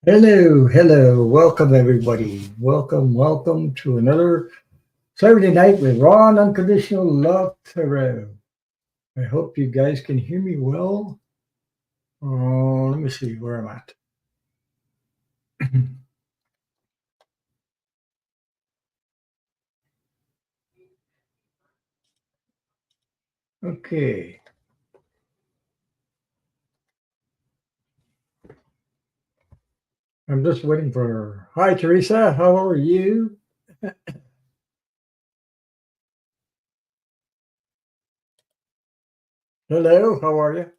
Hello, welcome everybody. Welcome to another Saturday night with Ron Unconditional Love Tarot. I hope you guys can hear me well. Let me see where I'm at. Okay, I'm just waiting for. Hi, Teresa. How are you? Hello, how are you?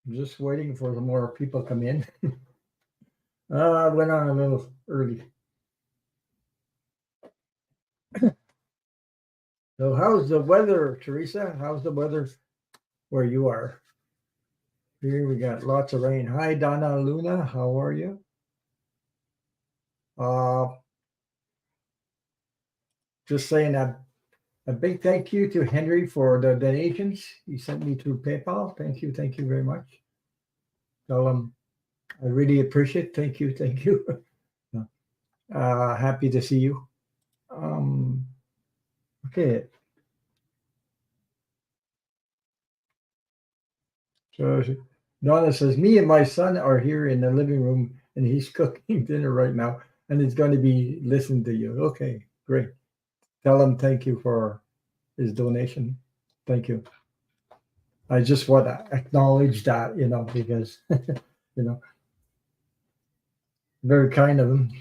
I'm just waiting for the more people come in. I went on a little early. So, how's the weather, Teresa? How's the weather where you are? Here we got lots of rain. Hi, Donna Luna. How are you? Uh, just saying a big thank you to Henry for the donations he sent me through PayPal. Thank you very much. Tell him I really appreciate. Thank you. Happy to see you. Um, okay, so Donna says me and my son are here in the living room, and he's cooking dinner right now, and he's going to be listening to you. Okay, great. Tell him thank you for his donation. Thank you. I just want to acknowledge that, because you know, very kind of him.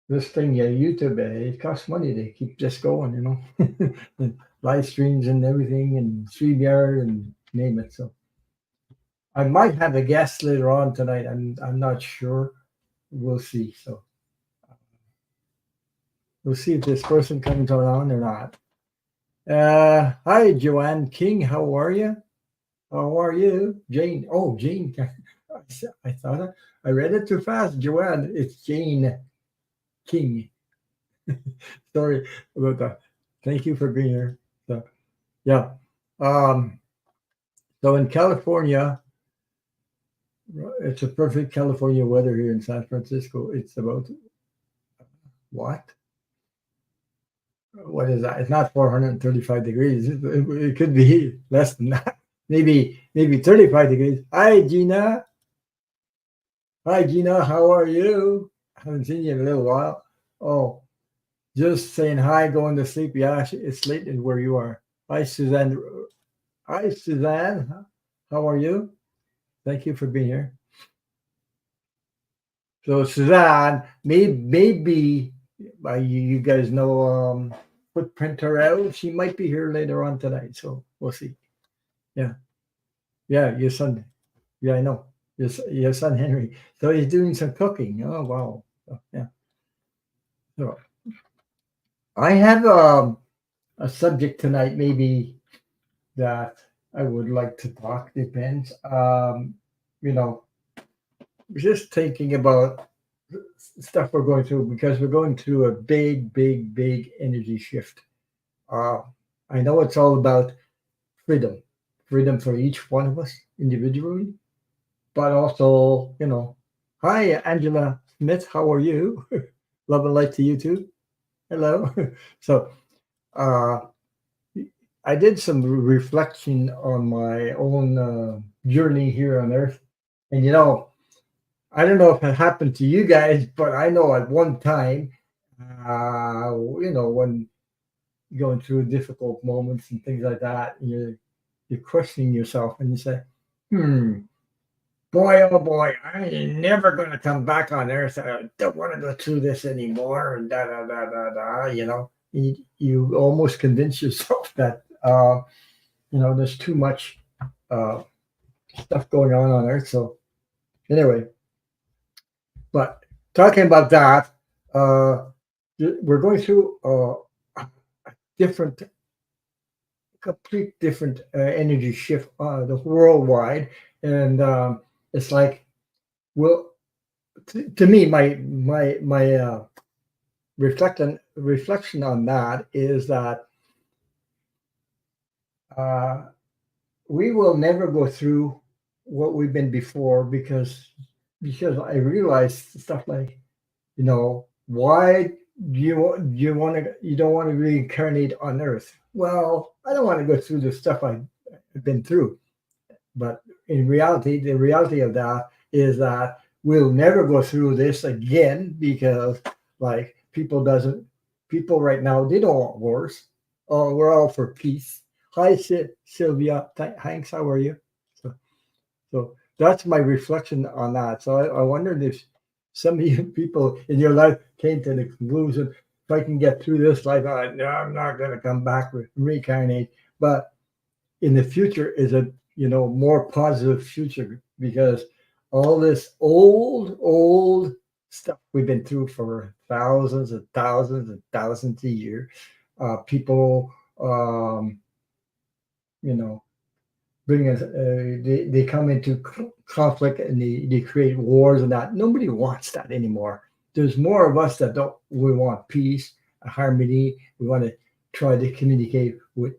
This thing, yeah, YouTube, it costs money to keep just going, and live streams and everything, and StreamYard and name it. So I might have a guest later on tonight. I'm not sure. We'll see. So we'll see if this person comes on or not. Hi, Joanne King. How are you? How are you, Jane? Oh, Jane. I thought I read it too fast. Joanne, it's Jane King. Sorry about that. Thank you for being here. So, yeah. Um, so in California, it's a perfect California weather here in San Francisco. It's about what? What is that? It's not 435 degrees. It could be less than that. Maybe 35 degrees. Hi, Gina. Hi, Gina. How are you? I haven't seen you in a little while. Oh, just saying hi, going to sleep. Yeah, it's late in where you are. Hi, Suzanne. Hi, Suzanne. How are you? Thank you for being here. So, Suzanne, maybe you guys know Footprint out. She might be here later on tonight. So we'll see. Yeah, yeah, your son. Yeah, I know your son Henry. So he's doing some cooking. Oh wow. Yeah. So I have a subject tonight, maybe that I would like to talk. Depends. You know, just thinking about stuff we're going through because we're going through a big energy shift. Uh, I know it's all about freedom, freedom for each one of us individually, but also, hi, Angela Smith, how are you? Love and light to you too. Hello. So, uh, I did some reflection on my own journey here on Earth, and I don't know if it happened to you guys, but I know at one time, when going through difficult moments and things like that, you're questioning yourself, and you say, "Hmm, boy, oh boy, I ain't never gonna come back on Earth. I don't want to go through this anymore." And da da da da da. You almost convince yourself that there's too much uh, stuff going on Earth. So anyway, but talking about that, uh, we're going through a different, complete different energy shift the worldwide, and it's like, well, to me, my reflection on that is that uh, we will never go through what we've been before because I realized stuff like, why you don't want to reincarnate on Earth? Well, I don't want to go through the stuff I've been through. But in reality, the reality of that is that we'll never go through this again because, like, people right now, they don't want wars. Oh, we're all for peace. Hi, Sylvia. Thanks. How are you? So, so that's my reflection on that. So I wondered if some of you people in your life came to the conclusion, if I can get through this life, no, I'm not going to come back with reincarnate. But in the future is a more positive future because all this old stuff we've been through for thousands of years, people you know bring us they come into conflict and they create wars and that nobody wants that anymore. There's more of us that don't we want peace, harmony. We want to try to communicate with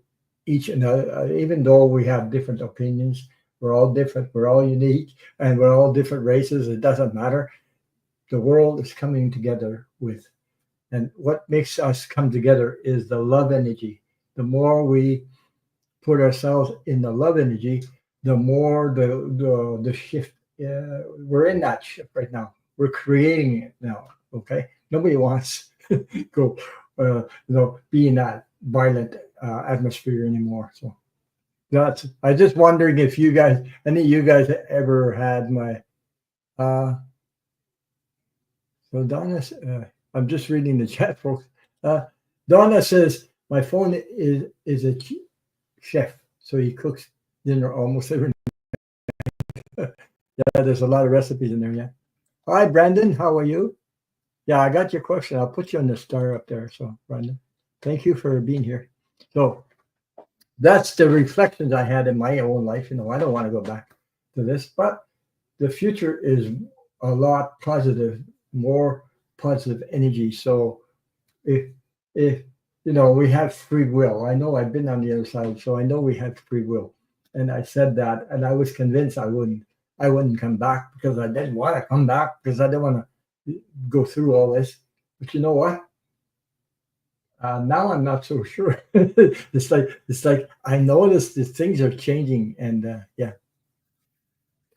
each another, even though we have different opinions. We're all different, we're all unique, and we're all different races. It doesn't matter. The world is coming together with, and what makes us come together is the love energy. The more we put ourselves in the love energy, the more the shift. We're in that shift right now. We're creating it now. Okay, nobody wants go, be in that violent atmosphere anymore. So that's. I just wondering if you guys, any of you guys, ever had my. Uh, so Donna, I'm just reading the chat, folks. Uh, Donna says my phone is a chef, so he cooks dinner almost every night. Yeah, there's a lot of recipes in there. Yeah. Hi, Brandon. How are you? Yeah, I got your question. I'll put you on the star up there. So, Brandon, thank you for being here. So that's the reflections I had in my own life. I don't want to go back to this, but the future is a lot positive, more positive energy. So if if we have free will. I know I've been on the other side, so I know we have free will. And I said that, and I was convinced I wouldn't come back because I didn't want to come back because I didn't want to go through all this. But you know what? Now I'm not so sure. It's like I noticed that things are changing, and yeah,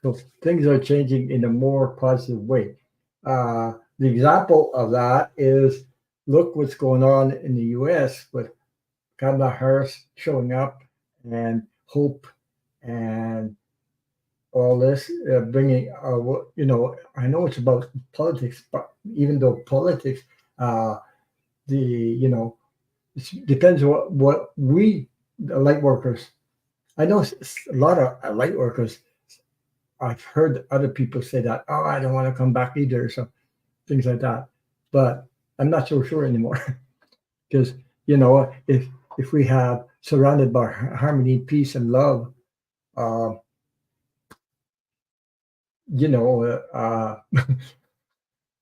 so things are changing in a more positive way. The example of that is look what's going on in the U.S. with Kamala Harris showing up and hope and all this, bringing, I know it's about politics, but even though politics, uh, it depends what we, the light workers, I know a lot of light workers, I've heard other people say that, oh, I don't want to come back either, so things like that. But I'm not so sure anymore because, if we have surrounded by harmony, peace, and love, uh, you know,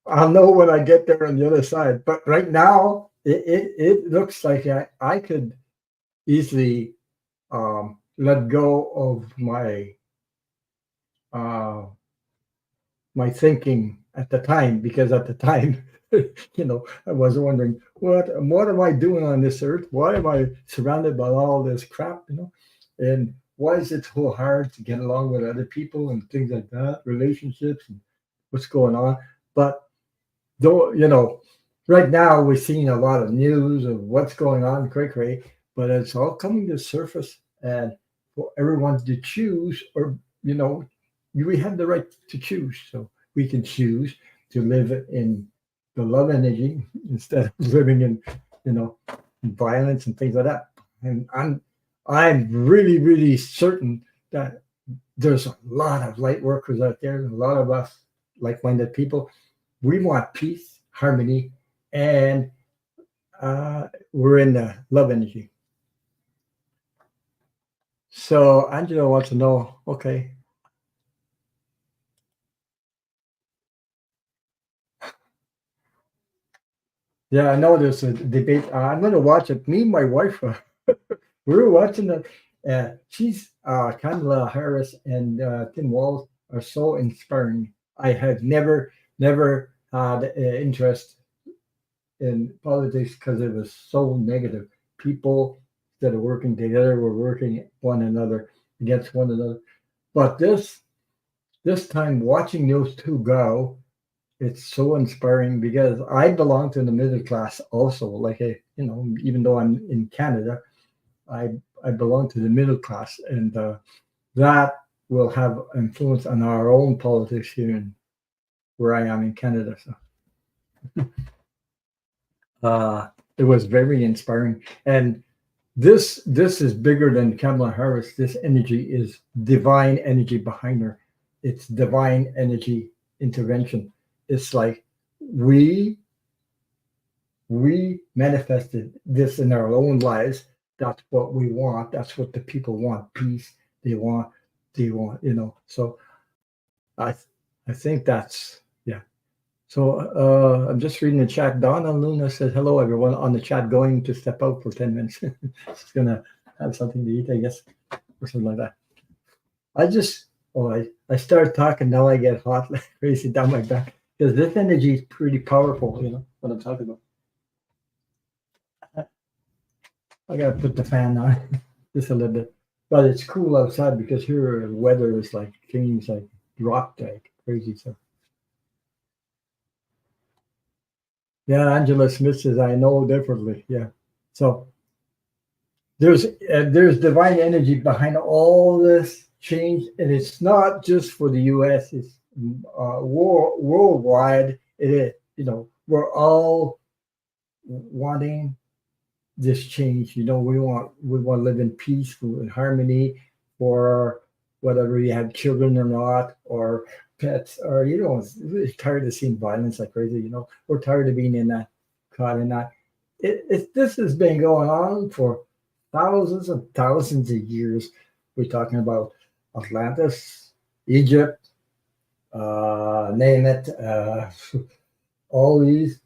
I'll know when I get there on the other side. But right now, it looks like I could easily let go of uh, my thinking at the time because at the time, I was wondering what am I doing on this earth? Why am I surrounded by all this crap? And why is it so hard to get along with other people and things like that, relationships and what's going on? But though right now we're seeing a lot of news of what's going on, cray, but it's all coming to surface, and for everyone to choose, or we have the right to choose, so we can choose to live in the love energy instead of living in you know violence and things like that. And I'm really really certain that there's a lot of light workers out there, a lot of us like-minded people. We want peace, harmony, and we're in the love energy. So Angela wants to know, okay, yeah, I know there's a debate. I'm going to watch it. Me and my wife, we were watching it, She's Kamala Harris and Tim Walz are so inspiring. I have never had interest in politics because it was so negative. People that are working together were working one another against one another. But this time watching those two go, it's so inspiring because I belong to the middle class also. Like even though I'm in Canada, I belong to the middle class, and that will have influence on our own politics here in where I am in Canada. So it was very inspiring, and this is bigger than Kamala Harris. This energy is divine energy behind her. It's divine energy intervention. It's like we we manifested this in our own lives. That's what we want. That's what the people want. Peace. They want. They want. So I I think that's yeah. So I'm just reading the chat. Donna Luna says hello everyone on the chat. Going to step out for 10 minutes. She's gonna have something to eat, I guess, or something like that. I just I start talking now. I get hot like crazy down my back because this energy is pretty powerful. You know what I'm talking about. I gotta put the fan on just a little bit, but it's cool outside because here the weather is like things like dropped like crazy. So yeah, Angela Smith says I know differently. Yeah, so there's divine energy behind all this change, and it's not just for the U.S. It's worldwide. It is. We're all wanting this change. We want to live in peace, in harmony, or whether you have children or not, or pets, or we're tired of seeing violence like crazy. We're tired of being in that caught in that. This has been going on for thousands and thousands of years. We're talking about Atlantis, Egypt, name it, all these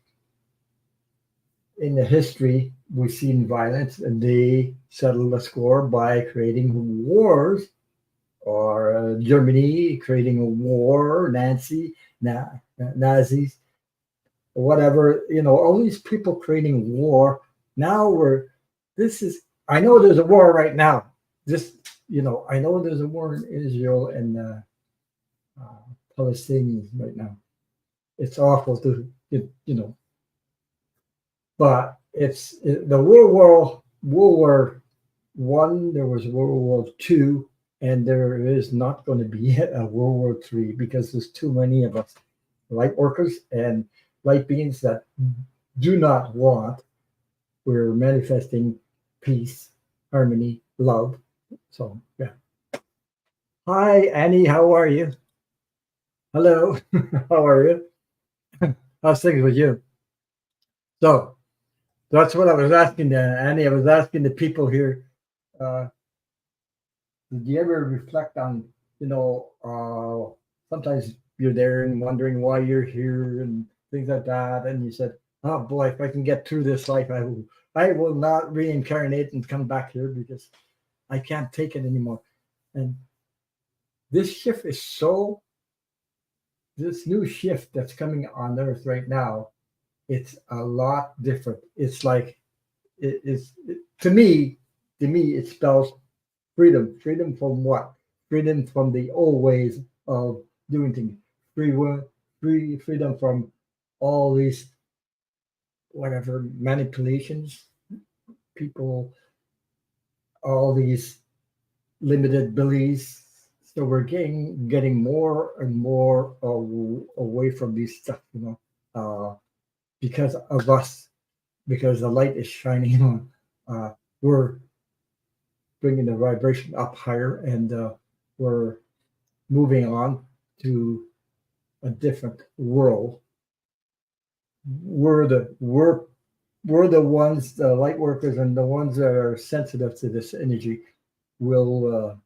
in the history we've seen violence, and they settled the score by creating wars, or Germany creating a war, Nazis, whatever. All these people creating war. Now I know there's a war right now. I know there's a war in Israel and Palestinians right now. It's awful but the World War One. There was World War Two, and there is not going to be a World War Three because there's too many of us, light workers and light beings, that do not want. We're manifesting peace, harmony, love. So yeah. Hi Annie, how are you? Hello, how are you? How's things with you? So that's what I was asking, Annie. I was asking the people here. Uh, did you ever reflect on, sometimes you're there and wondering why you're here and things like that, and you said, "Oh boy, if I can get through this life, I will not reincarnate and come back here because I can't take it anymore." And this shift is this new shift that's coming on Earth right now. It's a lot different. It's like to me, it spells freedom. Freedom from what? Freedom from the old ways of doing things. Freedom from all these whatever manipulations, people, all these limited beliefs. So we're getting more and more away from these stuff, because of us, because the light is shining on. We're bringing the vibration up higher, and we're moving on to a different world. We're the ones, the light workers, and the ones that are sensitive to this energy will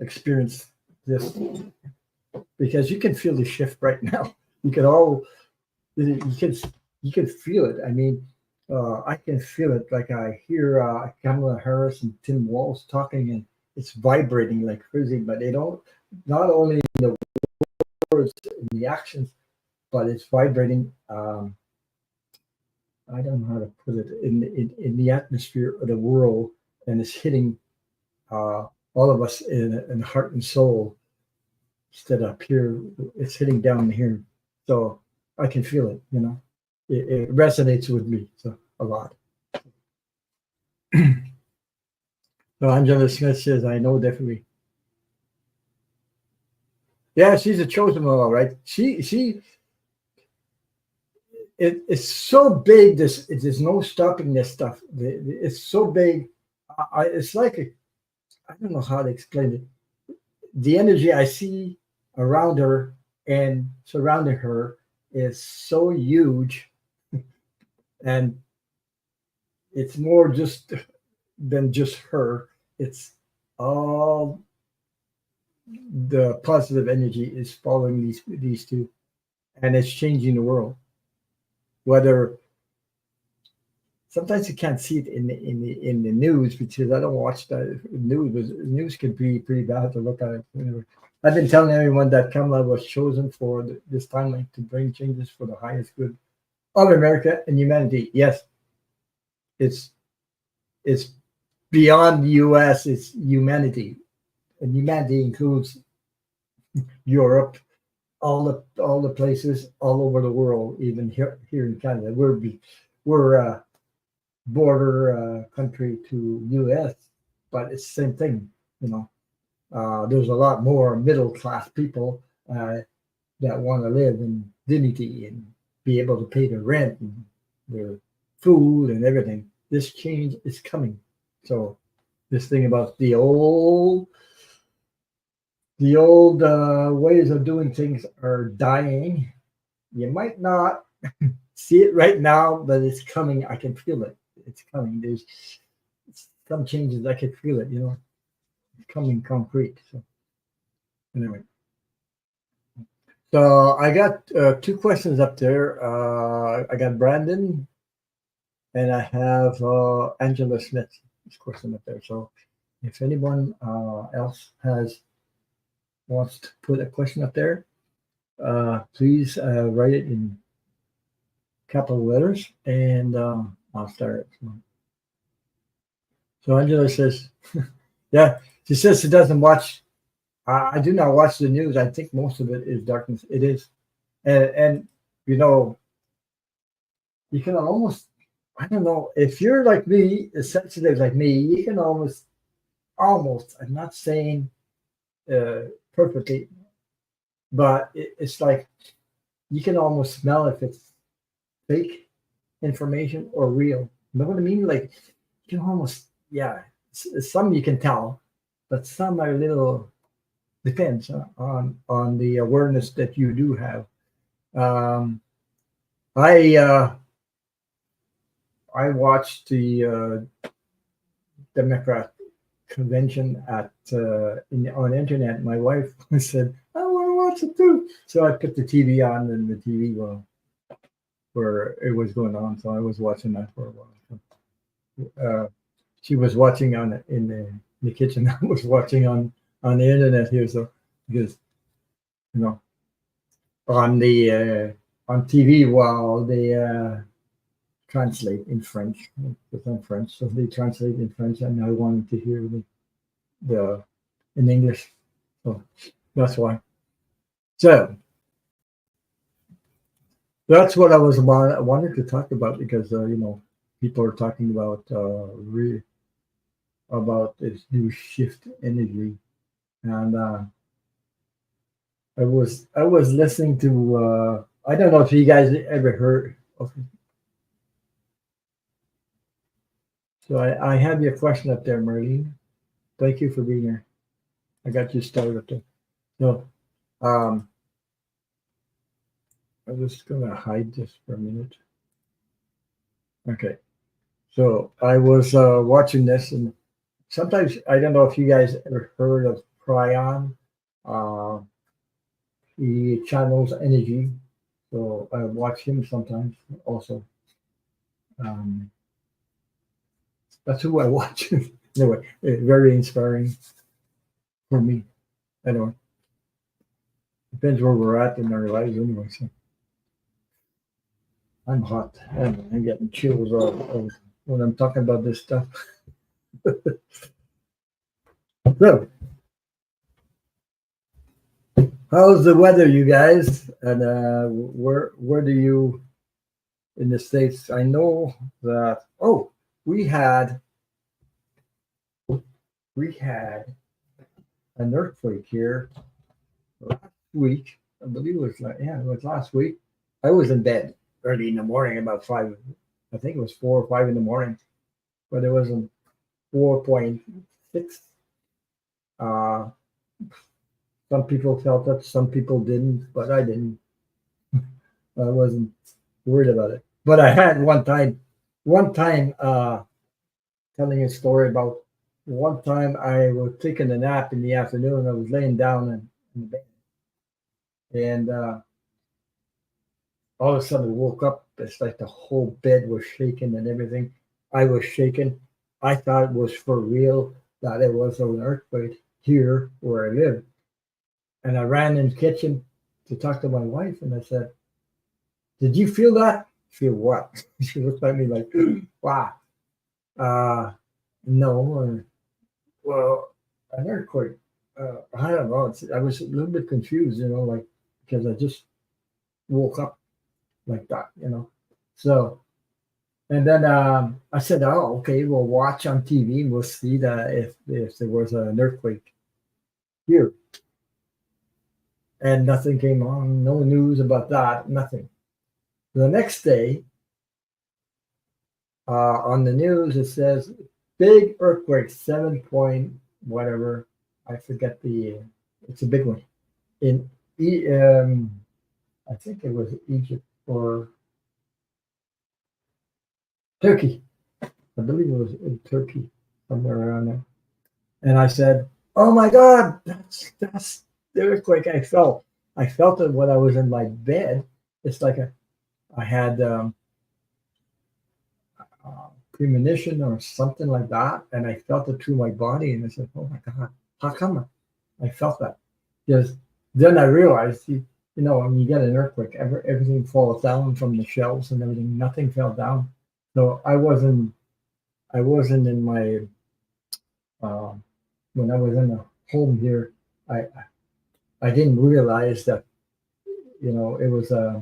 experience this, because you can feel the shift right now. You can feel it. I mean, I can feel it. Like I hear Kamala Harris and Tim Walz talking, and it's vibrating like crazy. But they don't. Not only in the words, in the actions, but it's vibrating. I don't know how to put it in the atmosphere of the world, and it's hitting all of us in heart and soul. Instead up here, it's hitting down here. So I can feel it. It resonates with me so a lot. So Angela Smith says, I know definitely. Yeah, she's a chosen one, all right. It's so big. There's no stopping this stuff. It's so big. It's like I don't know how to explain it. The energy I see around her and surrounding her is so huge, and it's more just than just her. It's all the positive energy is following these two, and it's changing the world. Whether sometimes you can't see it in the news because I don't watch the news. But the news can be pretty bad to look at it. Anyway, I've been telling everyone that Kamala was chosen for this timeline to bring changes for the highest good of America and humanity. Yes, it's it's beyond the U.S. It's humanity, and humanity includes Europe, all the places all over the world, even here in Canada. We're border country to U.S., but it's the same thing. You know, there's a lot more middle class people that want to live in dignity and be able to pay their rent and their food and everything. This change is coming. So this thing about the old ways of doing things are dying. You might not see it right now, but it's coming. I can feel it. It's coming. There's some changes. I can feel it. It's coming concrete. So anyway, so I got two questions up there. I got Brandon and I have Angela Smith. This question up there. So if anyone else has wants to put a question up there, please write it in capital letters, and I'll start it. So Angela says, yeah, she says she doesn't watch. I do not watch the news. I think most of it is darkness. It is, and you know, you can almost. I don't know if you're like me, sensitive like me. You can almost. I'm not saying perfectly, but it's like you can almost smell if it's fake information or real. You know what I mean? Like you can almost, yeah. Some you can tell, but some are a little depends on the awareness that you do have. Um, I watched the Democrat convention on the internet. My wife said, "I want to watch it too," so I put the TV on, and the TV where it was going on. So I was watching that for a while. She was watching in the kitchen. I was watching on the internet here. So because you know on TV while they translate in French because I'm French, so they translate in French, and I wanted to hear the in English, so that's why. So that's what I wanted to talk about because people are talking about this new shift energy, and I was listening to I don't know if you guys ever heard of. So I have your question up there, Marlene. Thank you for being here. I got you started up there. So um, I'm just gonna hide this for a minute. Okay. So I was watching this, and sometimes I don't know if you guys ever heard of Prion. Uh, he channels energy, so I watch him sometimes also. Um, that's who I watch. Anyway, very inspiring for me. Anyway, depends where we're at in our lives anyway. So I'm hot. I'm getting chills when I'm talking about this stuff. So, how's the weather, you guys? And where do you in the States? I know that. Oh, we had we had an earthquake here last week. I believe it was it was last week. I was in bed early in the morning, about 5. I think it was 4 or 5 in the morning, but it wasn't 4.6. Uh, some people felt it, some people didn't, but I didn't. I wasn't worried about it. But I had one time, telling a story about one time I was taking a nap in the afternoon. I was laying down in the bed, and all of a sudden I woke up. It's like the whole bed was shaking and everything. I was shaking. I thought it was for real, that it was an earthquake here where I live. And I ran in the kitchen to talk to my wife, and I said, "Did you feel that?" Feel what? She looked at me like, "Wow, uh, no." Well, an earthquake. I don't know. I was a little bit confused, like because I just woke up like that, So, and then I said, "Oh, okay, we'll watch on TV. We'll see that if there was an earthquake here." And nothing came on. No news about that. Nothing. The next day, on the news, it says big earthquake, 7 point whatever. I forget the. It's a big one in. I think it was Egypt or Turkey. I believe it was in Turkey, somewhere around there. And I said, "Oh my God, that's the earthquake I felt. I felt it when I was in my bed. It's like I had premonition or something like that, and I felt it through my body. And I said, "Oh my God, how come I felt that?" Because then I realized, when you get an earthquake, everything falls down from the shelves and everything. Nothing fell down. So I wasn't in my um, when I was in the home here. I I didn't realize that it was a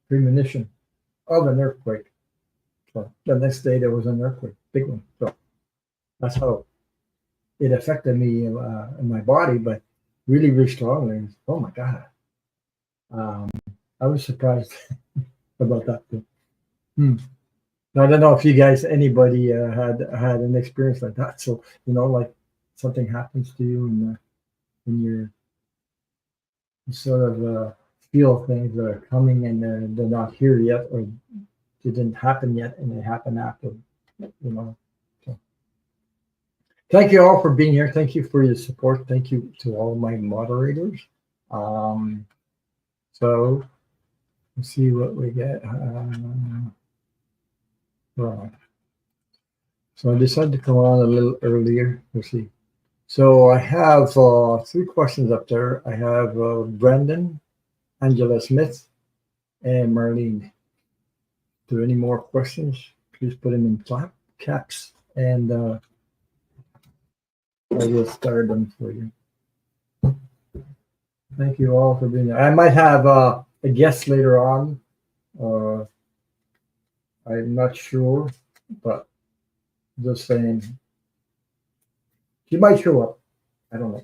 premonition of an earthquake. So the next day there was an earthquake, big one. So that's how it affected me in my body, but really, really strongly. Oh my God, um, I was surprised about that too. Hmm. I don't know if you guys, anybody, had an experience like that. So like something happens to you, and you sort of feel things that are coming, and they're not here yet, or they didn't happen yet, and they happen after. So, thank you all for being here. Thank you for your support. Thank you to all my moderators. Um, so let's see what we get. Right. So I decided to come on a little earlier. We'll see. So I have 3 questions up there. I have Brendan, Angela Smith, and Marlene. If there are any more questions, please put them in caps, and I will start them for you. Thank you all for being there. I might have a guest later on. Uh, I'm not sure, but just saying, she might show up. I don't know.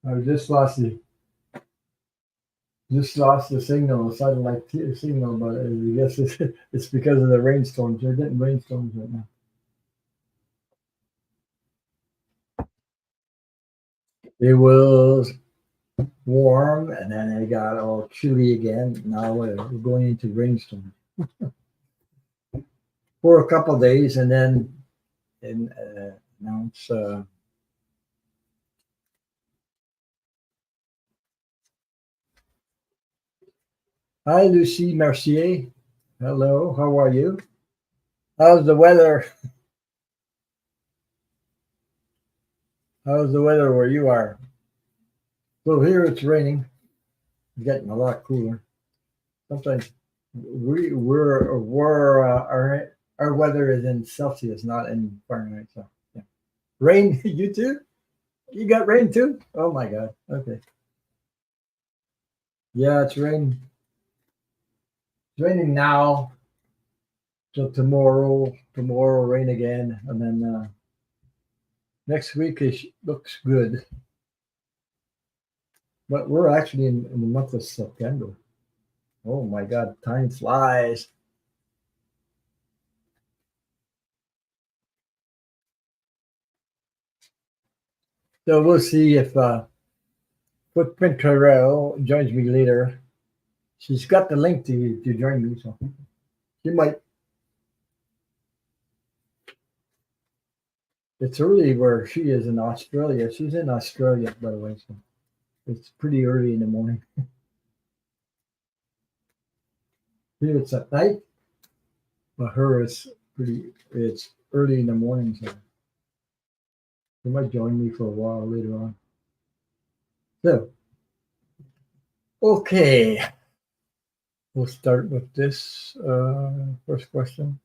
I just lost the signal, the satellite signal, but I guess it's because of the rainstorms. They're getting rainstorms right now. It was warm, and then it got all chilly again. Now we're going into rainstorm for a couple of days, and then now it's Hi, Lucie Mercier. Hello, how are you? How's the weather? How's the weather where you are? So here it's raining. It's getting a lot cooler. Sometimes our weather is in Celsius, not in Fahrenheit. So yeah. Rain, you too? You got rain too? Oh my God. Okay. Yeah, it's raining. It's raining now. So tomorrow rain again, and then next week looks good. But we're actually in the month of September. Oh my God, time flies. So we'll see if Footprint Terrell joins me later. She's got the link to join me, so she might. It's early where she is in Australia. She's in Australia, by the way, so it's pretty early in the morning. Here it's at night, but her it's early in the morning, so she might join me for a while later on. So, okay, we'll start with this first question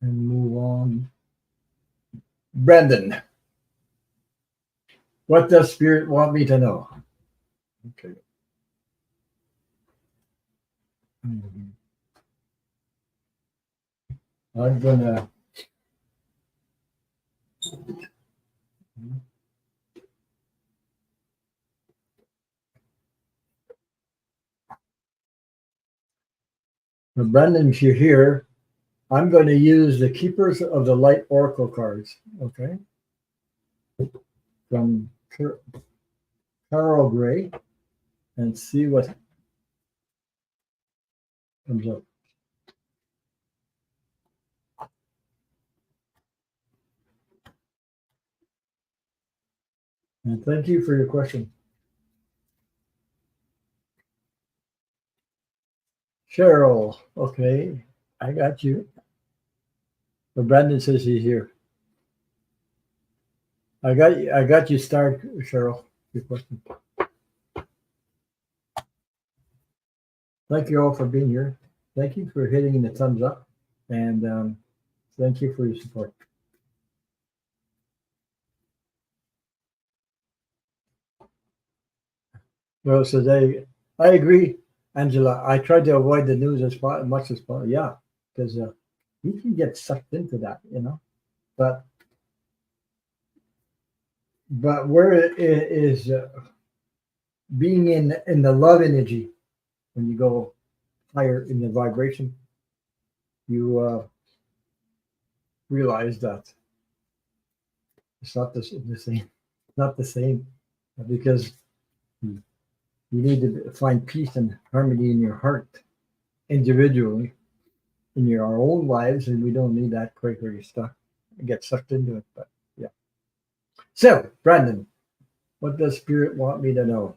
and move on. Brandon, what does Spirit want me to know? Okay. Mhm. I'm gonna. Brandon, if you're here, I'm going to use the Keepers of the Light Oracle cards. Okay, from Carol Gray, and see what comes up. And thank you for your question, Cheryl. Okay, I got you. But Brandon says he's here. I got you, Star Cheryl. Your question. Thank you all for being here. Thank you for hitting the thumbs up, and thank you for your support. Well, so I agree, Angela. I tried to avoid the news as much as possible. Yeah, because you can get sucked into that, you know. But where it is being in the love energy when you go higher in the vibration, you realize that it's not the same. Not the same because you need to find peace and harmony in your heart individually in our own lives, and we don't need that crazy stuff. Get sucked into it, but yeah. So, Brandon, what does Spirit want me to know?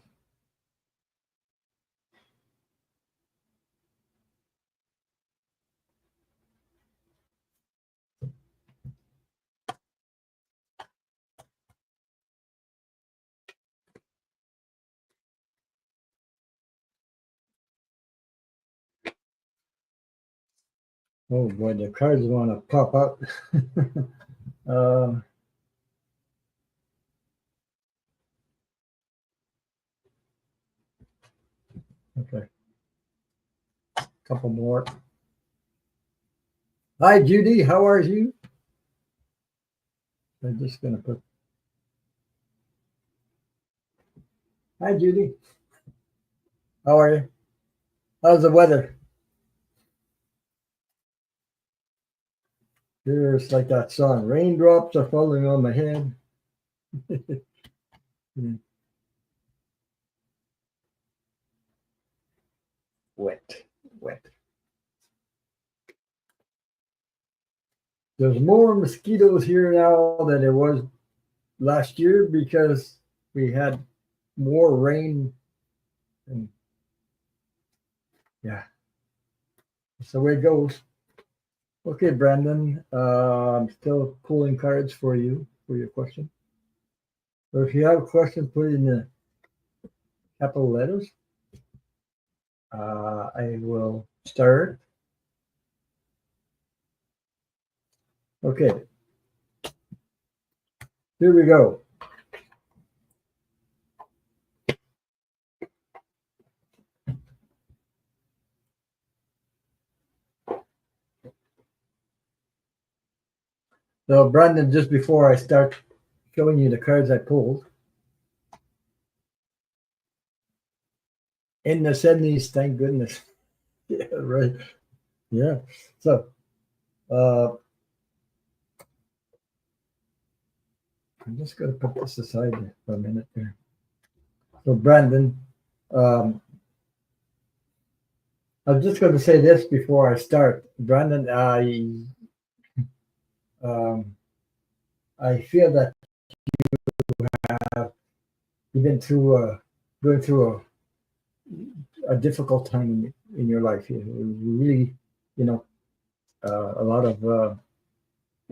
Oh boy, the cards want to pop up. um, okay, couple more. Hi, Judy. How are you? I'm just gonna put. Hi, Judy. How are you? How's the weather? Here it's like that song. Raindrops are falling on my head. Wet, wet. There's more mosquitoes here now than there was last year because we had more rain and yeah. That's the way it goes. Okay, Brandon. I'm still pulling cards for you for your question. So if you have a question, put it in the capital letters. I will start. Okay, here we go. So, Brandon, just before I start showing you the cards I pulled, in the 70s, thank goodness. Yeah, right. Yeah. So, uh, I'm just going to put this aside for a minute there. So, Brandon, um, I'm just going to say this before I start. Brandon, um, I feel that you've been through going through a difficult time in your life. You really, you know, a lot of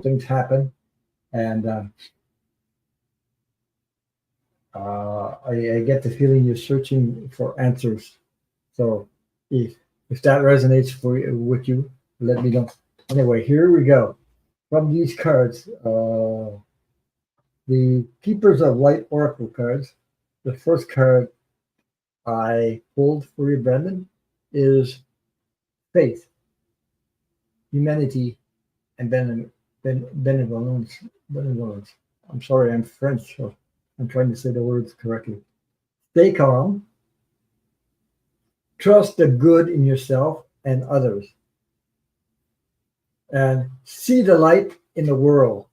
things happen, and I get the feeling you're searching for answers. So if that resonates for you, with you, let me know. Anyway, here we go. From these cards, the Keepers of Light Oracle cards. The first card I pulled for you, Brendan, is faith, humanity, and benevolence. Benevolence. I'm sorry, I'm French, so I'm trying to say the words correctly. Stay calm. Trust the good in yourself and others, and see the light in the world.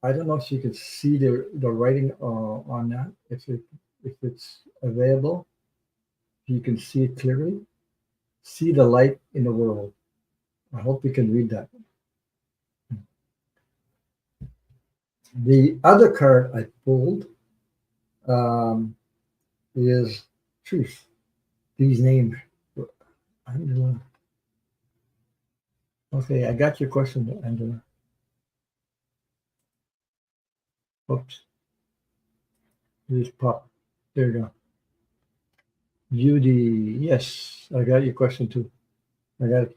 I don't know if you can see the writing on that. If it's available, if you can see it clearly. See the light in the world. I hope you can read that. The other card I pulled um, is truth. These names. Angela. Okay, I got your question, Angela. Oops. Just pop. There you go. Judy. Yes, I got your question too. I got it.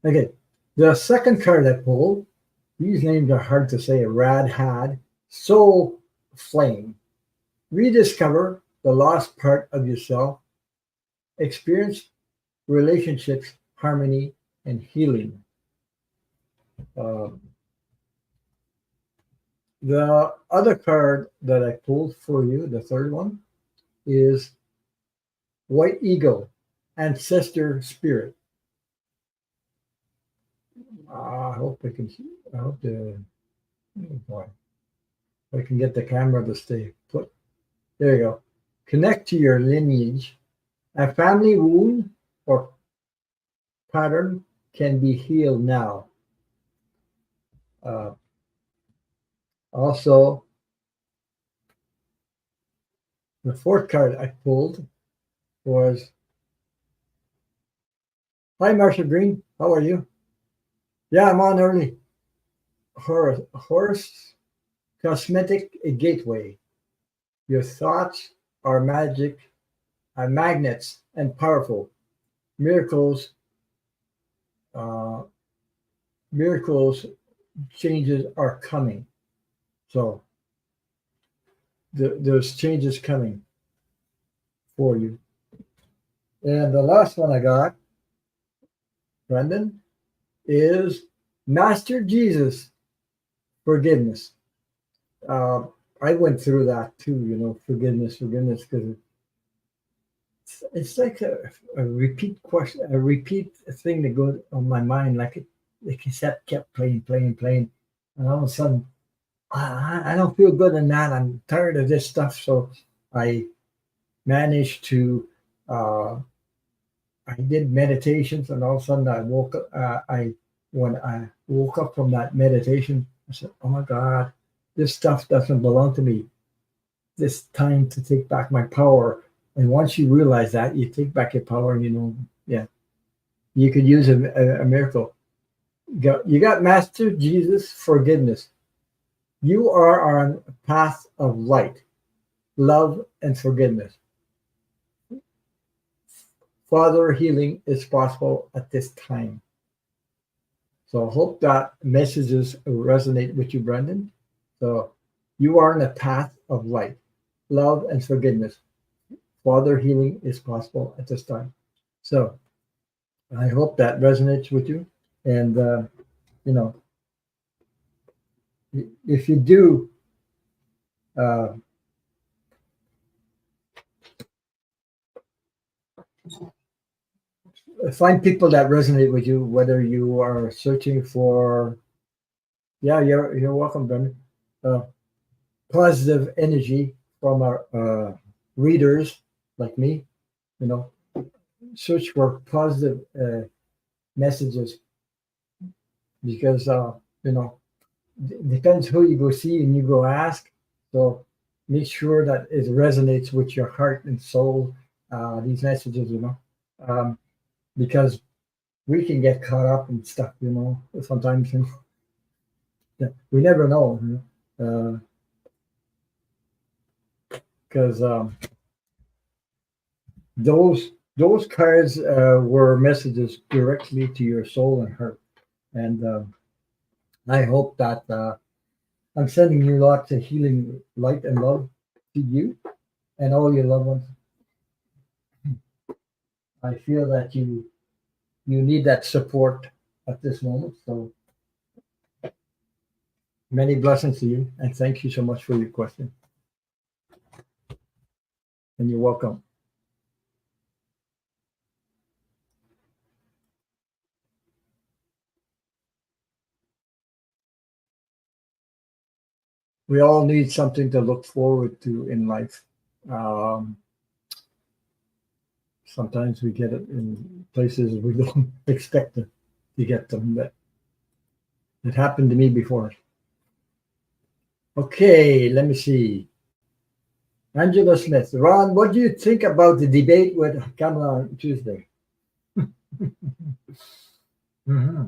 Okay. The second card I pulled, these names are hard to say. Rad Had, Soul Flame. Rediscover the lost part of yourself. Experience relationships, harmony, and healing. Um, the other card that I pulled for you, the third one, is White Eagle, Ancestor Spirit. I hope I can. I hope the. Oh boy, if I can get the camera to stay put. There you go. Connect to your lineage. A family wound or pattern can be healed now. Uh, Also, the fourth card I pulled was, hi, Marsha Green. How are you? Yeah, I'm on early. Horse Cosmetic Gateway. Your thoughts are magic, are magnets and powerful. Miracles, uh, miracles, changes are coming. So there's changes coming for you. And the last one I got, Brendan, is Master Jesus Forgiveness. Uh, I went through that too, forgiveness, because it's like a repeat question, a repeat thing that goes on my mind, like the cassette kept playing, and all of a sudden, I don't feel good in that. I'm tired of this stuff, so I managed to. I did meditations, and all of a sudden, I woke up. When I woke up from that meditation, I said, "Oh my God, this stuff doesn't belong to me. This time to take back my power." And once you realize that, you take back your power, yeah. You could use a miracle. You got Master Jesus forgiveness. You are on a path of light, love, and forgiveness. Father, healing is possible at this time. So I hope that messages resonate with you, Brendan. So you are on a path of light, love, and forgiveness. Father, healing is possible at this time. So I hope that resonates with you. And, you know, if you do, uh, find people that resonate with you, whether you are searching for, yeah, you're welcome, Brendan. Uh, Positive energy from our readers like me, you know, search for positive messages because, you know, depends who you go see and you go ask. So make sure that it resonates with your heart and soul, these messages, you know, um, because we can get caught up in stuff, you know, sometimes, you know, we never know, you know, because those cards were messages directly to your soul and heart. And I hope that I'm sending you lots of healing light and love to you and all your loved ones. I feel that you need that support at this moment. So many blessings to you, and thank you so much for your question. And you're welcome. We all need something to look forward to in life. Um, Sometimes we get it in places we don't expect to get them, but it happened to me before. Okay, let me see. Angela Smith. Ron, what do you think about the debate with Kamala on Tuesday? Hmm.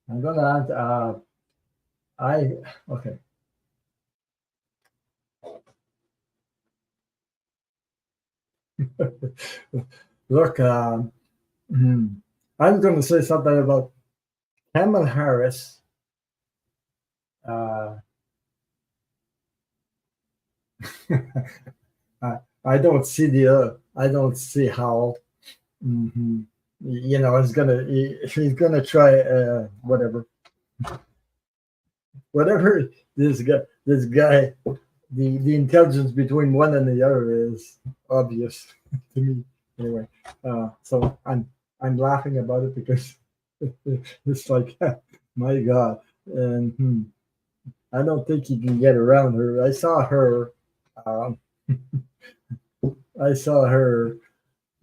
I'm gonna answer. I okay. Look, hmm, I'm going to say something about Kamala Harris. Uh, I don't see I don't see how. Mhm, you know, he's gonna try whatever this guy the intelligence between one and the other is obvious to me anyway. So I'm laughing about it because it's like my God, and I don't think he can get around her. Um, I saw her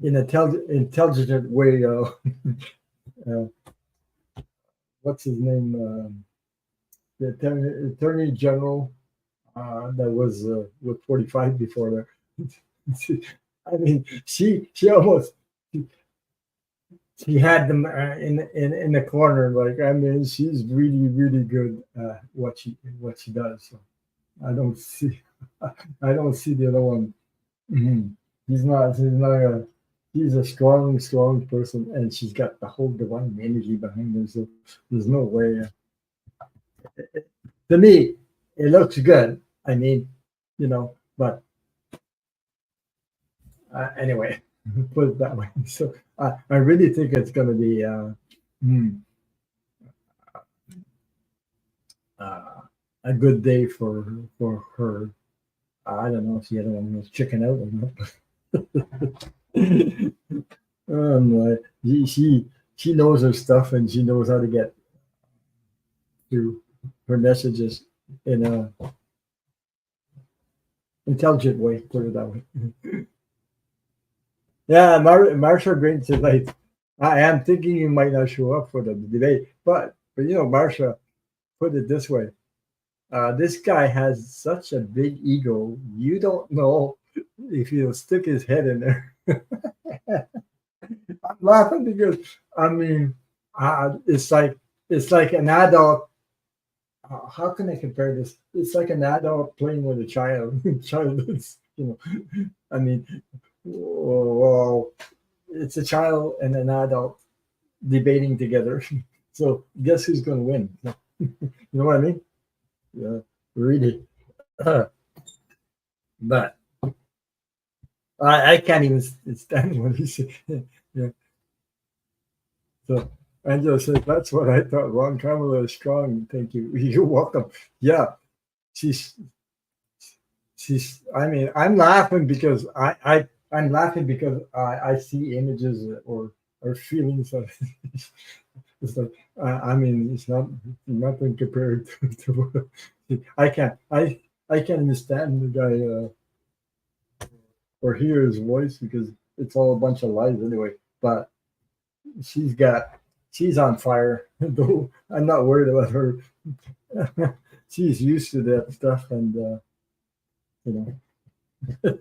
in a intelligent way. Uh, what's his name? The attorney general that was with 45 before there. I mean, she almost she had them in the corner. Like I mean, she's really good what she does. So I don't see I don't see the other one. Mhm. He's not a she's a strong person, and she's got the whole divine energy behind her. So there's no way. To me, it looks good. I mean, you know, but anyway, put it that way. So I really think it's going to be hmm, uh, a good day for her. I don't know if the other one was chicken out or not. My, she knows her stuff and she knows how to get through her messages in a intelligent way. Put it that way. Yeah, Marsha Green said, like, I am thinking you might not show up for the debate, but you know, Marsha put it this way: this guy has such a big ego. You don't know if he'll stick his head in there. I'm laughing because I mean, it's like an adult. How can I compare this? It's like an adult playing with a child. Child is, I mean, well, it's a child and an adult debating together. So guess who's going to win? You know what I mean? Yeah, really. But I can't even stand what he said. Yeah. So Angela says, that's what I thought. Ron Kamala is strong. Thank you. You're welcome. Yeah. She's, I mean, I'm laughing because I'm laughing because I see images or feelings of, it's like, I mean, it's not nothing compared to what I can't understand the guy, or hear his voice because it's all a bunch of lies anyway. But she's got she's on fire. Though I'm not worried about her. She's used to that stuff, and you know,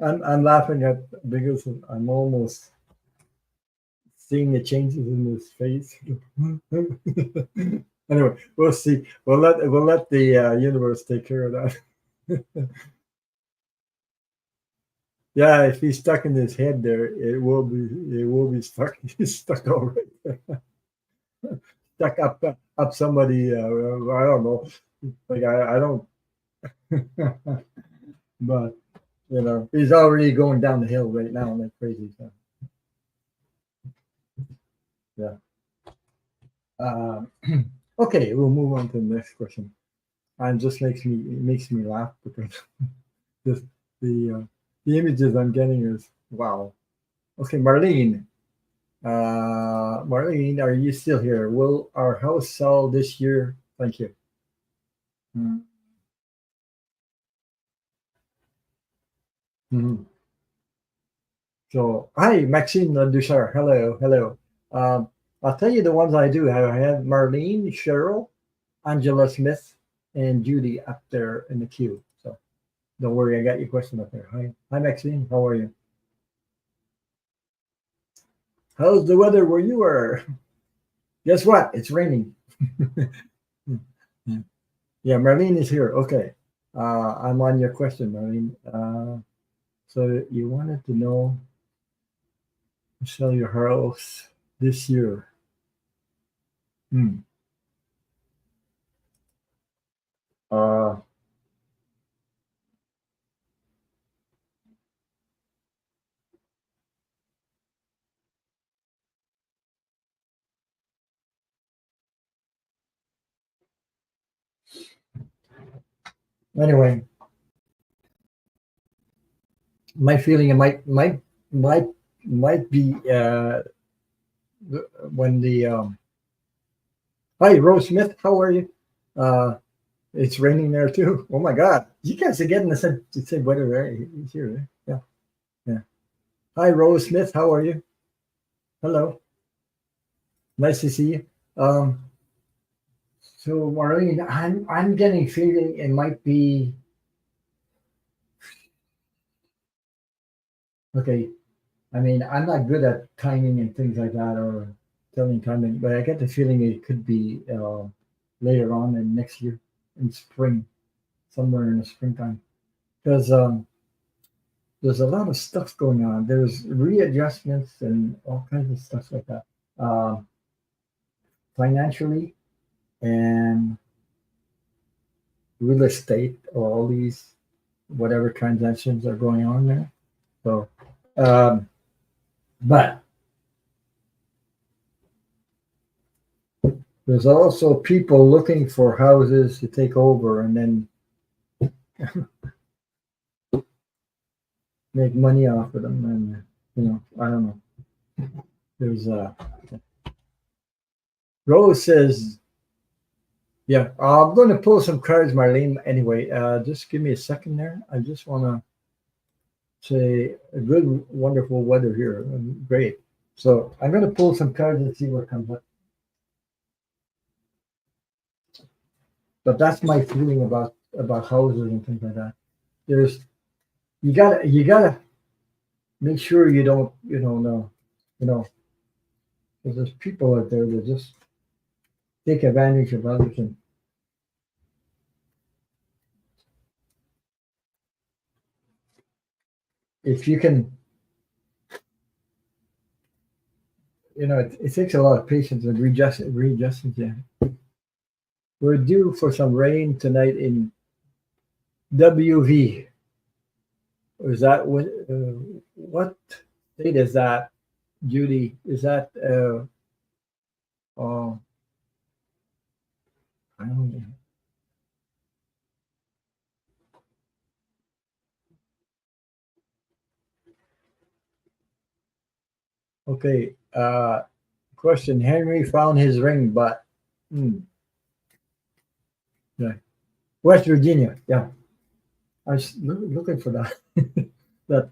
I'm laughing at because I'm almost seeing the changes in his face. Anyway, we'll see. We'll let the universe take care of that. Yeah, if he's stuck in his head there, it will be stuck. He's stuck all right. Stuck up somebody. I don't know. Like I don't. But he's already going down the hill right now like crazy. So yeah. Okay, we'll move on to the next question. And just makes me laugh because just the images I'm getting is wow. Okay, Marlene. Marlene, are you still here? Will our house sell this year? Thank you. Mhm. So, hi, Maxine Duchar. Hello, hello. I'll tell you the ones I do have. I have Marlene, Cheryl, Angela Smith, and Judy up there in the queue. So don't worry, I got your question up there. Hi, Maxine. How are you? How's the weather where you are? Guess what? It's raining. Yeah, Marlene is here. Okay. I'm on your question, Marlene. So you wanted to know sell your house this year. Hmm. Uh, anyway, my feeling it might might be when the hi Rose Smith, how are you? Uh, it's raining there too. Oh my God, you guys are getting the same weather there here. Yeah, yeah. Hi Rose Smith, how are you? Hello, nice to see you. So Marlene, I'm getting feeling it might be okay. I mean, I'm not good at timing and things like that or telling timing, but I get the feeling it could be later on in next year in spring, somewhere in the springtime. Because there's a lot of stuff going on. There's readjustments and all kinds of stuff like that, uh, financially and real estate. All these whatever transactions are going on there. So, um, but there's also people looking for houses to take over and then make money off of them. And I don't know. There's Rose says, yeah, I'm going to pull some cards, Marlene. Anyway, just give me a second there. I just want to say a good, wonderful weather here. Great. So I'm going to pull some cards and see what comes up. But that's my feeling about houses and things like that. There's you gotta make sure you don't, no, you know, because there's people out there that just take advantage of others. And if you can, it takes a lot of patience and readjusting. Yeah. We're due for some rain tonight in WV. Is that what state is that, Judy? Is that uh I don't know. Okay. Question. Henry found his ring, but hmm, yeah. West Virginia. Yeah. I was looking for that that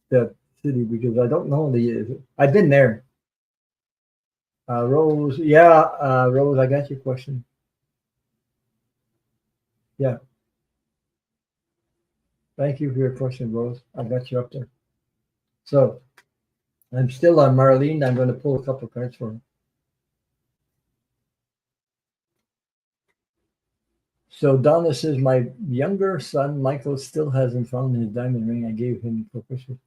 that city because I don't know the. I've been there. Rose. Yeah. Rose. I got your question. Yeah. Thank you for your question, Rose. I got you up there. So I'm still on Marlene. I'm going to pull a couple cards for her. So Donna says, my younger son, Michael, still hasn't found his diamond ring I gave him for Christmas.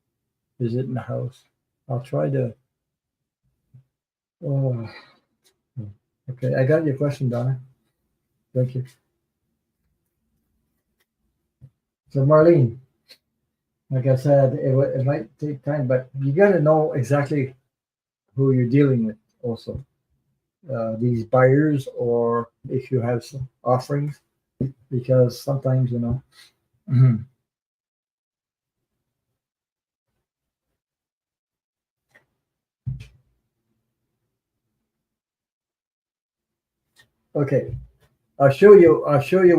Is it in the house? I'll try to. Oh, okay. I got your question, Donna. Thank you. So, Marlene, like I said, it might take time, but you got to know exactly who you're dealing with also. These buyers, or if you have some offerings, because sometimes, Mhm. Okay. I'll show you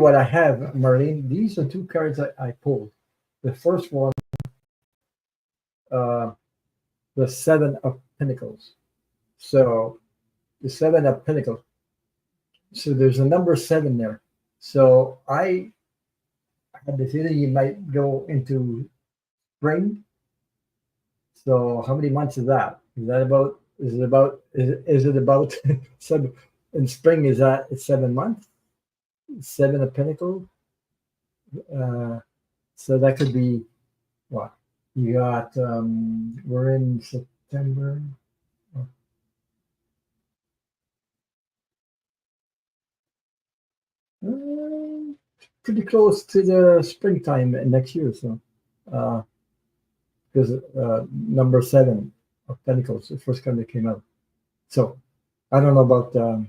what I have, Marlene. These are two cards I pulled. The first one, uh, the Seven of Pentacles. So the Seven of Pentacles. So there's a number seven there. So I had the feeling you might go into spring. So how many months is that? Is that about? Is it about? Is it about seven? In spring, is that it's 7 months? Seven of Pentacles. Uh, so that could be what? You got, we're in September. Uh, Pretty close to the springtime next year. So, because number seven of Pentacles, the first card that came out. So, I don't know about.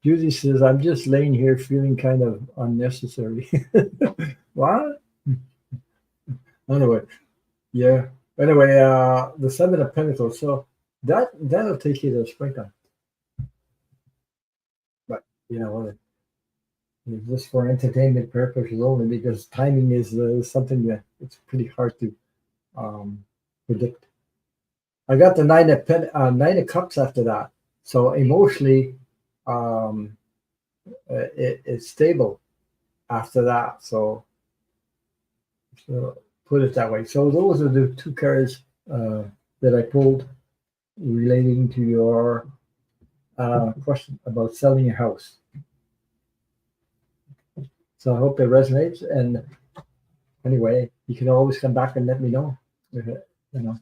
Judy says, I'm just laying here feeling kind of unnecessary. What? Anyway, yeah. Anyway, the Seven of Pentacles. So, that'll take you to springtime. But, just for entertainment purposes only, because timing is something that it's pretty hard to um, predict. I got the Nine of Cups after that, so emotionally, um, it's stable after that. So put it that way. So those are the two cards that I pulled relating to your question about selling your house. So I hope it resonates. And anyway, you can always come back and let me know. You know,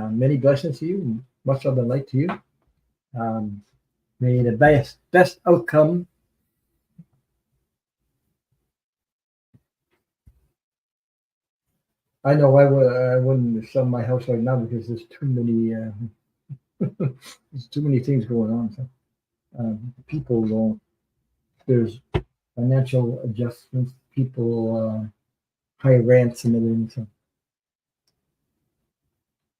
many blessings to you. Much love and light to you. Um, may the best outcome. I know I wouldn't sell my house right now because there's too many there's too many things going on. So people don't. There's financial adjustments. People high rents and everything.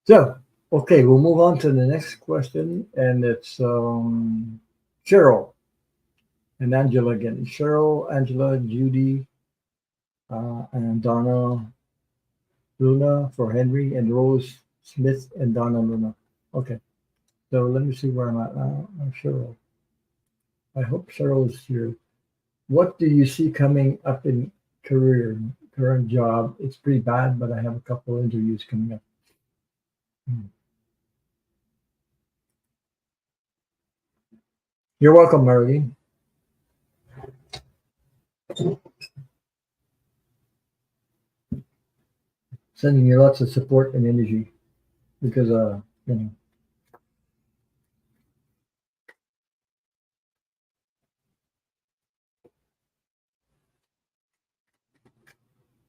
So okay, we'll move on to the next question, and it's Cheryl and Angela again. Cheryl, Angela, Judy, and Donna Luna for Henry, and Rose Smith and Donna Luna. Okay, so let me see where I'm at now. Cheryl. I hope Cheryl is here. What do you see coming up in career? current job. It's pretty bad, but I have a couple interviews coming up. Mm. You're welcome, Marlene. Sending you lots of support and energy because, you know,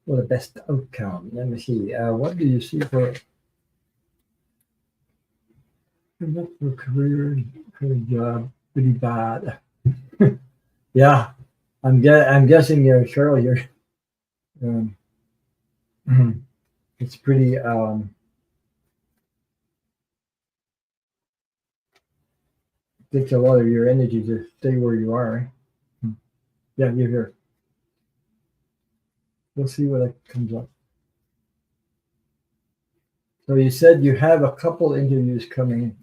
for the best outcome. Let me see. What do you see for career job? Pretty bad. Yeah, I'm guessing you're Cheryl. You're um, it's pretty takes a lot of your energy to stay where you are. Right? Hmm. Yeah, you're here. We'll see what comes up. So you said you have a couple interviews coming.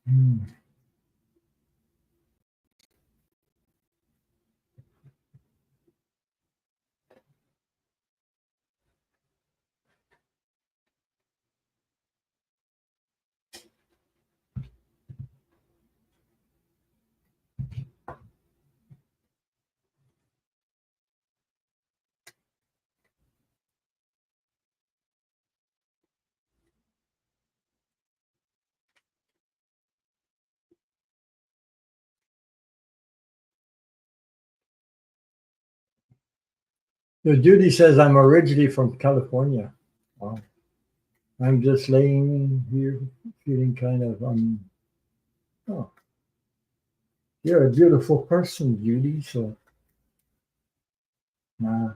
Hmm. So Judy says I'm originally from California. Wow. I'm just laying here feeling kind of oh, you're a beautiful person, Judy. So nah.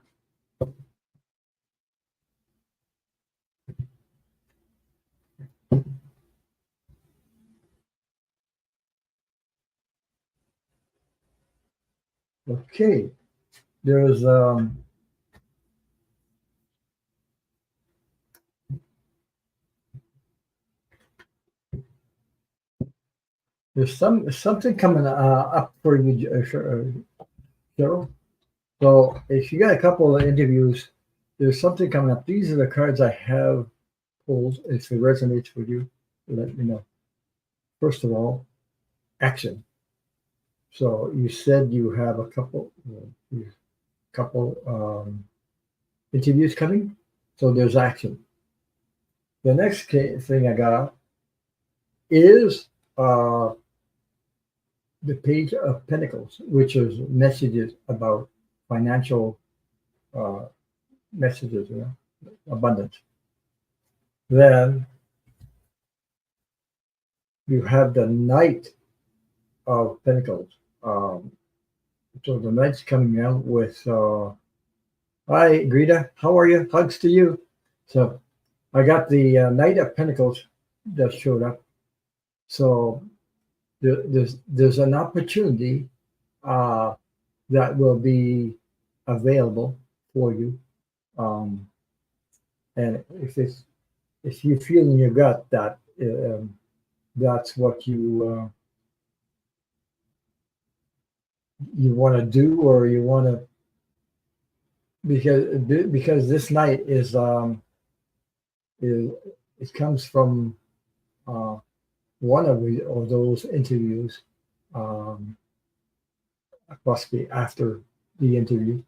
Okay. There's there's something coming up for you, Cheryl. So if you got a couple of interviews, there's something coming up. These are the cards I have pulled. If it resonates with you, let me know. First of all, action. So you said you have a couple interviews coming. So there's action. The next thing I got is the Page of Pentacles, which is messages about financial uh, messages, abundance. Then you have the Knight of Pentacles. Um, so the Knight's coming out with, hi, Greta, how are you? Hugs to you. So I got the Knight of Pentacles that showed up. So there's an opportunity uh, that will be available for you. Um, and if you feel in your gut that that's what you want to do, or you want to, because this night is it comes from uh, one of those interviews, um, possibly after the interview,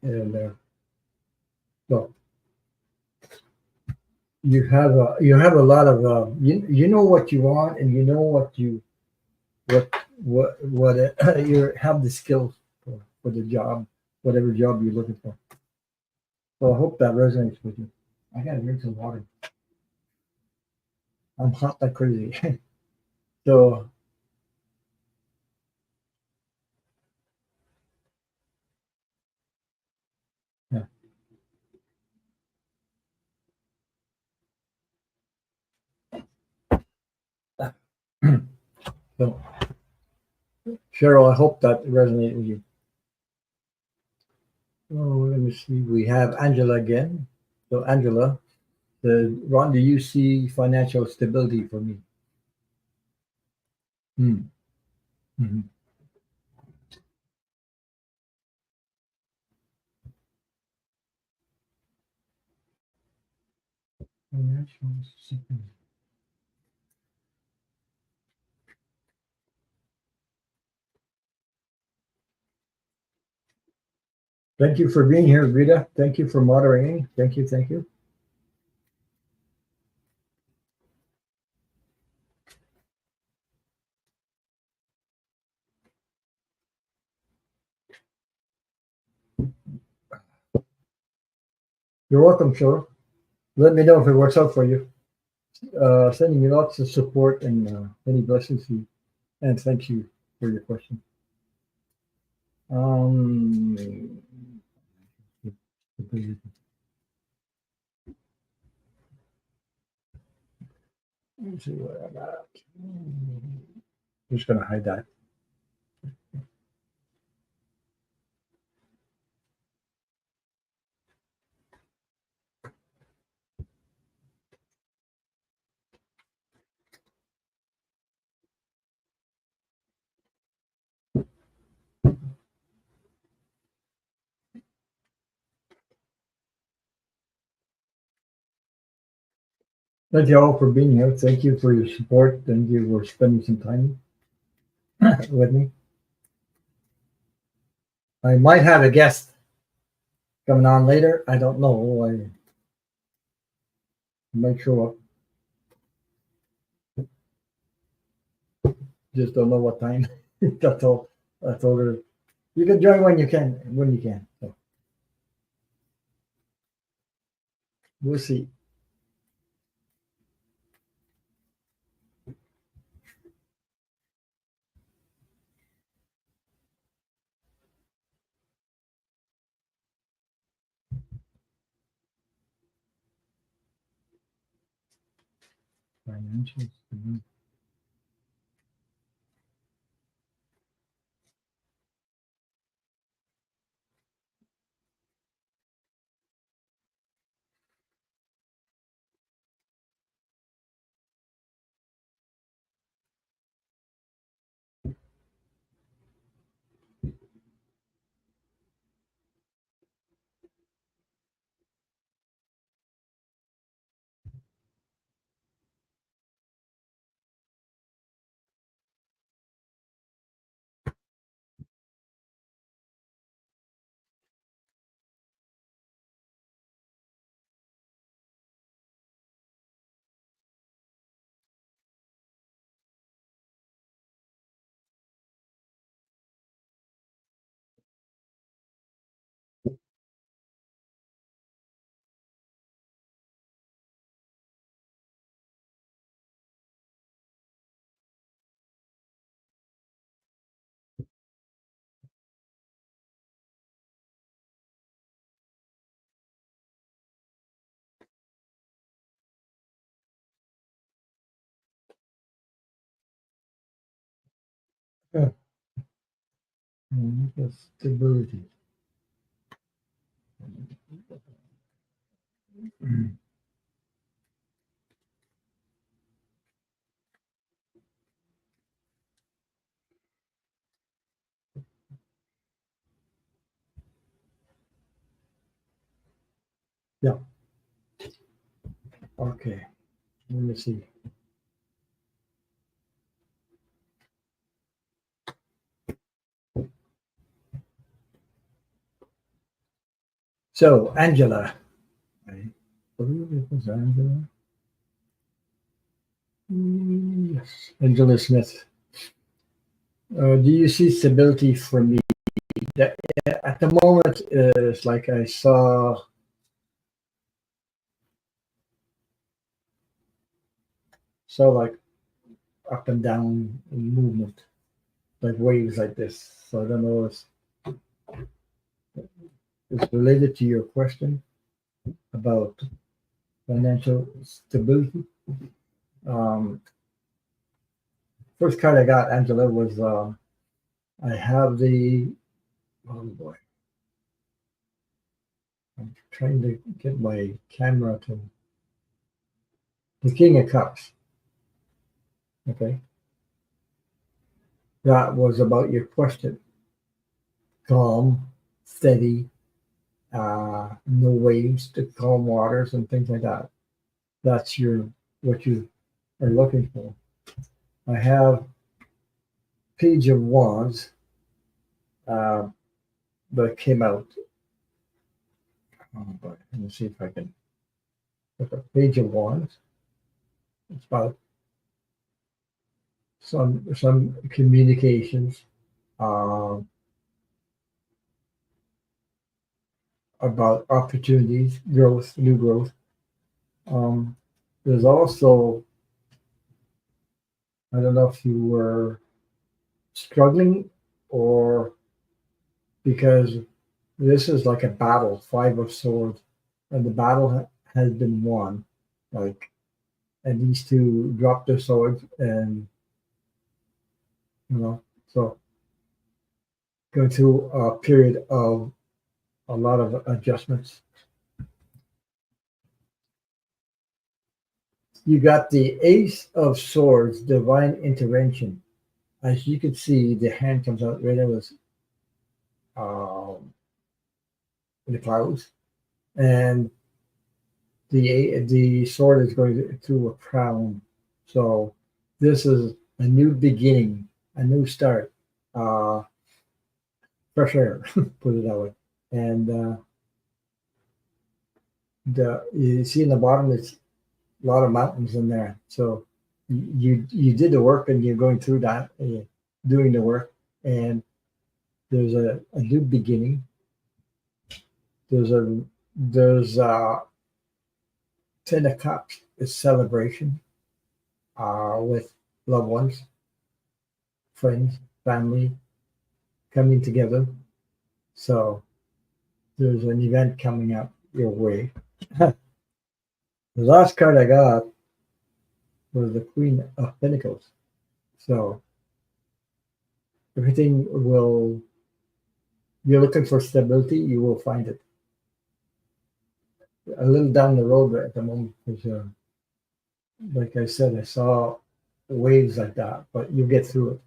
and so you have a lot of you know what you want, and you know what you have the skills for the job, whatever job you're looking for. So I hope that resonates with you. I gotta drink some water. I'm hot like crazy. So yeah. So Cheryl, I hope that resonates with you. Oh, let me see. We have Angela again. So Angela, Ron, do you see financial stability for me? Hmm. Mhm. Thank you for being here, Rita. Thank you for moderating. Thank you. Thank you. You're welcome, Cheryl. Let me know if it works out for you. Sending you lots of support and many blessings to you. And thank you for your question. Let's see what I got. I'm just going to hide that. Thank you all for being here. Thank you for your support. Thank you for spending some time with me. I might have a guest coming on later. I don't know. I might show up. Just don't know what time. That's all. I told her you can join when you can. When you can. So we'll see. Financials. Yeah. Stability. Yeah. Okay. Let me see. So, Angela. I believe it was Angela. Yes. Angela Smith. Do you see stability for me? That, at the moment, it's like I saw like up and down movement, like waves like this. So I don't know if it's related to your question about financial stability. Um, First card I got, Angela, was I have the oh boy, I'm trying to get my camera to the King of Cups. Okay, that was about your question. Calm, steady, no waves, to calm waters and things like that. that's your what you are looking for. I have Page of Wands uh, that came out. Oh boy, let me see if I can look up Page of Wands. It's about some communications uh, about opportunities, growth, new growth. Um, there's also, I don't know if you were struggling or because this is like a battle, Five of Swords, and the battle has been won. Like, and these two drop their swords, and so go through a period of a lot of adjustments. You got the Ace of Swords, Divine Intervention. As you can see, the hand comes out right now was um, in the clouds, and the sword is going through a crown. So this is a new beginning, a new start, uh, fresh air, put it that way. And the you see in the bottom, it's a lot of mountains in there. So you did the work, and you're going through that, doing the work, and there's a new beginning. There's 10 of Cups is celebration with loved ones, friends, family coming together. So there's an event coming up your way. The last card I got was the Queen of Pentacles. So everything will, you're looking for stability, you will find it. A little down the road at the moment, because like I said, I saw waves like that, but you get through it.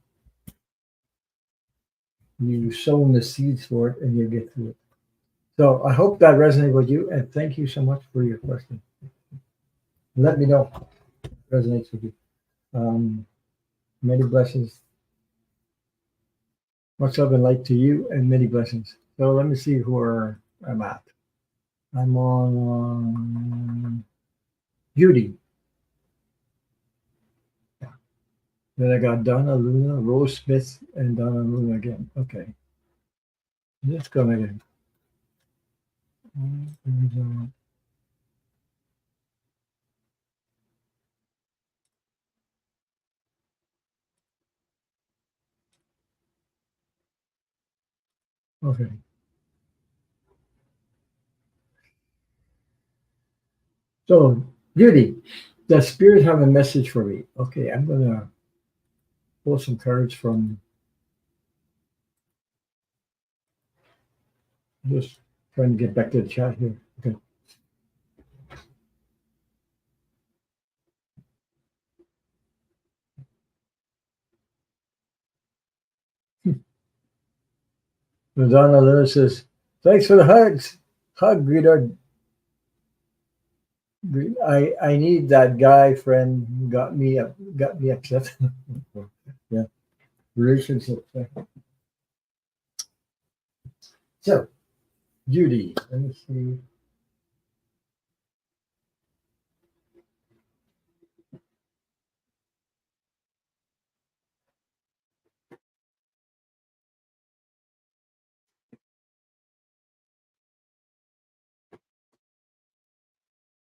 You sown the seeds for it, and you get through it. So I hope that resonated with you, and thank you so much for your question. Let me know if it resonates with you. Many blessings. Much love and light to you, and many blessings. So let me see where I'm at. I'm on Judy. Yeah. Then I got Donna Luna, Rose Smith, and Donna Luna again. Okay. Let's go again. Okay. So, Judy, the spirit have a message for me. Okay, I'm gonna pull some cards from just trying to get back to the chat here. Okay. Madonna Lewis says, thanks for the hugs. Hug, Greta. I need that guy friend who got me upset. Yeah, relationship. So, Judy, let me see.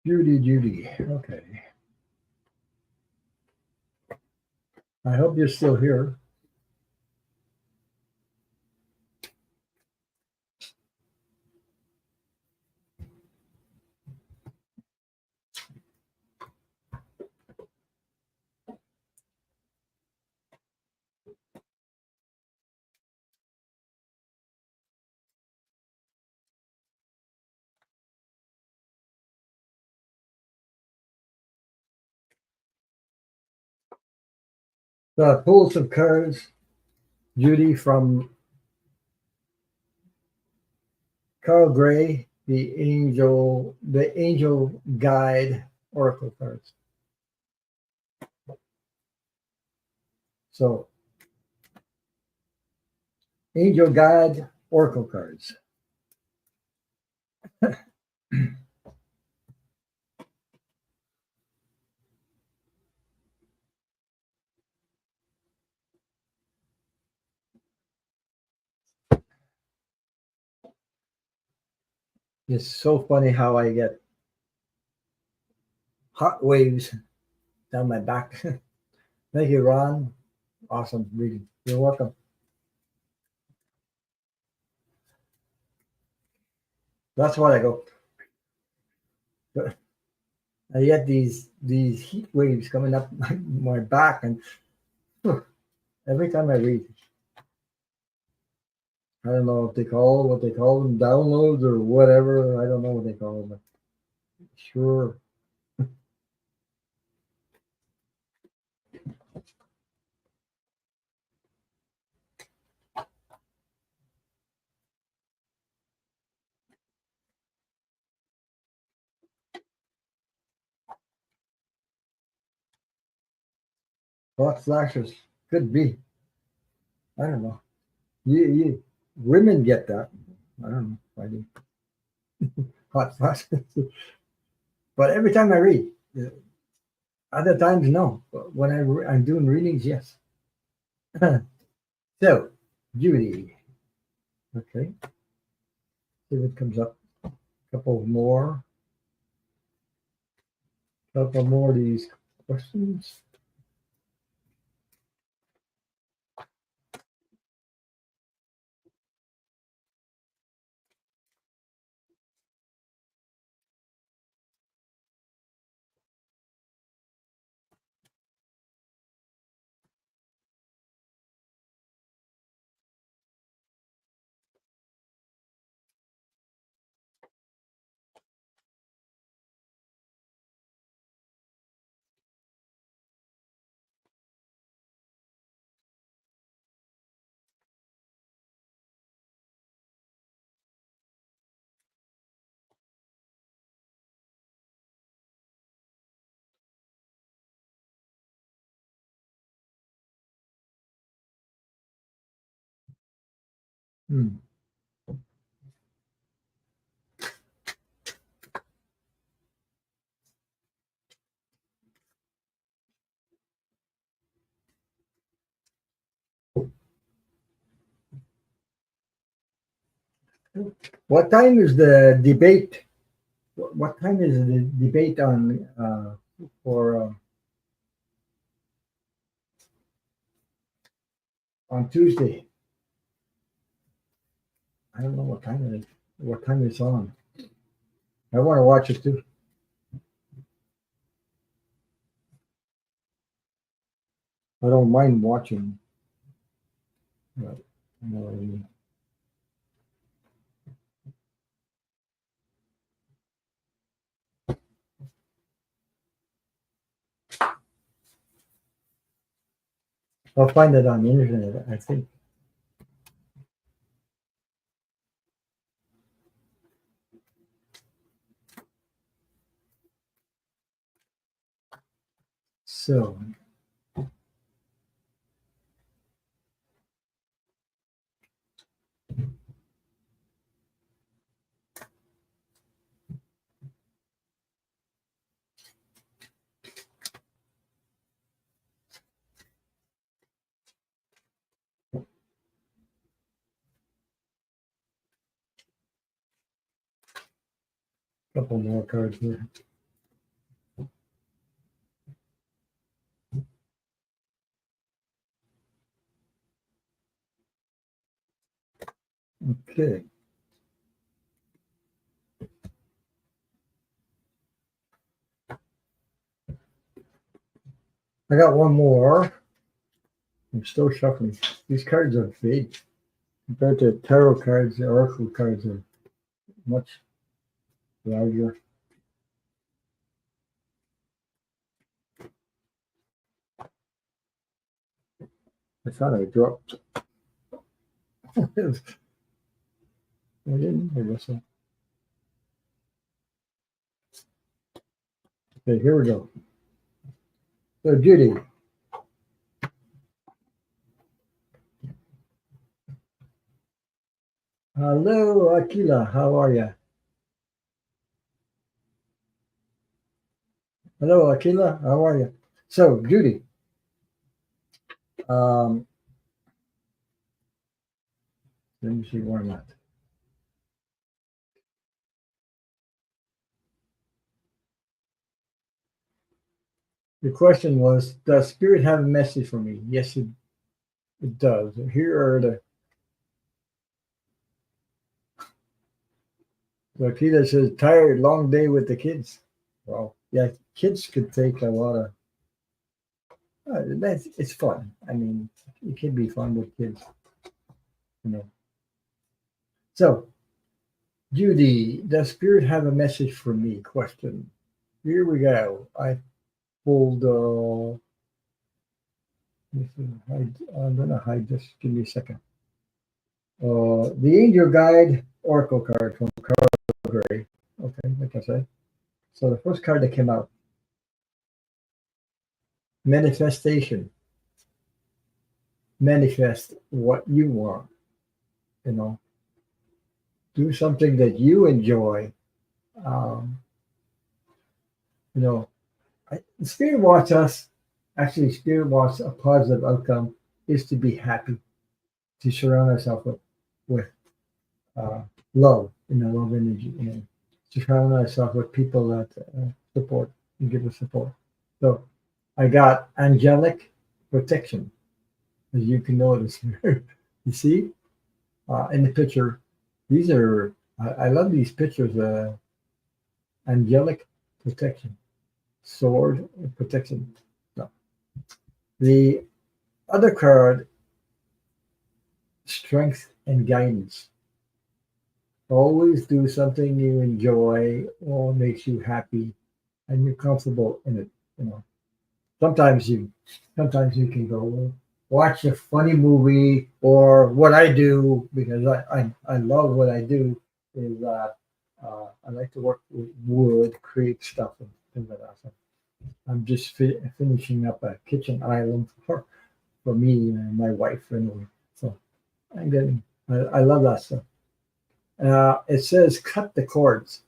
Judy. Okay. I hope you're still here. So I pulled some cards, Judy, from Carl Gray, the angel guide oracle cards. So, angel guide oracle cards. It's so funny how I get hot waves down my back. Thank you, Ron. Awesome reading. You're welcome. That's why I go. I get these heat waves coming up my back, and every time I read, I don't know if they call what they call them downloads or whatever. I don't know what they call them. But sure. Hot flashes could be. I don't know. Women get that. I don't know. I do. Hot flashes. But every time I read, other times no. But when I'm doing readings, yes. So, Judy. Okay. See if it comes up. Couple more. Couple more of these questions. Hmm. What time is the debate? What time is the debate on for on Tuesday? I don't know what time it is. What time it's on? I want to watch it too. I don't mind watching. But, you know what I mean. I'll find it on the internet, I think. So, a couple more cards here. Okay. I got one more. I'm still shuffling. These cards are big compared to tarot cards. The oracle cards are much larger. I thought I dropped. I didn't. I guess so. Okay, here we go. So Judy, hello, Akila. How are you? Hello, Akila. How are you? So Judy, um, let me see where I'm at. The question was, does spirit have a message for me? Yes, it does. Here are the Akila says, tired, long day with the kids. Well, yeah, kids could take a lot of. It's fun. I mean, it can be fun with kids, you know. So, Judy, does spirit have a message for me? Question. Here we go. I pulled. I'm gonna hide this. Give me a second. The Angel Guide Oracle card from Calgary. Okay, like I said. So the first card that came out, manifestation. Manifest what you want. You know, do something that you enjoy. Um, you know, Spirit wants us. Actually, Spirit wants a positive outcome is to be happy, to surround ourselves with uh, love, love energy, to surround ourselves with people that support and give us support. So I got angelic protection, as you can notice. You see, in the picture, these are, I love these pictures, angelic protection, sword protection. So the other card, strength and guidance. Always do something you enjoy or makes you happy and you're comfortable in it. You know, sometimes you sometimes you can go watch a funny movie or what I do because I love what I do is I like to work with wood, create stuff and things like that. So I'm just finishing up a kitchen island for me and my wife anyway. So I'm getting I love that stuff. It says cut the cords.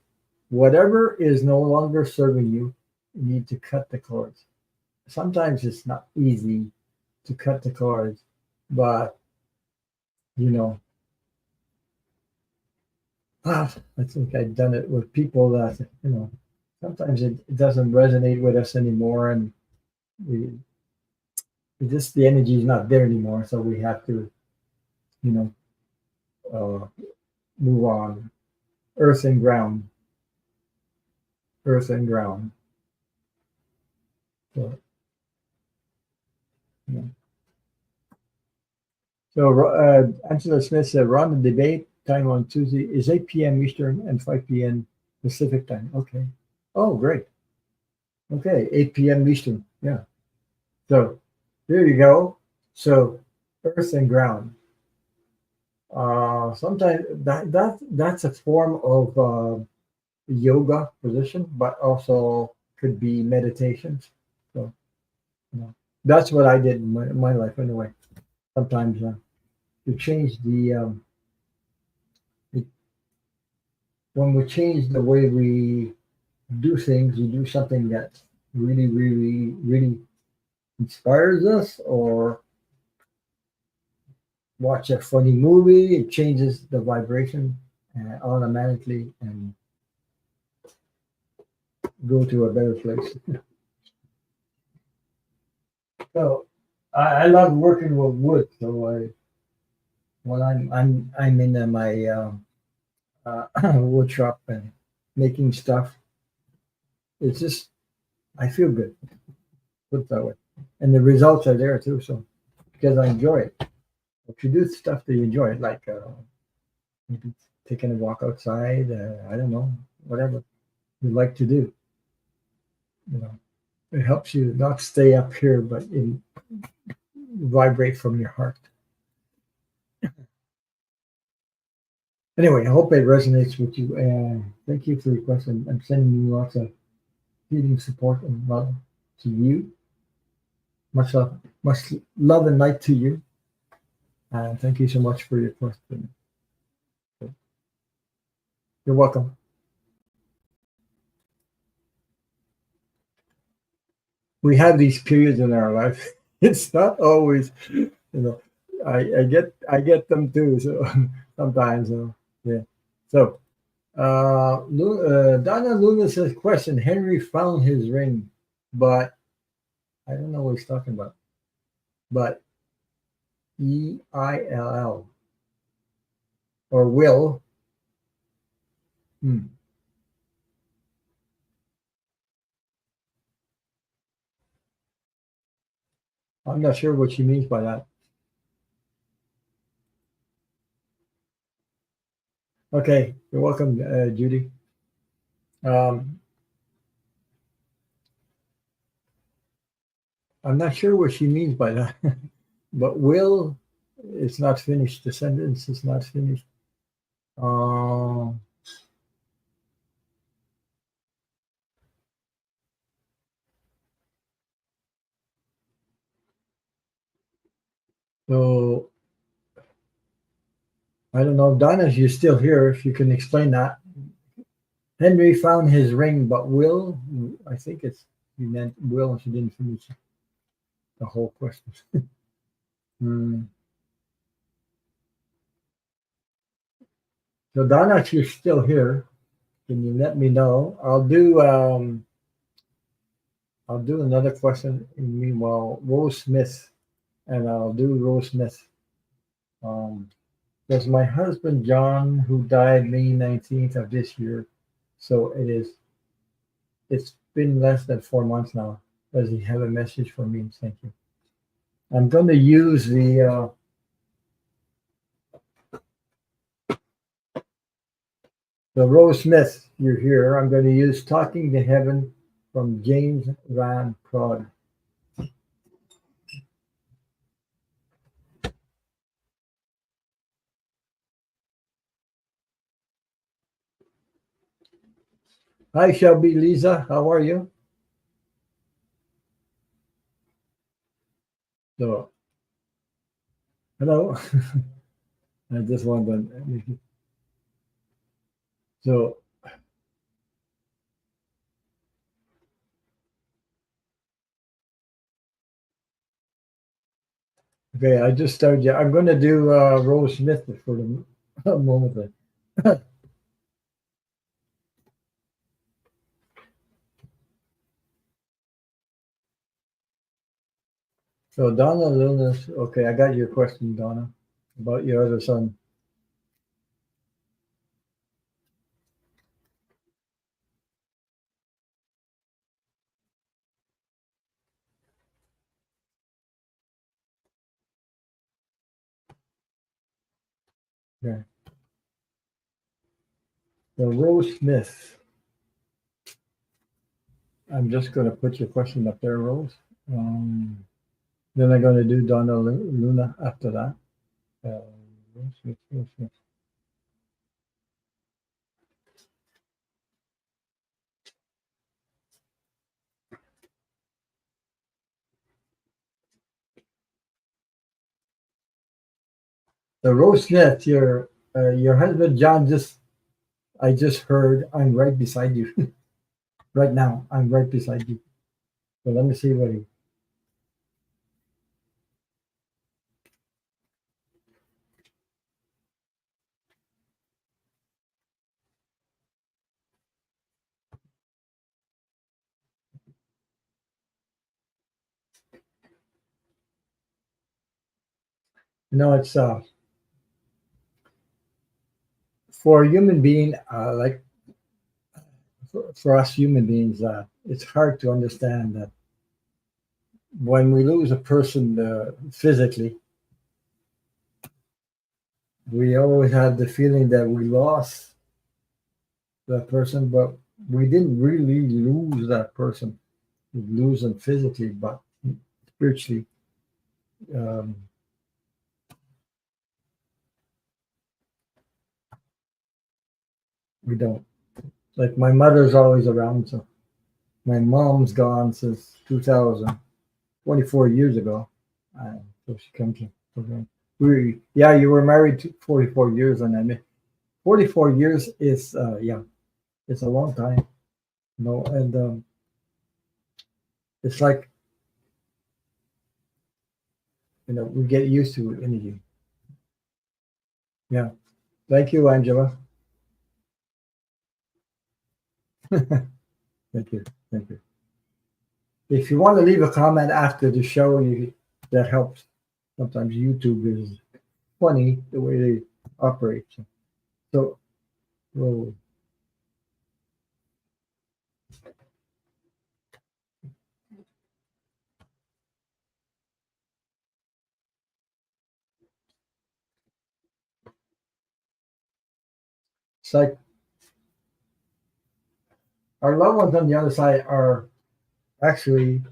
Whatever is no longer serving you, you need to cut the cords. Sometimes it's not easy to cut the cords, but you know, I think I've done it with people that sometimes it doesn't resonate with us anymore, and we just the energy is not there anymore, so we have to you know uh, move on. Earth and ground, earth and ground. So, you know. So Angela Smith said, run the debate time on Tuesday is 8 p.m. Eastern and 5 p.m. Pacific time. Okay. Oh, great. Okay, 8 p.m. Eastern. Yeah. So there you go. So earth and ground. Sometimes that's a form of yoga position, but also could be meditations. So that's what I did in my life anyway. Sometimes to change it, when we change the way we do things, we do something that really, really, really inspires us, or watch a funny movie, it changes the vibration automatically and go to a better place. So I love working with wood. So when I'm in my wood shop and making stuff, it's just I feel good. Put it that way, and the results are there too. So because I enjoy it. If you do stuff that you enjoy, like maybe taking a walk outside, I don't know, whatever you like to do, you know, it helps you not stay up here, but vibrate from your heart. Anyway, I hope it resonates with you, and thank you for your question. I'm sending you lots of healing support and love to you. Much love and light to you. And thank you so much for your question. You're welcome. We have these periods in our life. It's not always, know, I get them too. So sometimes, yeah. So Donna Luna says, question: Henry found his ring, but I don't know what he's talking about. But EILL or will. Hmm, I'm not sure what she means by that. Okay, you're welcome, Judy. Um, I'm not sure what she means by that. But will is not finished. The sentence is not finished. Uh, so I don't know, Donna, if you're still here, if you can explain that. Henry found his ring, but will, I think it's, you meant will, and she didn't finish the whole question. Hmm. So Donna, if you're still here, can you let me know? I'll do another question. Meanwhile, Rose Smith, and I'll do Rose Smith. Um, there's my husband John, who died May 19th of this year. So it's been less than 4 months now. Does he have a message for me? Thank you. I'm going to use the Rose Smith. You're here. I'm going to use "Talking to Heaven" from James Van Prague. Hi, Shelby, Lisa. How are you? So, hello. I just want to. So, okay, I just started. Yeah, I'm going to do Rose Smith for the moment. So, Donna Lunas. Okay, I got your question, Donna, about your other son. Yeah. So, Rose Smith. I'm just going to put your question up there, Rose. Then I'm going to do Donna Luna after that. Rose Smith, Rose Smith. The Rose Smith, your husband John I just heard I'm right beside you right now. I'm right beside you. So let me see what he. It's for a human being, like for us human beings, it's hard to understand that when we lose a person physically, we always have the feeling that we lost that person, but we didn't really lose that person. We lose them physically, but spiritually, um, we don't. Like my mother's always around, so My mom's gone since 2000, 24 years ago. So she comes in. Okay. Yeah, you were married to 44 years, and I mean, 44 years is, yeah, it's a long time. No, and it's like, we get used to anything. Yeah. Thank you, Angela. Thank you. Thank you. If you want to leave a comment after the show, that helps. Sometimes YouTube is funny the way they operate. So, well, it's like our loved ones on the other side are actually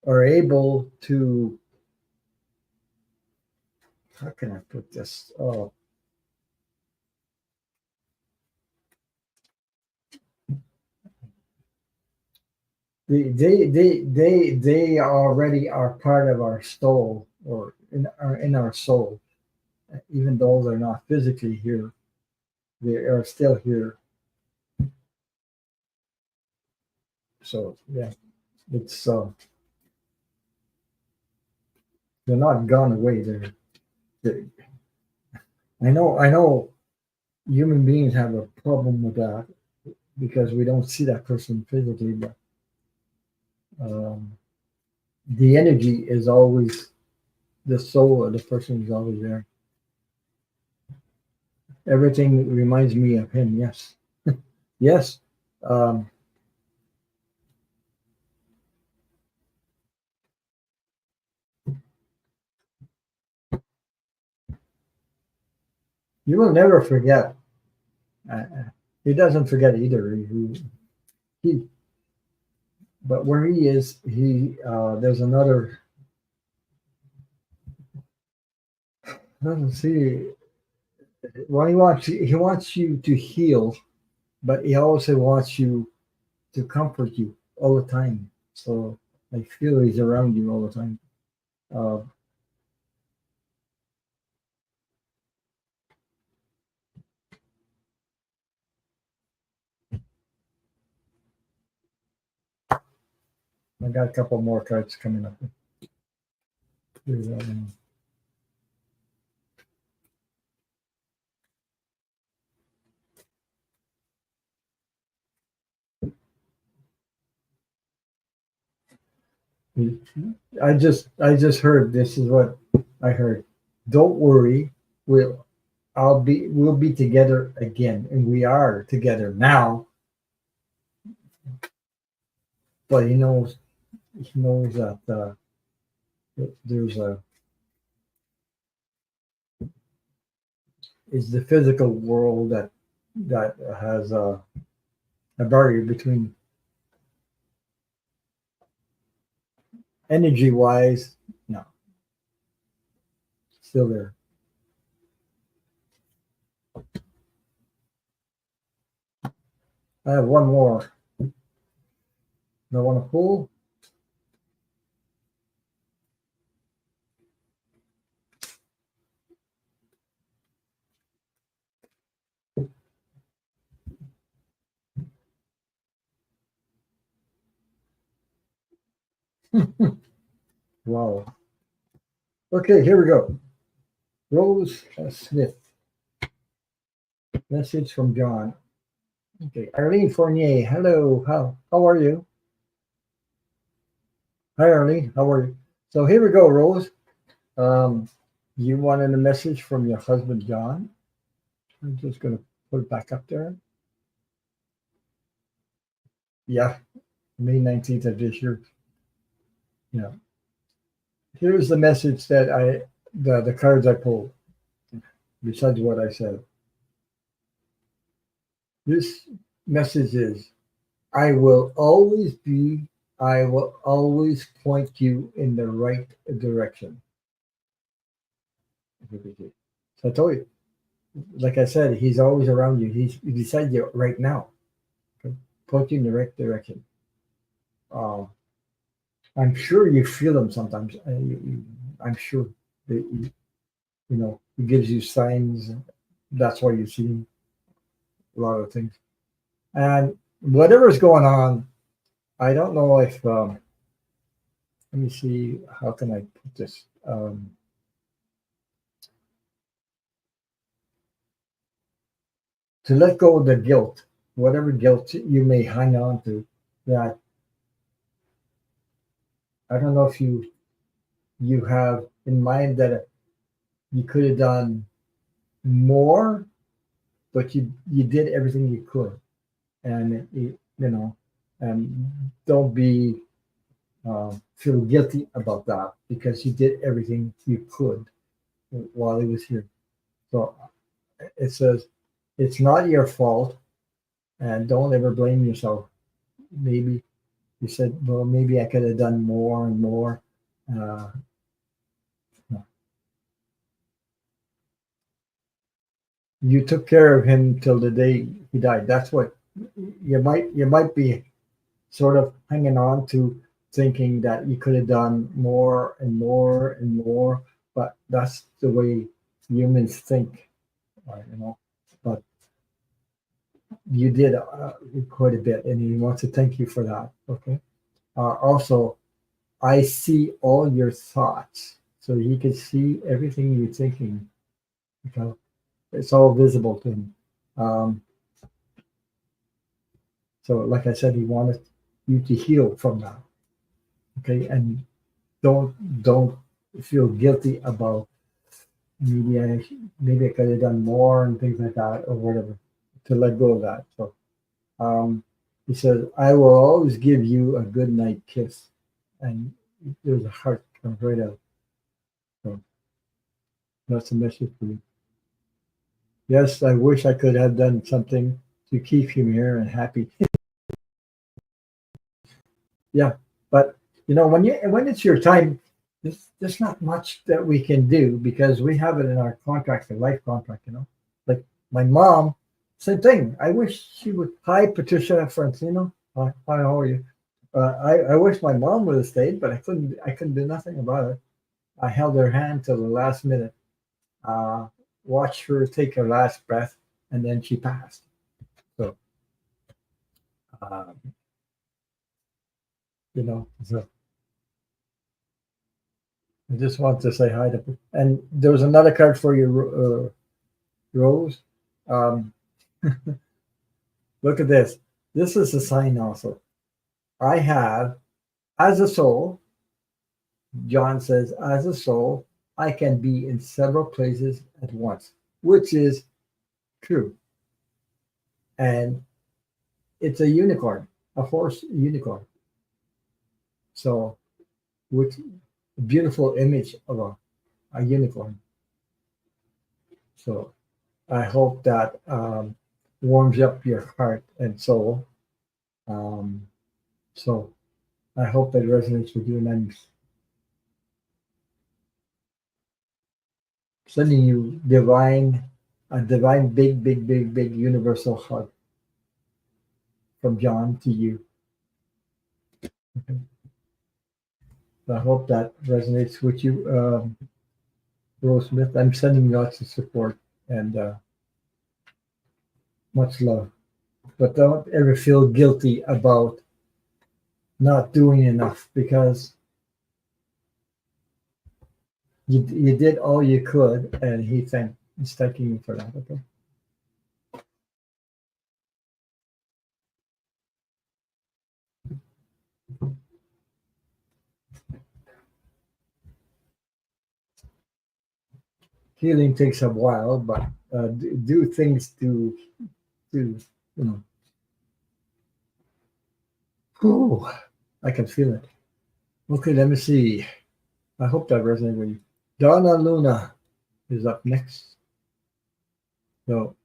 are able to. How can I put this? Oh, they already are part of our soul, or in our soul, even though they're not physically here. They are still here. So yeah, it's they're not gone away. They're I know human beings have a problem with that because we don't see that person physically, but um, the energy is always the soul of the person is always there. Everything reminds me of him. Yes, yes. Um, you will never forget. He doesn't forget either. He but where he is, there's another. Let's see. Well, he wants you to heal, but he also wants you to comfort you all the time. So I feel he's around you all the time. Uh, I got a couple more cards coming up. Here's that one. I just heard this is what I heard. Don't worry, we'll be together again, and we are together now. But he knows that there's a is the physical world that has a barrier between energy wise. No, still there. I have one more. I want to pull. Wow. Okay, here we go. Rose Smith. Message from John. Okay, Arlene Fournier. Hello. How are you? Hi, Arlene. How are you? So here we go, Rose. Um, you wanted a message from your husband, John. I'm just going to put it back up there. Yeah, May 19th of this year. Yeah. Here's the message that the cards I pulled, besides what I said. This message is I will always be, I will always point you in the right direction. So I told you, like I said, he's always around you. He's beside you right now. Okay? point you in the right direction. Uh, I'm sure you feel them sometimes. I'm sure that he gives you signs. That's why you see a lot of things. And whatever's going on, I don't know if. Let me see. How can I put this? To let go of the guilt, whatever guilt you may hang on to. That I don't know if you have in mind that you could have done more, but you did everything you could, and and don't be feel guilty about that because you did everything you could while he was here. So it says it's not your fault, and don't ever blame yourself. Maybe you said, well, maybe I could have done more and more. Uh, you took care of him till the day he died. That's what you might be sort of hanging on to, thinking that you could have done more and more and more, but that's the way humans think, right, but you did quite a bit, and he wants to thank you for that. Okay. Also, I see all your thoughts, so he can see everything you're thinking. Okay, it's all visible to him. um, so like I said, he wanted you to heal from that. Okay, and don't feel guilty about maybe I could have done more and things like that or whatever, to let go of that. So he says, I will always give you a good night kiss. And there's a heart comes right out. So that's a message for you. Yes, I wish I could have done something to keep him here and happy. Yeah, but when it's your time, there's not much that we can do because we have it in our contract, the life contract. Like my mom, same thing. I wish she would. Hi, Patricia Francino. Hi, how are you? I wish my mom would have stayed, but I couldn't. I couldn't do nothing about it. I held her hand till the last minute. Uh, Watched her take her last breath, and then she passed. So, um, so I just want to say hi to. And there was another card for you, Rose. Um, Look at this. This is a sign also. I have, as a soul, John says, as a soul, I can be in several places at once, which is true. And it's a unicorn, a horse unicorn. So, which beautiful image of a unicorn. So, I hope that warms up your heart and soul. Um, so, I hope that resonates with you, and I'm sending you a divine, big, big, big, big universal hug from John to you. Okay. I hope that resonates with you, Rose Smith. I'm sending lots of support and much love. But don't ever feel guilty about not doing enough because you did all you could, and he's thanking you for that. Okay. Healing takes a while, but do things to you know. Ooh, I can feel it. Okay, let me see. I hope that resonates with you. Donna Luna is up next. So,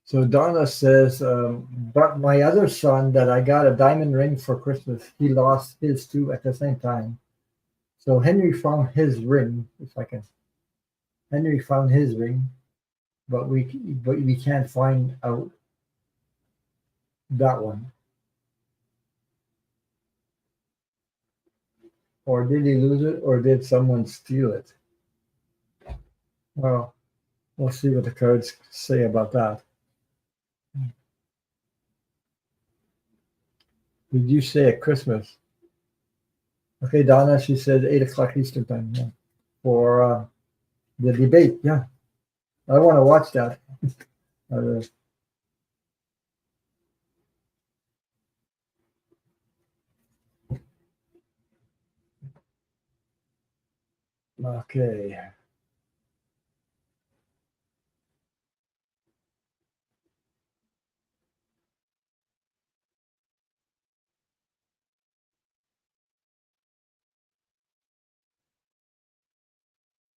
so Donna says, but my other son that I got a diamond ring for Christmas, he lost his too at the same time. So Henry found his ring, if I can. Henry found his ring, but we can't find out that one. Or did he lose it, or did someone steal it? Well, we'll see what the cards say about that. Did you say at Christmas? Okay, Donna, she said 8 o'clock Eastern time. Yeah, for the debate. Yeah, I want to watch that. Uh, okay.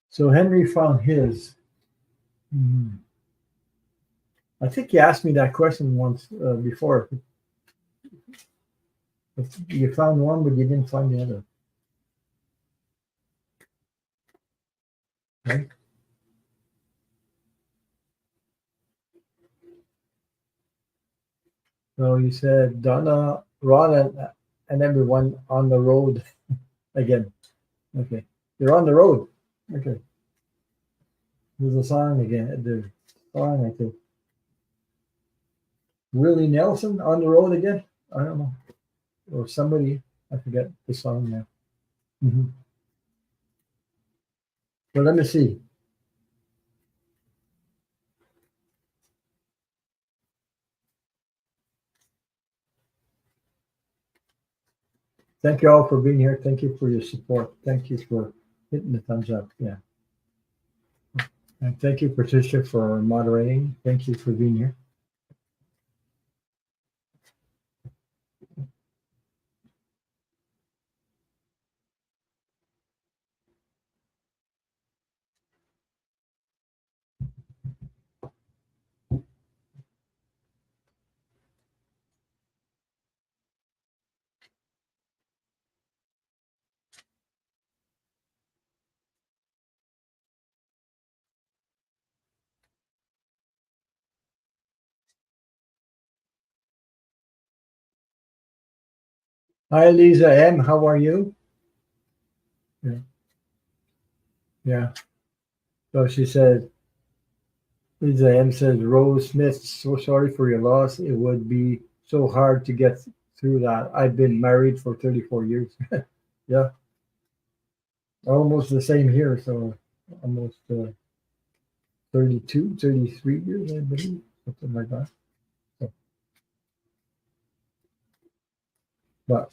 So Henry found his. Hmm. I think you asked me that question once before. You found one, but you didn't find the other. Right? So you said Donna, Ron, and everyone on the road again. Okay. You're on the road. Okay. There's a song again. There's a song, I think. Willie Nelson on the road again? I don't know. Or somebody. I forget the song now. Mm-hmm. But let me see. Thank you all for being here. Thank you for your support. Thank you for hitting the thumbs up. Yeah. And thank you, Patricia, for moderating. Thank you for being here. Hi, Lisa M. How are you? Yeah. Yeah. So she said, Lisa M says, Rose Smith, so sorry for your loss. It would be so hard to get through that. I've been married for 34 years. Yeah. Almost the same here. So almost 32, 33 years, I believe. Something like that. So, but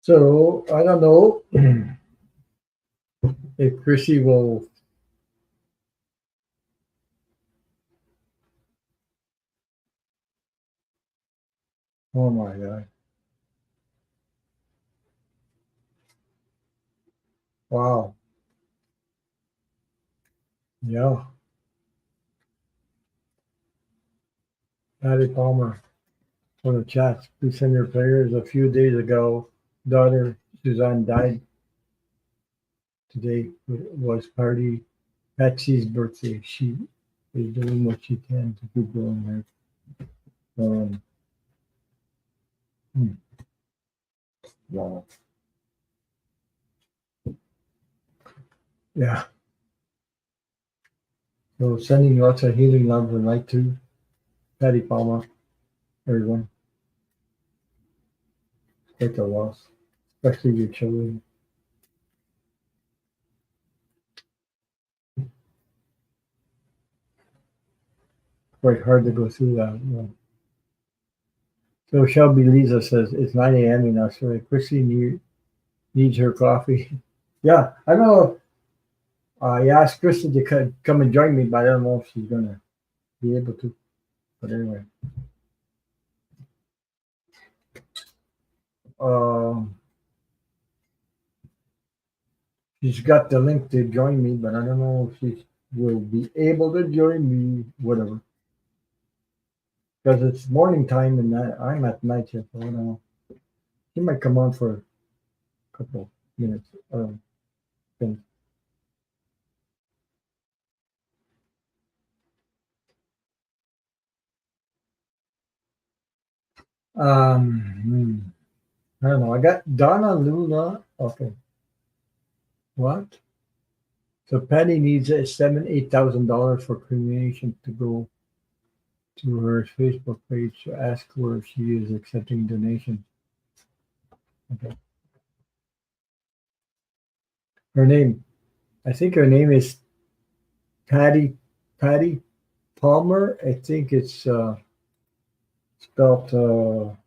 so I don't know if Chrissy will. Oh my God. Wow. Yeah. Patty Palmer for the chat. Please send your prayers. A few days ago, daughter Suzanne died. Today was party Patsy's birthday. She is doing what she can to keep going her. Hmm, wow. Yeah. So sending lots of healing love and light to Patty Palmer, everyone. Take a loss, especially your children. quite hard to go through that. So Shelby Lisa says it's 9 a.m. in Australia. Chrissy needs her coffee. Yeah, I don't know. I asked Chrissy to come and join me, but I don't know if she's gonna be able to. But anyway, um, she's got the link to join me, but I don't know if she will be able to join me. Whatever, because it's morning time and I'm at night shift. So I don't know. She might come on for a couple minutes. Things. I don't know. I got Donna Luna. Okay, what? So Patty needs a $8,000 for cremation to go to her Facebook page to ask where she is accepting donations. Okay. Her name, I think her name is Patty Palmer. I think it's spelled.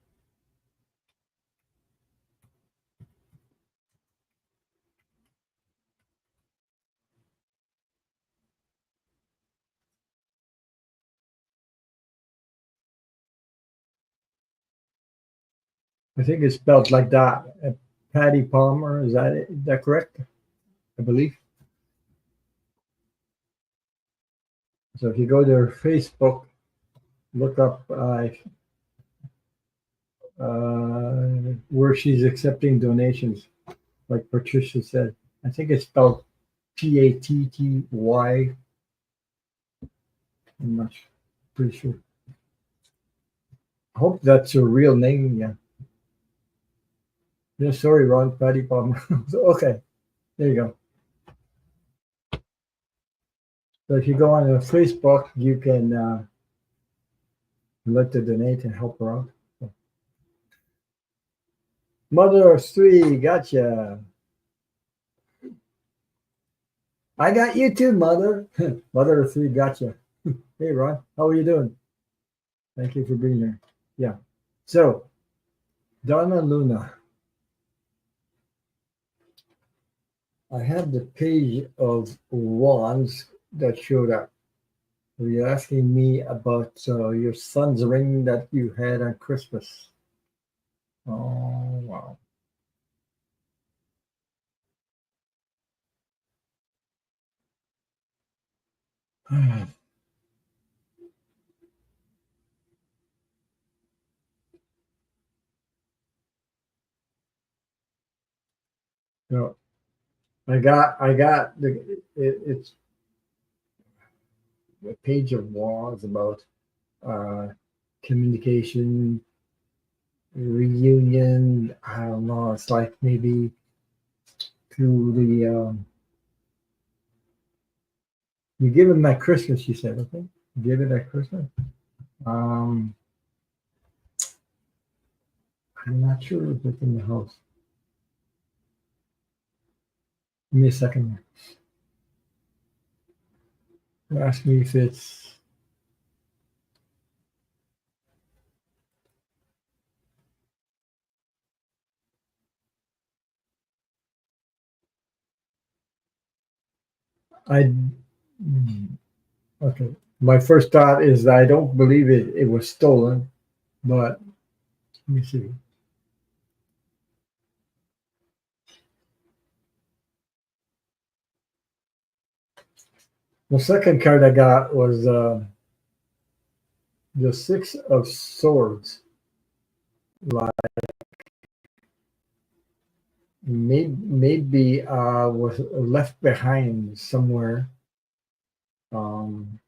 I think it's spelled like that. Patty Palmer. Is that it? Is that correct? I believe. So if you go to her Facebook, look up where she's accepting donations, like Patricia said. I think it's spelled Patty. I'm not pretty sure. I hope that's her real name. Yeah. Yeah. Sorry, Ron. Patty Palmer. So, okay. There you go. So if you go on Facebook, you can look to donate and help her out. So, Mother of three, gotcha. I got you too, Mother. Mother of three, gotcha. Hey, Ron. How are you doing? Thank you for being here. Yeah. So, Donna Luna. I have the page of wands that showed up. So you're asking me about your son's ring that you had on Christmas. Oh, wow. So I got it's a page of wands about uh, communication, reunion. I don't know. It's like maybe through the you give him that Christmas. You said okay. Give it at Christmas. Um, I'm not sure if it's in the house. Give me a second. Ask me if it's. I okay. My first thought is that I don't believe it was stolen, but let me see. The second card I got was the Six of Swords. Like maybe was left behind somewhere. Um,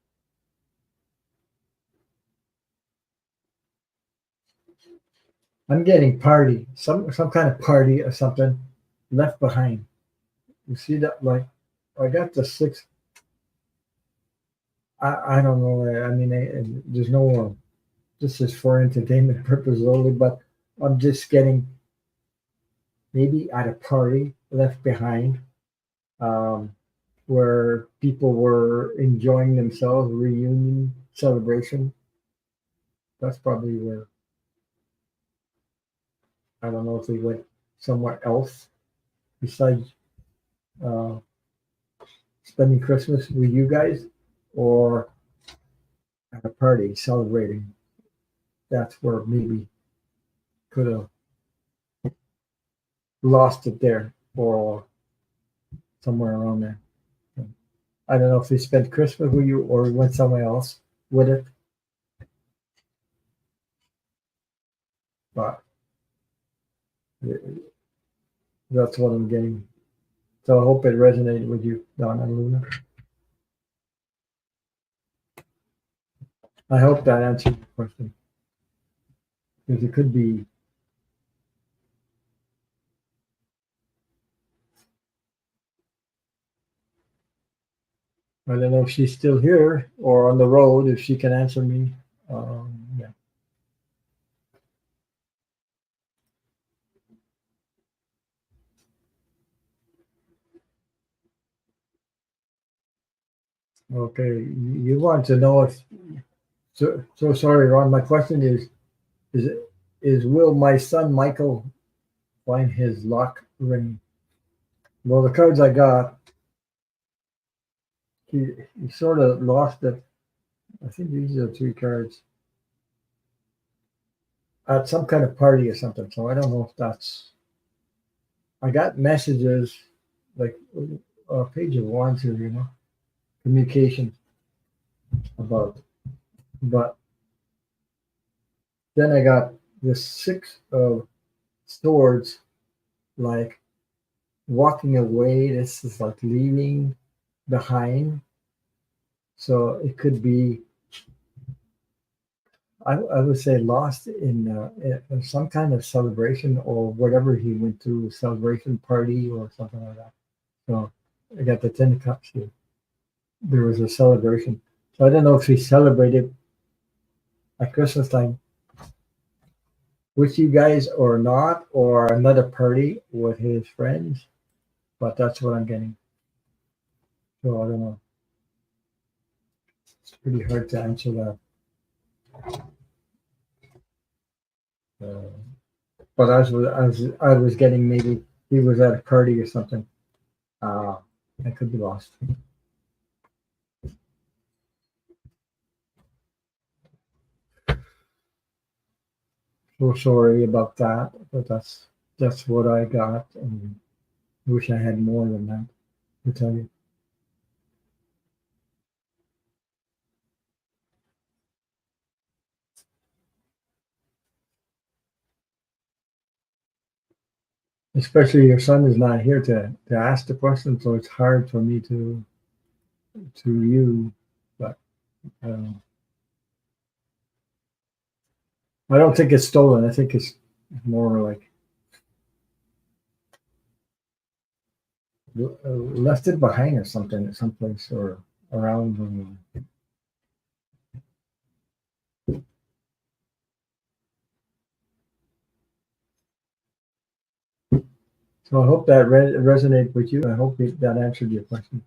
I'm getting party, some kind of party or something left behind. You see that? Like I got the six. I don't know. I mean, there's no. This is for entertainment purposes only, but I'm just getting maybe at a party left behind, um, where people were enjoying themselves, reunion celebration. That's probably where, I don't know if they went somewhere else besides uh, spending Christmas with you guys or at a party celebrating. That's where maybe could have lost it there or somewhere around there. I don't know if they spent Christmas with you or went somewhere else with it, but that's what I'm getting. So I hope it resonated with you, Don and Luna. I hope that answered your question. Because it could be, I don't know if she's still here or on the road, if she can answer me. Yeah. Okay. You want to know if, so sorry, Ron. My question is, will my son Michael find his lock ring? Well, the cards I got, he sort of lost it. I think these are three cards at some kind of party or something. So I don't know if that's. I got messages like a page of wands here, communication about. But then I got the six of swords, like walking away. This is like leaving behind. So it could be, I would say, lost in some kind of celebration or whatever he went to, celebration party or something like that. So I got the 10 of cups here. There was a celebration. So I don't know if he celebrated at Christmas time with you guys or not, or another party with his friends, but that's what I'm getting. So I don't know. It's pretty hard to answer that. Uh, but I was getting maybe he was at a party or something. I could be lost. So sorry about that, but that's what I got, and wish I had more than that to tell you. Especially your son is not here to ask the question, so it's hard for me to you. But um, I don't think it's stolen. I think it's more like left it behind or something at some place or around. So I hope that resonated with you. I hope that answered your question.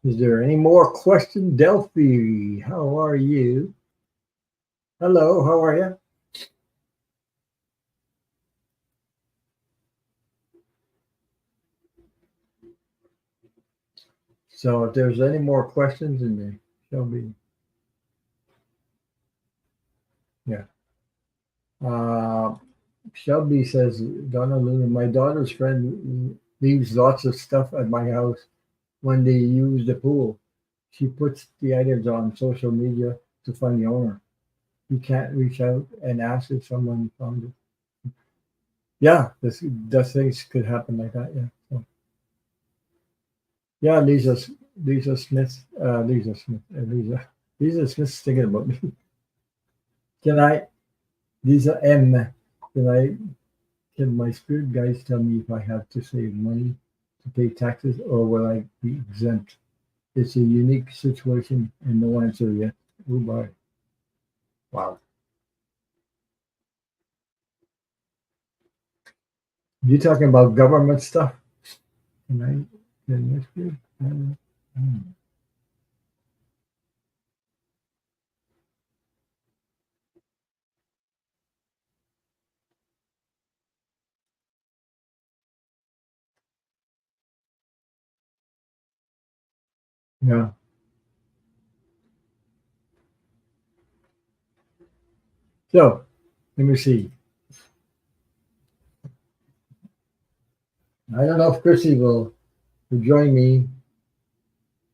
Is there any more question, Delphi? How are you? Hello, how are you? So if there's any more questions in there, Shelby. Yeah. Uh, Shelby says, Donna Luna, my daughter's friend leaves lots of stuff at my house when they use the pool. She puts the items on social media to find the owner. You can't reach out and ask if someone found it. Yeah, this things could happen like that. Yeah. So, yeah, Lisa Smith, Lisa Smith's thinking about me. Can I, Lisa M, can my spirit guides tell me if I have to save money to pay taxes or will I be exempt? It's a unique situation and no answer yet. Oh boy. Wow. You talking about government stuff? Can I? Can this be? Yeah. So let me see. I don't know if Chrissy will join me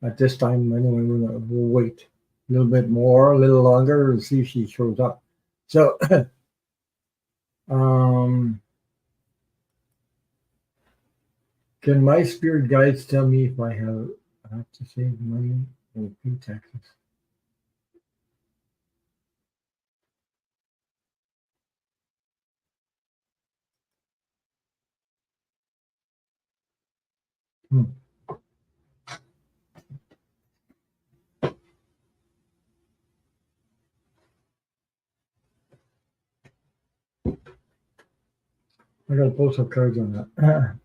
at this time. Anyway, we'll wait a little bit more, a little longer, and see if she shows up. So, um, can my spirit guides tell me if I have to save money or pay taxes? Hmm. I got to pull some cards on that.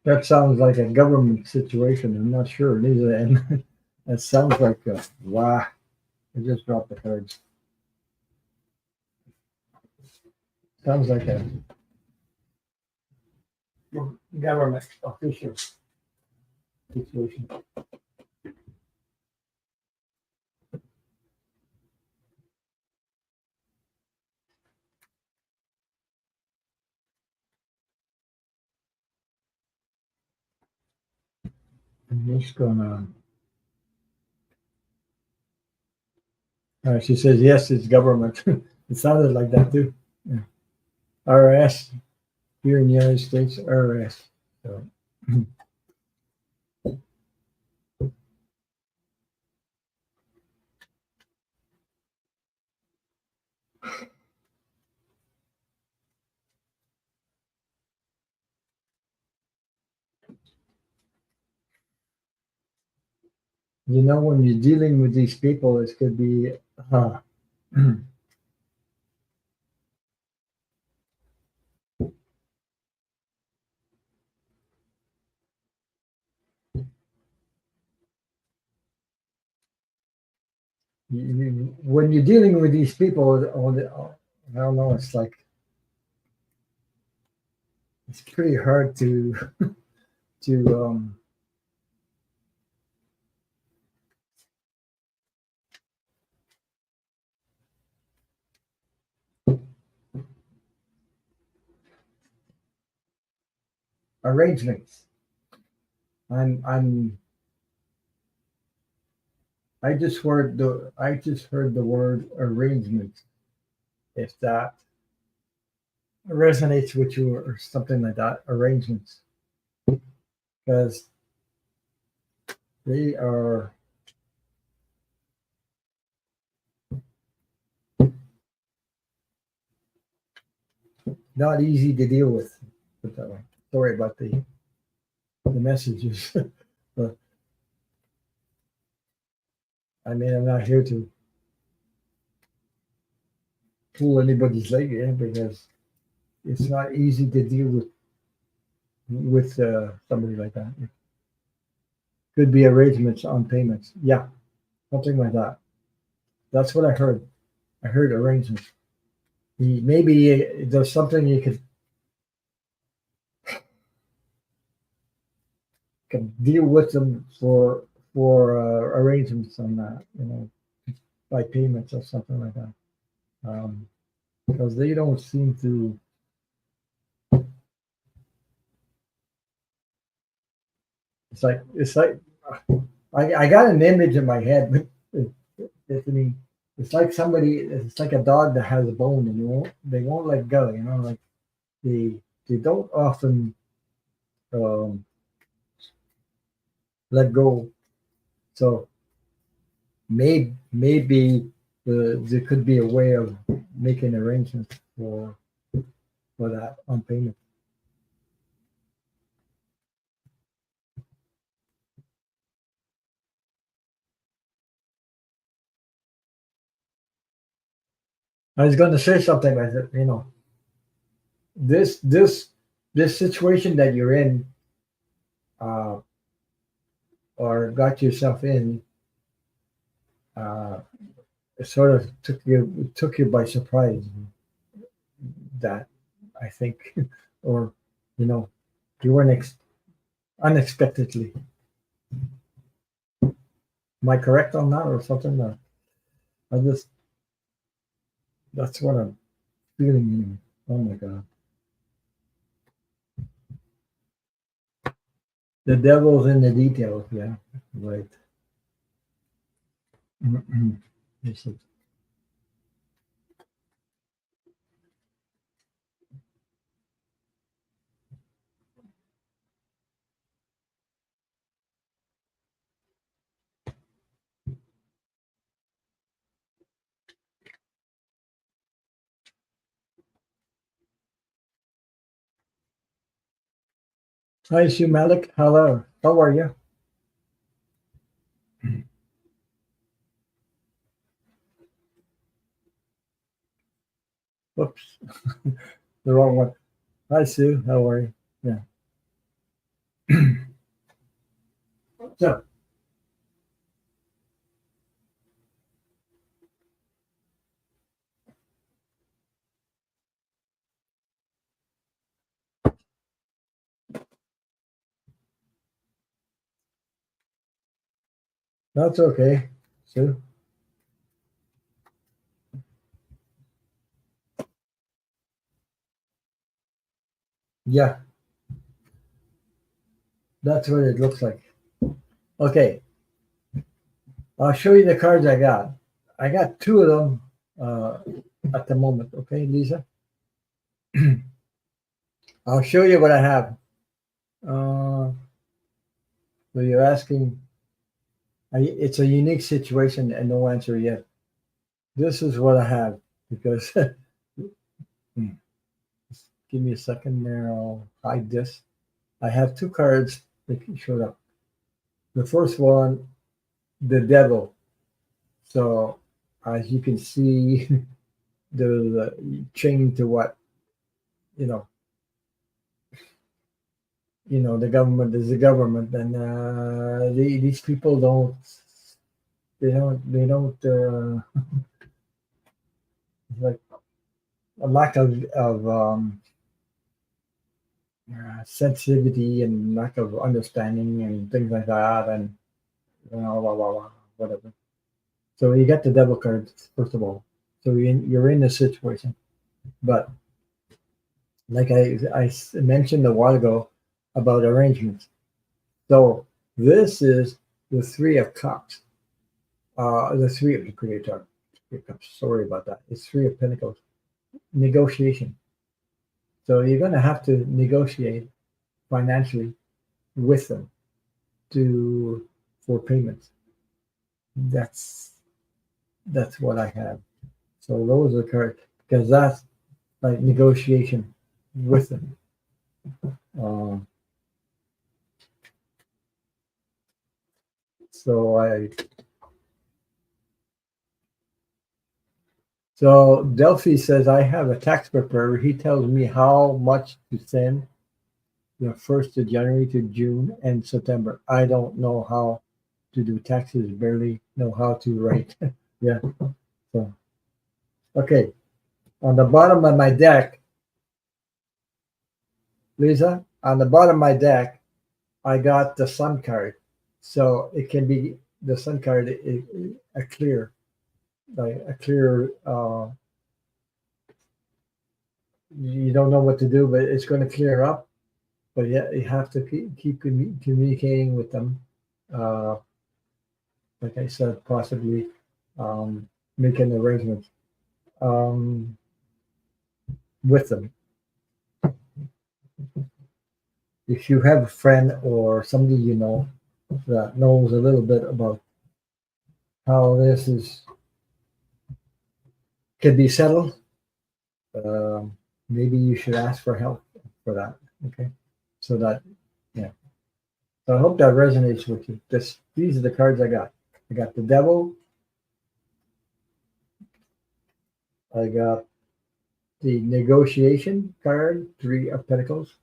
That sounds like a government situation. I'm not sure. It is, and that sounds like wow. I just dropped the cards. Sounds like a government official situation. I'm just gonna. She says yes, it's government. It sounded like that too. Yeah. RS here in the United States. RS. So, when you're dealing with these people, it could be. Uh, when you're dealing with these people, I don't know. It's like it's pretty hard to arrangements. I'm I just heard the word arrangement. If that resonates with you or something like that, arrangements, because they are not easy to deal with. Put it that way. Sorry about the messages. But I mean, I'm not here to pull anybody's leg in because it's not easy to deal with somebody like that. It could be arrangements on payments. Yeah, something like that. That's what I heard. I heard arrangements. Maybe there's something you can deal with them for arrangements on that, by payments or something like that. Because they don't seem to. It's like I got an image in my head, but Tiffany, it's like somebody. It's like a dog that has a bone and they won't let go. Like they they don't often um, let go. So maybe there could be a way of making arrangements for that on payment. I was going to say something. I said, this this this situation that you're in, uh, or got yourself in, uh, it sort of took you by surprise. That I think, or you know, you weren't unexpectedly. Am I correct on that, or something? I just that's what I'm feeling. Oh my god, the devil's in the details. Yeah, right. Mhm. Yes, hi, Sue Malik. Hello. How are you? Whoops, the wrong one. Hi, Sue. How are you? Yeah. So that's okay, Sue. Yeah, that's what it looks like. Okay, I'll show you the cards I got. I got two of them uh, at the moment. Okay, Lisa. I'll show you what I have. So you're asking. It's a unique situation and no answer yet. This is what I have because. Hmm, give me a second there. I'll hide this. I have two cards that showed up. The first one, the devil. So as you can see, there's a chain to what you know. The government is the government, and these people don't like a lack of sensitivity and lack of understanding and things like that, and blah, blah, blah, whatever. So you get the devil cards first of all. So you're in this situation, but like I mentioned a while ago about arrangements. So this is the Three of Cups, the Three of the Creator. Three of Cups. Sorry about that. It's Three of Pentacles. Negotiation. So you're going to have to negotiate financially with them to for payments. That's that's what I have. So those are the cards because that's like negotiation with them. Um, so I so Delphi says I have a tax preparer. He tells me how much to send the 1st of January to June and September. I don't know how to do taxes, barely know how to write. Yeah. So okay. On the bottom of my deck, Lisa, on the bottom of my deck, I got the sun card. So it can be the sun card a clear, like a clear you don't know what to do, but it's going to clear up. But yeah, you have to keep communicating with them. Uh, like I said, possibly making arrangements um, with them. If you have a friend or somebody you know that knows a little bit about how this is can be settled, maybe you should ask for help for that. Okay, so that yeah. So I hope that resonates with you. These are the cards I got. I got the devil, I got the negotiation card, three of pentacles,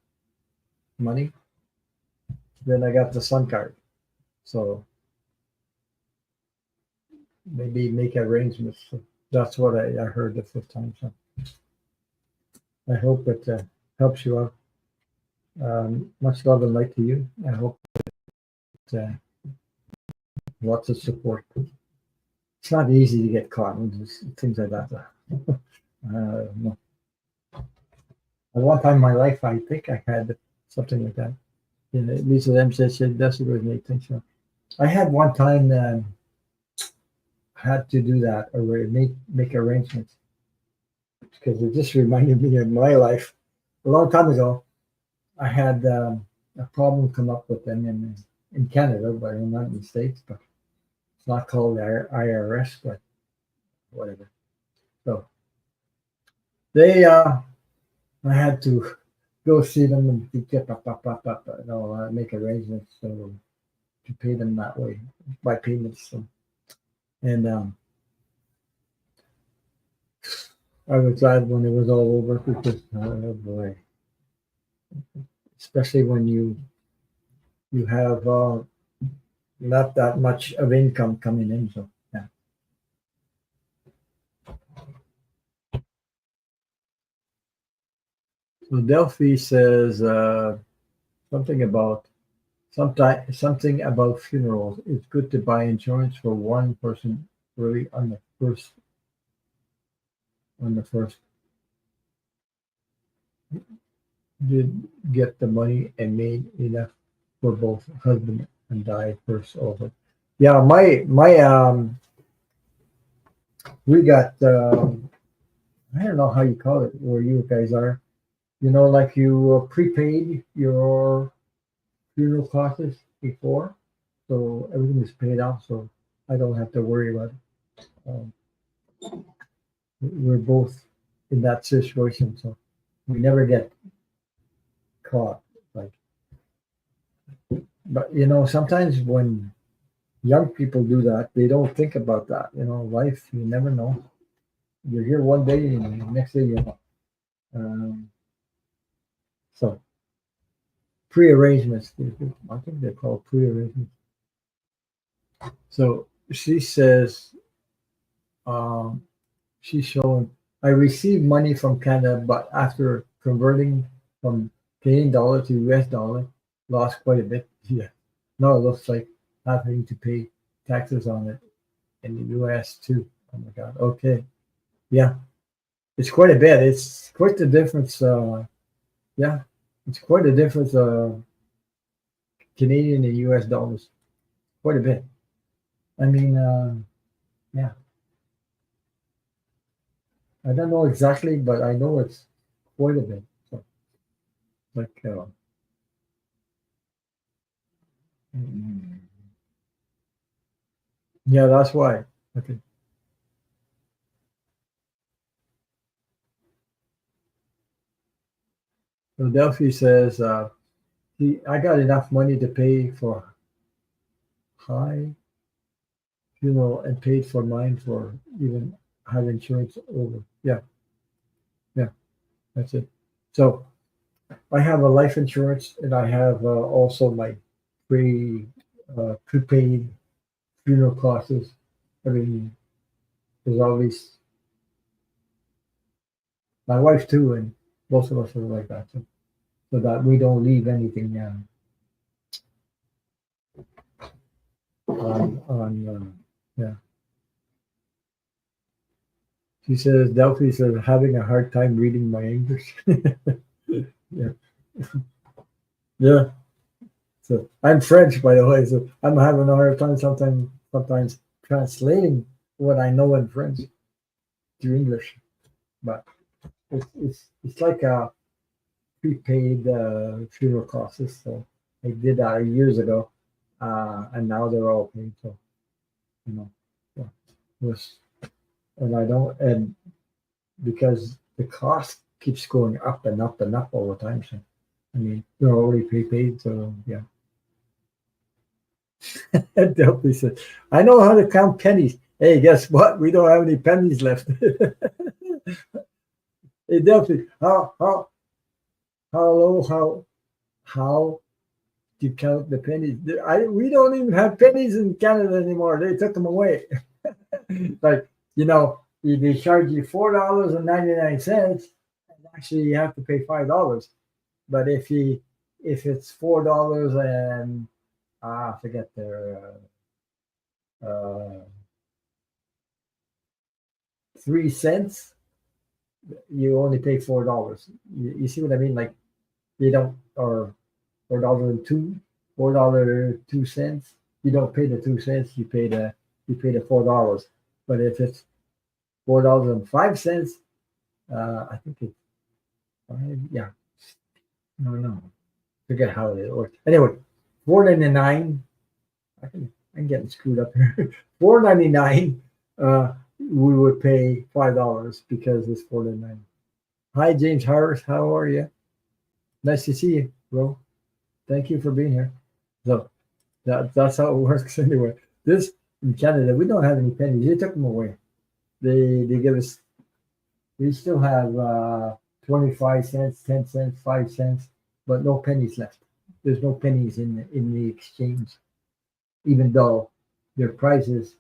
money. Then I got the sun card. So maybe make arrangements. So that's what I heard the fifth time. So I hope it helps you out. Much love and light to you. I hope uh, lots of support. It's not easy to get caught in things like that. No. At one time in my life, I think I had something like that. You know, Lisa them said that's a good thing. So I had one time had to do that or make arrangements because it just reminded me of my life. A long time ago, I had a problem come up with them in Canada, but not in the States. But it's not called IRS, but whatever. So they, I had to go see them and get make arrangements so to pay them that way by payments. So, and I was glad when it was all over because oh boy, especially when you have not that much of income coming in. So yeah. So Delphi says something about something about funerals. It's good to buy insurance for one person early on the first did get the money and made enough for both husband and die first over. Yeah, my we got I don't know how you call it where you guys are. You know, like you prepaid your funeral costs before, so everything is paid off. So I don't have to worry about it. We're both in that situation, so we never get caught. Like, but you know, sometimes when young people do that, they don't think about that. You know, life you never know. You're here one day, and the next day you're not. Um, so pre-arrangements. I think they're called pre-arrangements. So she says um, she's showing. I received money from Canada, but after converting from Canadian dollar to US dollar, lost quite a bit. Yeah. No, it looks like having to pay taxes on it in the US too. Oh my God. Okay. Yeah. It's quite a bit. It's quite the difference. Yeah. It's quite a difference. Canadian and US dollars. Quite a bit. I mean, yeah. I don't know exactly, but I know it's quite a bit. So, like, mm, yeah, that's why. Okay. So Delphi says, I got enough money to pay for high funeral and paid for mine for even had insurance over. Yeah, yeah, that's it. So I have a life insurance and I have also my prepaid funeral costs. I mean, there's always my wife too, and most of us are like that. So that we don't leave anything on yeah. She says Delphi says having a hard time reading my English. Yeah, yeah. So I'm French, by the way, so I'm having a hard time sometimes translating what I know in French to English. But it's like a prepaid funeral costs. So I did that years ago, and now they're all paid. So you know, yeah, it was and I don't and because the cost keeps going up and up and up all the time. So I mean, they're already prepaid. So yeah. Delphi said, I know how to count pennies. Hey, guess what? We don't have any pennies left. It definitely how low how you count the pennies. We don't even have pennies in Canada anymore. They took them away. Like they charge you $4.99. Actually, you have to pay $5. But if it's $4 and I forget their 3 cents, you only pay $4. You see what I mean? Like they don't, or $4.02. You don't pay the 2 cents. You pay the $4. But if it's $4.05, I think it's yeah. No, no. Forget how it works. Anyway, 4.99. I'm getting screwed up here. 4.99. We would pay $5 because it's 4.99. Hi, James Harris. How are you? Nice to see you, bro. Thank you for being here. So that's how it works anyway. This in Canada, we don't have any pennies. They took them away. They give us. We still have 25 cents, 10 cents, 5 cents, but no pennies left. There's no pennies in the exchange, even though their prices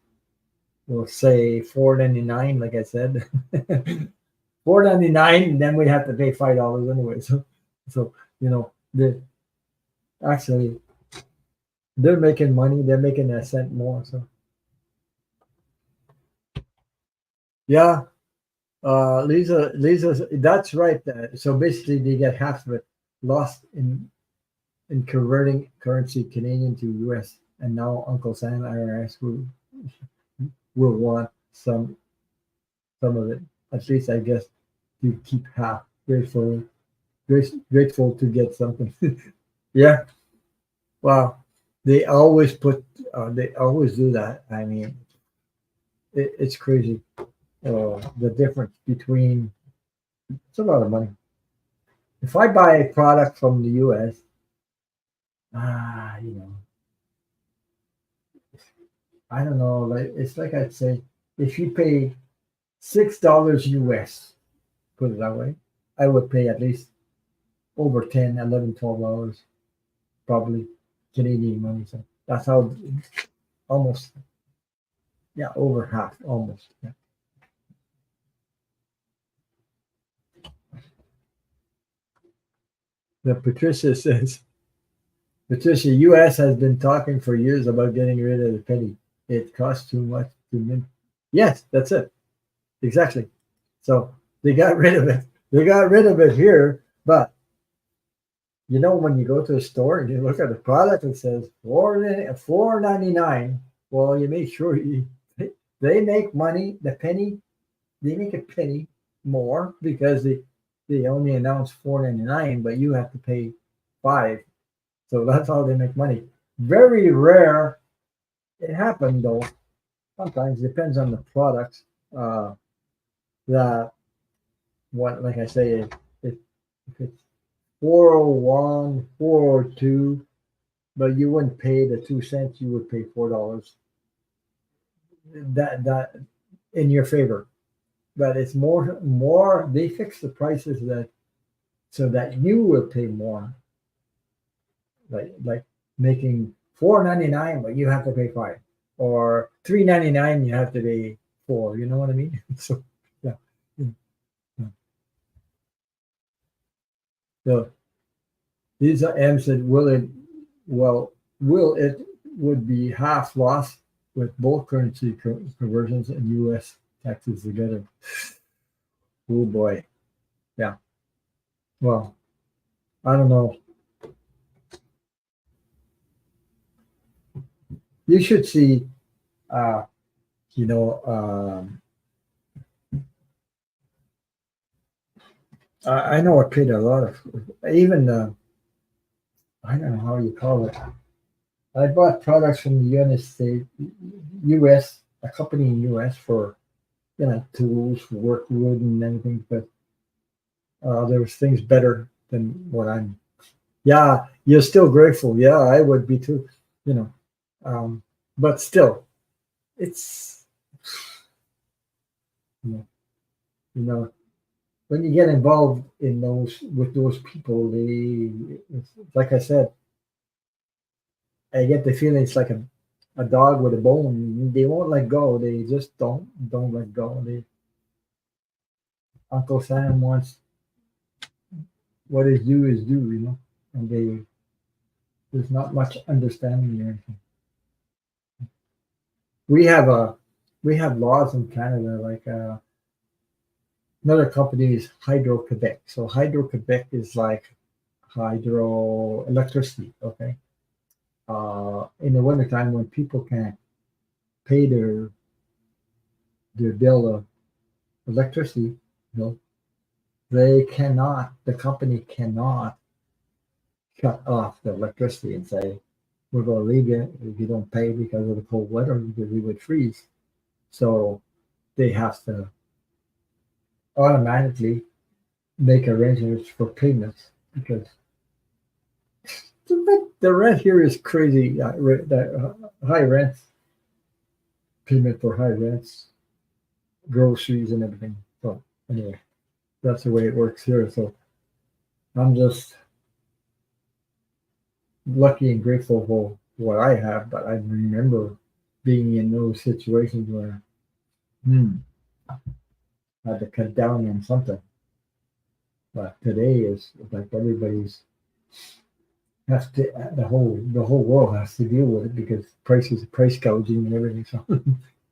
will say 4.99, like I said. 4.99, then we have to pay $5 anyway. So they actually they're making money. They're making a cent more. So yeah, Lisa, that's right. So basically, they get half of it lost in converting currency Canadian to US, and now Uncle Sam IRS will want some of it. At least I guess to keep half. Grateful to get something. Yeah. Wow. They always they always do that. I mean, it's crazy. The difference between it's a lot of money. If I buy a product from the US, ah, I don't know. Like it's like I'd say, if you pay $6 US, put it that way, I would pay at least over 10, 11, $12, probably Canadian money. So that's how almost, yeah, over half, almost. Yeah. The Patricia says, Patricia, US has been talking for years about getting rid of the penny. It costs too much to mint. Yes, that's it. Exactly. So they got rid of it. They got rid of it here, but when you go to a store and you look at the product, it says $4.99. Well, you make sure they make money. They make a penny more because they only announce $4.99, but you have to pay $5. So that's how they make money. Very rare. It happened though. Sometimes depends on the products. That what, like I say, if it's 401, 402, but you wouldn't pay the 2 cents, you would pay $4. That in your favor. But it's more they fix the prices that so that you will pay more. Like making $4.99, but you have to pay $5, or $3.99, you have to pay $4. You know what I mean? So yeah. So Lisa M said, will it would be half loss with both currency conversions and US taxes together. Oh boy. Yeah. Well, I don't know. You should see you know I know I paid a lot of even I don't know how you call it. I bought products from the United States, US, a company in US for tools for work wood and everything, but there was things better than what I'm. Yeah, you're still grateful. Yeah, I would be too. You know, but still, it's You know, when you get involved in those with those people, it's, like I said, I get the feeling it's like a dog with a bone. They won't let go. They just don't let go. They Uncle Sam wants what is due is due, and there's not much understanding there. We have a we have laws in Canada like another company is Hydro Quebec. So Hydro Quebec is like hydro electricity. Okay, in the wintertime when people can't pay their bill of electricity, they cannot. The company cannot shut off the electricity and say we're going to leave you if you don't pay because of the cold weather because we would freeze. So they have to automatically make arrangements for payments because the rent here is crazy. High rent, payment for high rents, groceries and everything. So anyway, that's the way it works here. So I'm just lucky and grateful for what I have, but I remember being in those situations where I had to cut down on something. But today is like everybody's has to the whole world has to deal with it because price gouging and everything. So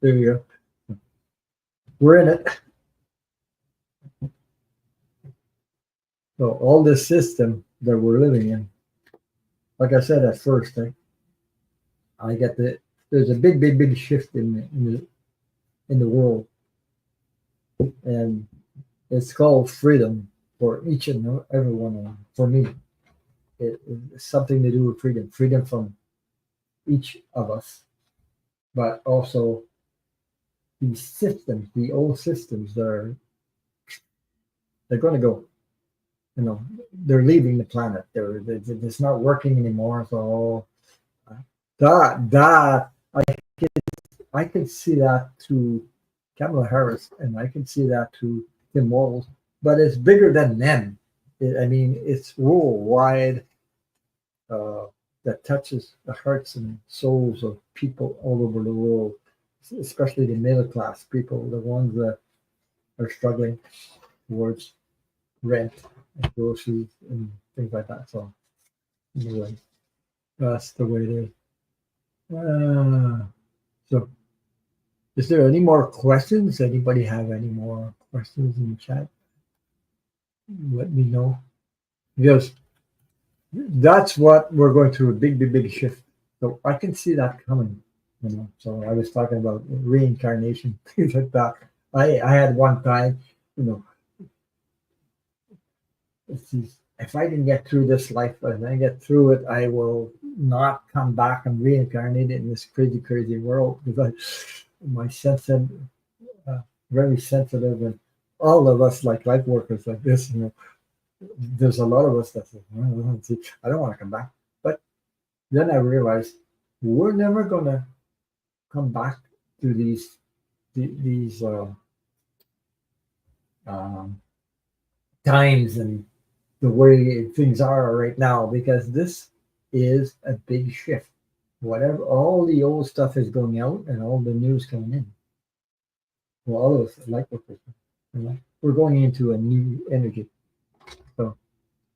there you go. We're in it. So all this system that we're living in, like I said at first, I get that there's a big shift in the world, and it's called freedom for each and every one of them. For me, it's something to do with freedom from each of us, but also these systems, the old systems, they're going to go. They're leaving the planet. It's not working anymore. So that I can see that to Kamala Harris, and I can see that to Tim Walz, but it's bigger than them. I mean, it's worldwide uh, that touches the hearts and souls of people all over the world, especially the middle class people, the ones that are struggling towards rent and groceries and things like that. So anyway, that's the way it is. So is there any more questions? Anybody have any more questions in the chat? Let me know. Because that's what we're going through, a big shift. So I can see that coming. So I was talking about reincarnation, things like that. I had one time, you know, if I didn't get through this life, and I get through it, I will not come back and reincarnate in this crazy world because my sensitive, very sensitive, and all of us like light workers like this, there's a lot of us that say, I don't want to come back. But then I realized we're never going to come back to these times and the way things are right now because this is a big shift. Whatever, all the old stuff is going out and all the news coming in. Well, all of us like we're going into a new energy. So,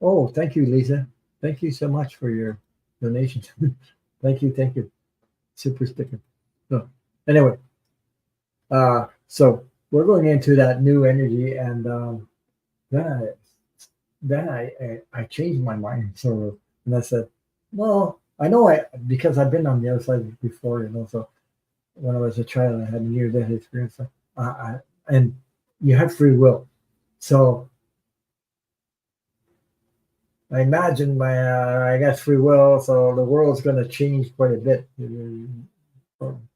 oh, thank you, Lisa. Thank you so much for your donation. Thank you. Super sticker. So, anyway, so we're going into that new energy, and then I changed my mind sort of, and I said, well, I know because I've been on the other side before, So when I was a child, I had a near-death experience, and you have free will. So I imagine I got free will, so the world's going to change quite a bit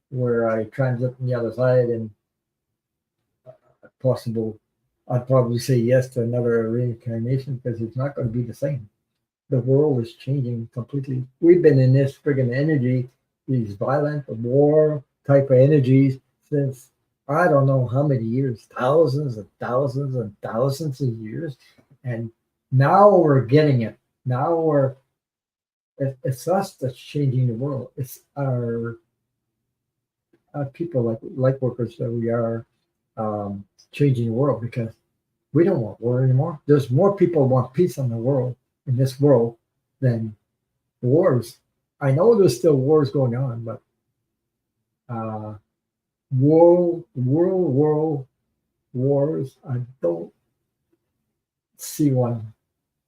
where I transit on the other side and possible. I'd probably say yes to another reincarnation because it's not going to be the same. The world is changing completely. We've been in this friggin' energy, these violent war type of energies since I don't know how many years, thousands and thousands and thousands of years, and now we're getting it. Now it's us that's changing the world. It's our people like light workers that we are changing the world because we don't want war anymore. There's more people want peace in the world in this world than wars. I know there's still wars going on, but uh, world wars, I don't see one,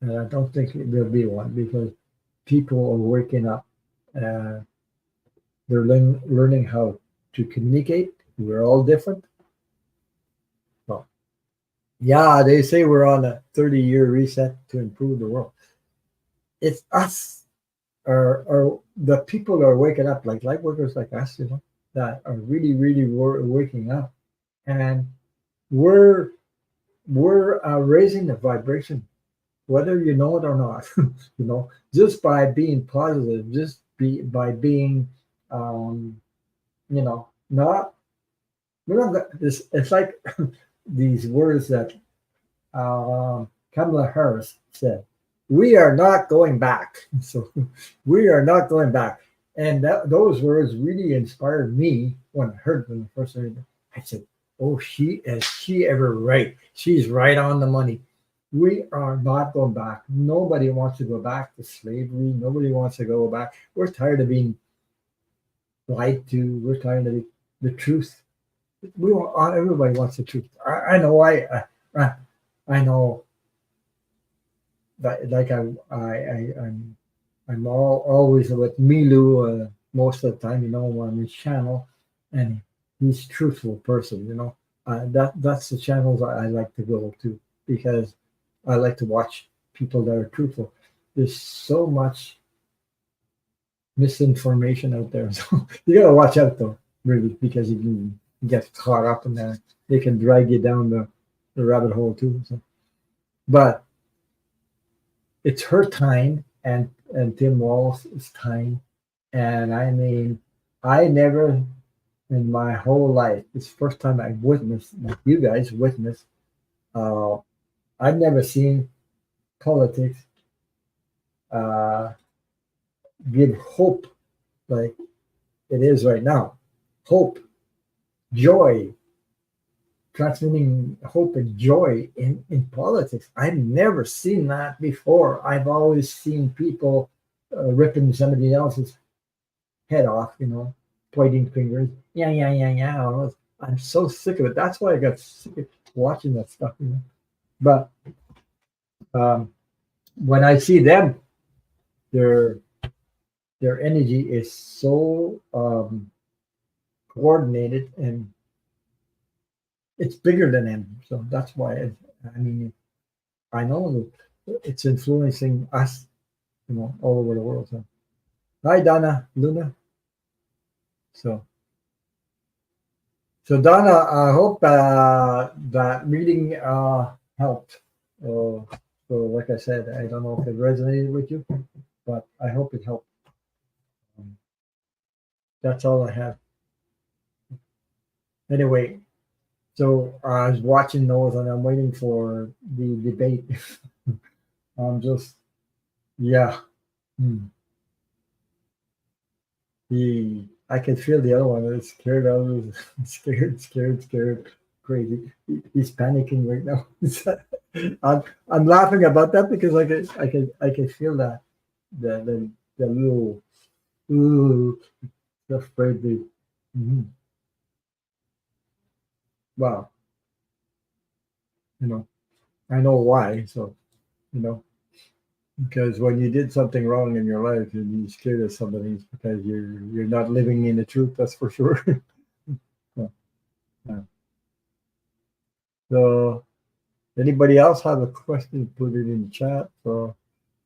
and I don't think there'll be one because people are waking up. Uh, they're learning how to communicate. We're all different. Well, yeah, they say we're on a 30-year reset to improve the world. It's us, or the people that are waking up, like light workers like us, that are really, really waking up, and we're we're raising the vibration, whether you know it or not. Just by being positive, just be by being, um, not we're not this. It's like these words that Kamala Harris said, "We are not going back." So we are not going back. And those words really inspired me when I heard them the first time. I said, "Oh, she ever right? She's right on the money. We are not going back. Nobody wants to go back to slavery. Nobody wants to go back. We're tired of being lied to. We're tired of the truth. We want everybody wants the truth. I know. I I know that like I'm always with Milu most of the time, on his channel, and he's a truthful person. That's the channels I like to go to because I like to watch people that are truthful. There's so much misinformation out there, so you gotta watch out though, really, because you can get caught up in that. They can drag you down the rabbit hole too. So, but it's her time and Tim Wall's time. And I mean, I never in my whole life, it's the first time I witnessed, like you guys witnessed, uh, I've never seen politics uh, give hope like it is right now. Hope, joy, transmitting hope and joy in politics. I've never seen that before. I've always seen people ripping somebody else's head off, pointing fingers. Yeah, yeah, yeah, yeah. I'm so sick of it. That's why I got sick of watching that stuff. But um, when I see them, their their energy is so coordinated and it's bigger than them. So that's why I mean I know it's influencing us, all over the world. So hi Donna, Luna. So So Donna, I hope that reading helped. Uh, so like I said, I don't know if it resonated with you, but I hope it helped. Um, that's all I have. Anyway, so I was watching those and I'm waiting for the debate. I'm just, yeah. Hmm. I can feel the other one is scared. I was scared, crazy. He's panicking right now. I'm laughing about that because I can feel that the little ooh afraid the mhm. Wow, you know I know why. So you know because when you did something wrong in your life and you're scared of somebody, it's because you're not living in the truth. That's for sure. Yeah, yeah. So anybody else have a question? Put it in the chat. So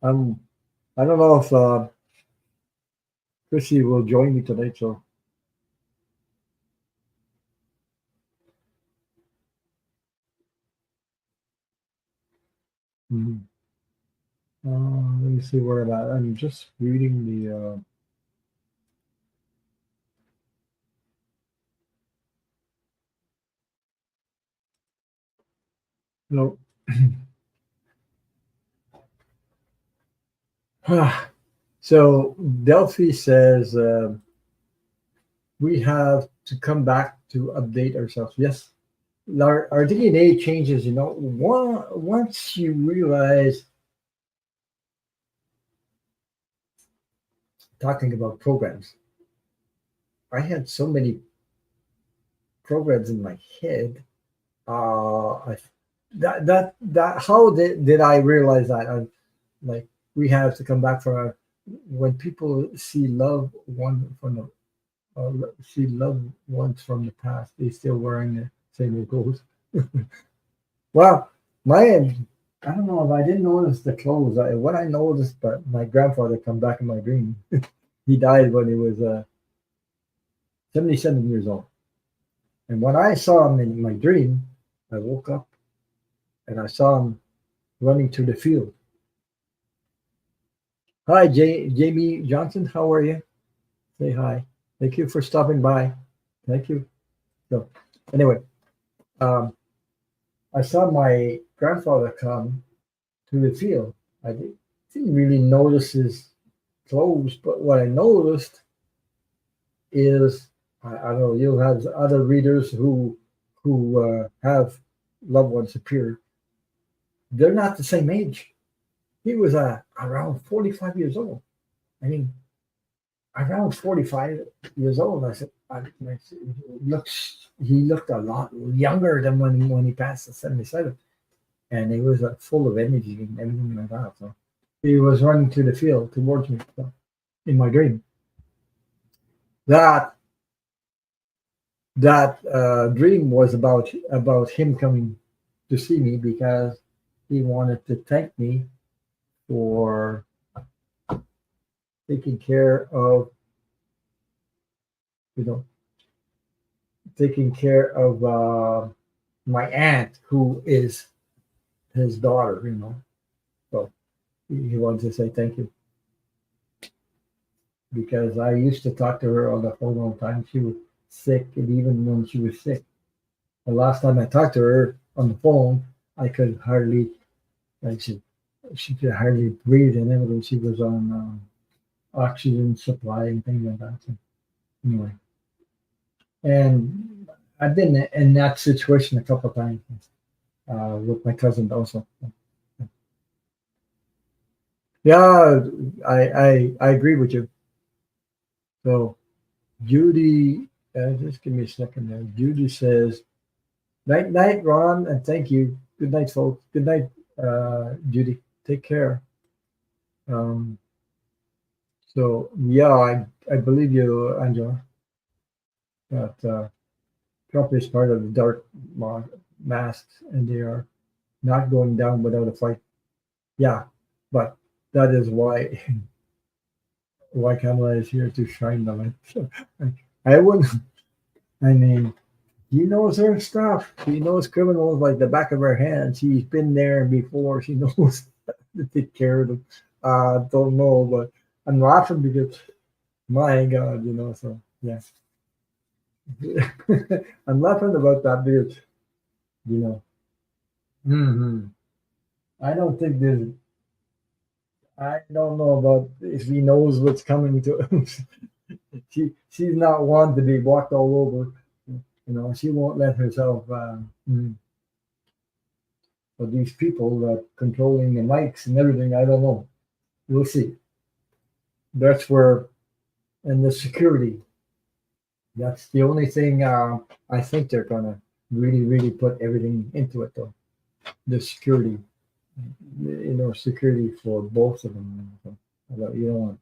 I'm I don't know if Chrissy will join me tonight. So mhm. Let me see where I'm at. I'm just reading the. 'Cause, No. So Delphi says we have to come back to update ourselves. Yes, our DNA changes. Once you realize, talking about programs, I had so many programs in my head. I that how did I realize that? Like we have to come back for when people see see loved ones from the past, they still wearing the same old clothes. Well, my I don't know if I didn't notice the clothes. What I noticed, but my grandfather come back in my dream. He died when he was 77 years old. And when I saw him in my dream, I woke up and I saw him running to the field. Hi, Jamie Johnson. How are you? Say hi. Thank you for stopping by. Thank you. So, anyway, um, I saw my grandfather come to the field. Didn't really notice his clothes, but what I noticed is I don't know. You'll have other readers who have loved ones appear. They're not the same age. He was around 45 years old. I mean, around 45 years old. He looked a lot younger than when he passed the 77, and he was full of energy and everything like that. So he was running to the field towards me, so, in my dream. That dream was about him coming to see me because he wanted to thank me for taking care of you know taking care of my aunt, who is his daughter. So he wanted to say thank you because I used to talk to her on the phone all the time. She was sick, and even when she was sick, the last time I talked to her on the phone, I could hardly, like she could hardly breathe and everything. She was on oxygen supply and things like that. So anyway, and I've been in that situation a couple of times with my cousin also. Yeah, I agree with you. So Judy, just give me a second there. Judy says, "Night, night, Ron, and thank you. Good night, folks. Good night, Judy. Take care." Um, so yeah, I believe you, Angela, that Trump is part of the dark masks, and they are not going down without a fight. Yeah, but that is why why Kamala is here to shine the light. So, I wouldn't. I mean, she knows her stuff. She knows criminals like the back of her hand. She's been there before. She knows to take care of them. Don't know, but I'm laughing because my God, So yeah, I'm laughing about that because you know. hmm I don't think there's. I don't know about if he knows what's coming to him. She's not one to be walked all over. She won't let herself. But these people that controlling the mics and everything, I don't know. We'll see. That's where, and the security. That's the only thing I think they're gonna really, really put everything into it, though. The security, security for both of them. So, you don't want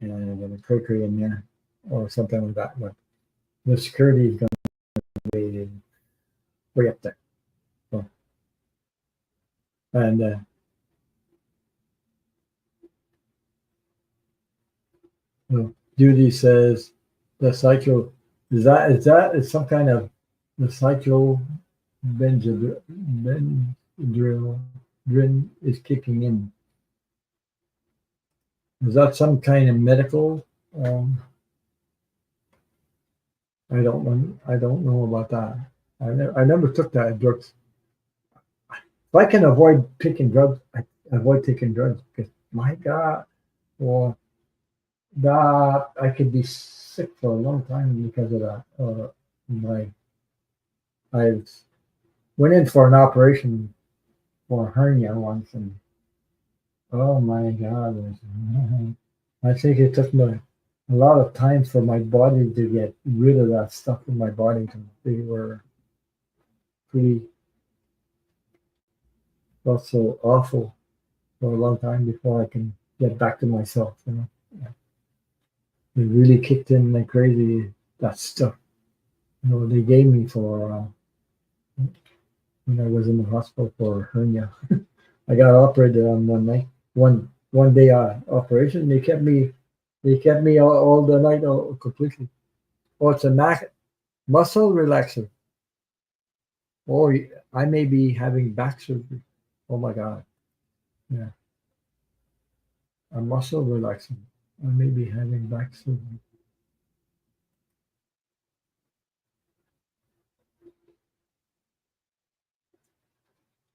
a cookery in there or something like that. But the security is gonna be way up there. So, and Judy says the cycle is some kind of the cycle Benjadrin is kicking in. Is that some kind of medical? Um, I don't know. I don't know about that. I never took that drugs. If I can avoid taking drugs, I avoid taking drugs because my God, well, that I could be sick for a long time because of that. My I went in for an operation for a hernia once, and oh my God, I think it took me a lot of time for my body to get rid of that stuff in my body. They were pretty felt so awful for a long time before I can get back to myself. It really kicked in like crazy. That stuff, they gave me for when I was in the hospital for hernia. I got operated on one night, one day operation. They kept me all the night completely. Oh, it's a muscle relaxer. Oh, I may be having back surgery. Oh my God, yeah, a muscle relaxer. I may be having back surgery.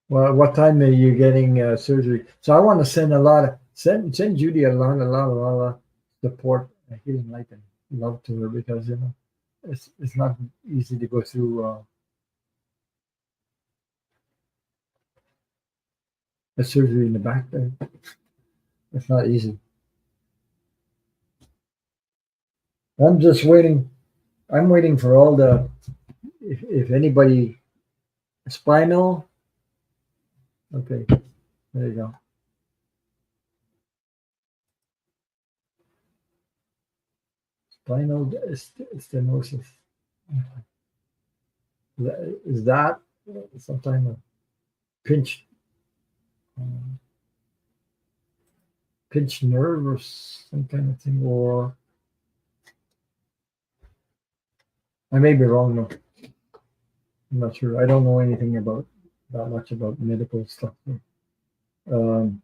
Well, what time are you getting surgery? So I want to send Judy a lot of support, healing light, and love to her because it's not easy to go through a surgery in the back there. It's not easy. I'm just waiting. I'm waiting for all the if anybody spinal. Okay, there you go. Spinal stenosis. Is that sometime a pinch um, pinched nerve or some kind of thing? Or I may be wrong. No, I'm not sure. I don't know anything about that much about medical stuff. Um,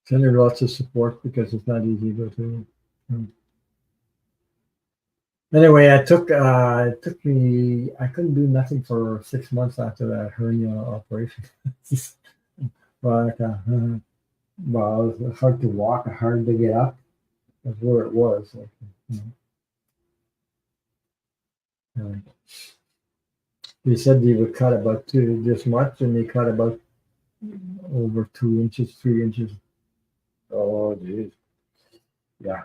Send her lots of support because it's not easy to go through. Um, Anyway, it took me. I couldn't do nothing for 6 months after that hernia operation. But well, it was hard to walk, hard to get up. That's where it was. Like, you know, they said they would cut about this much, and they cut about over 2 inches, 3 inches. Oh, geez. Yeah.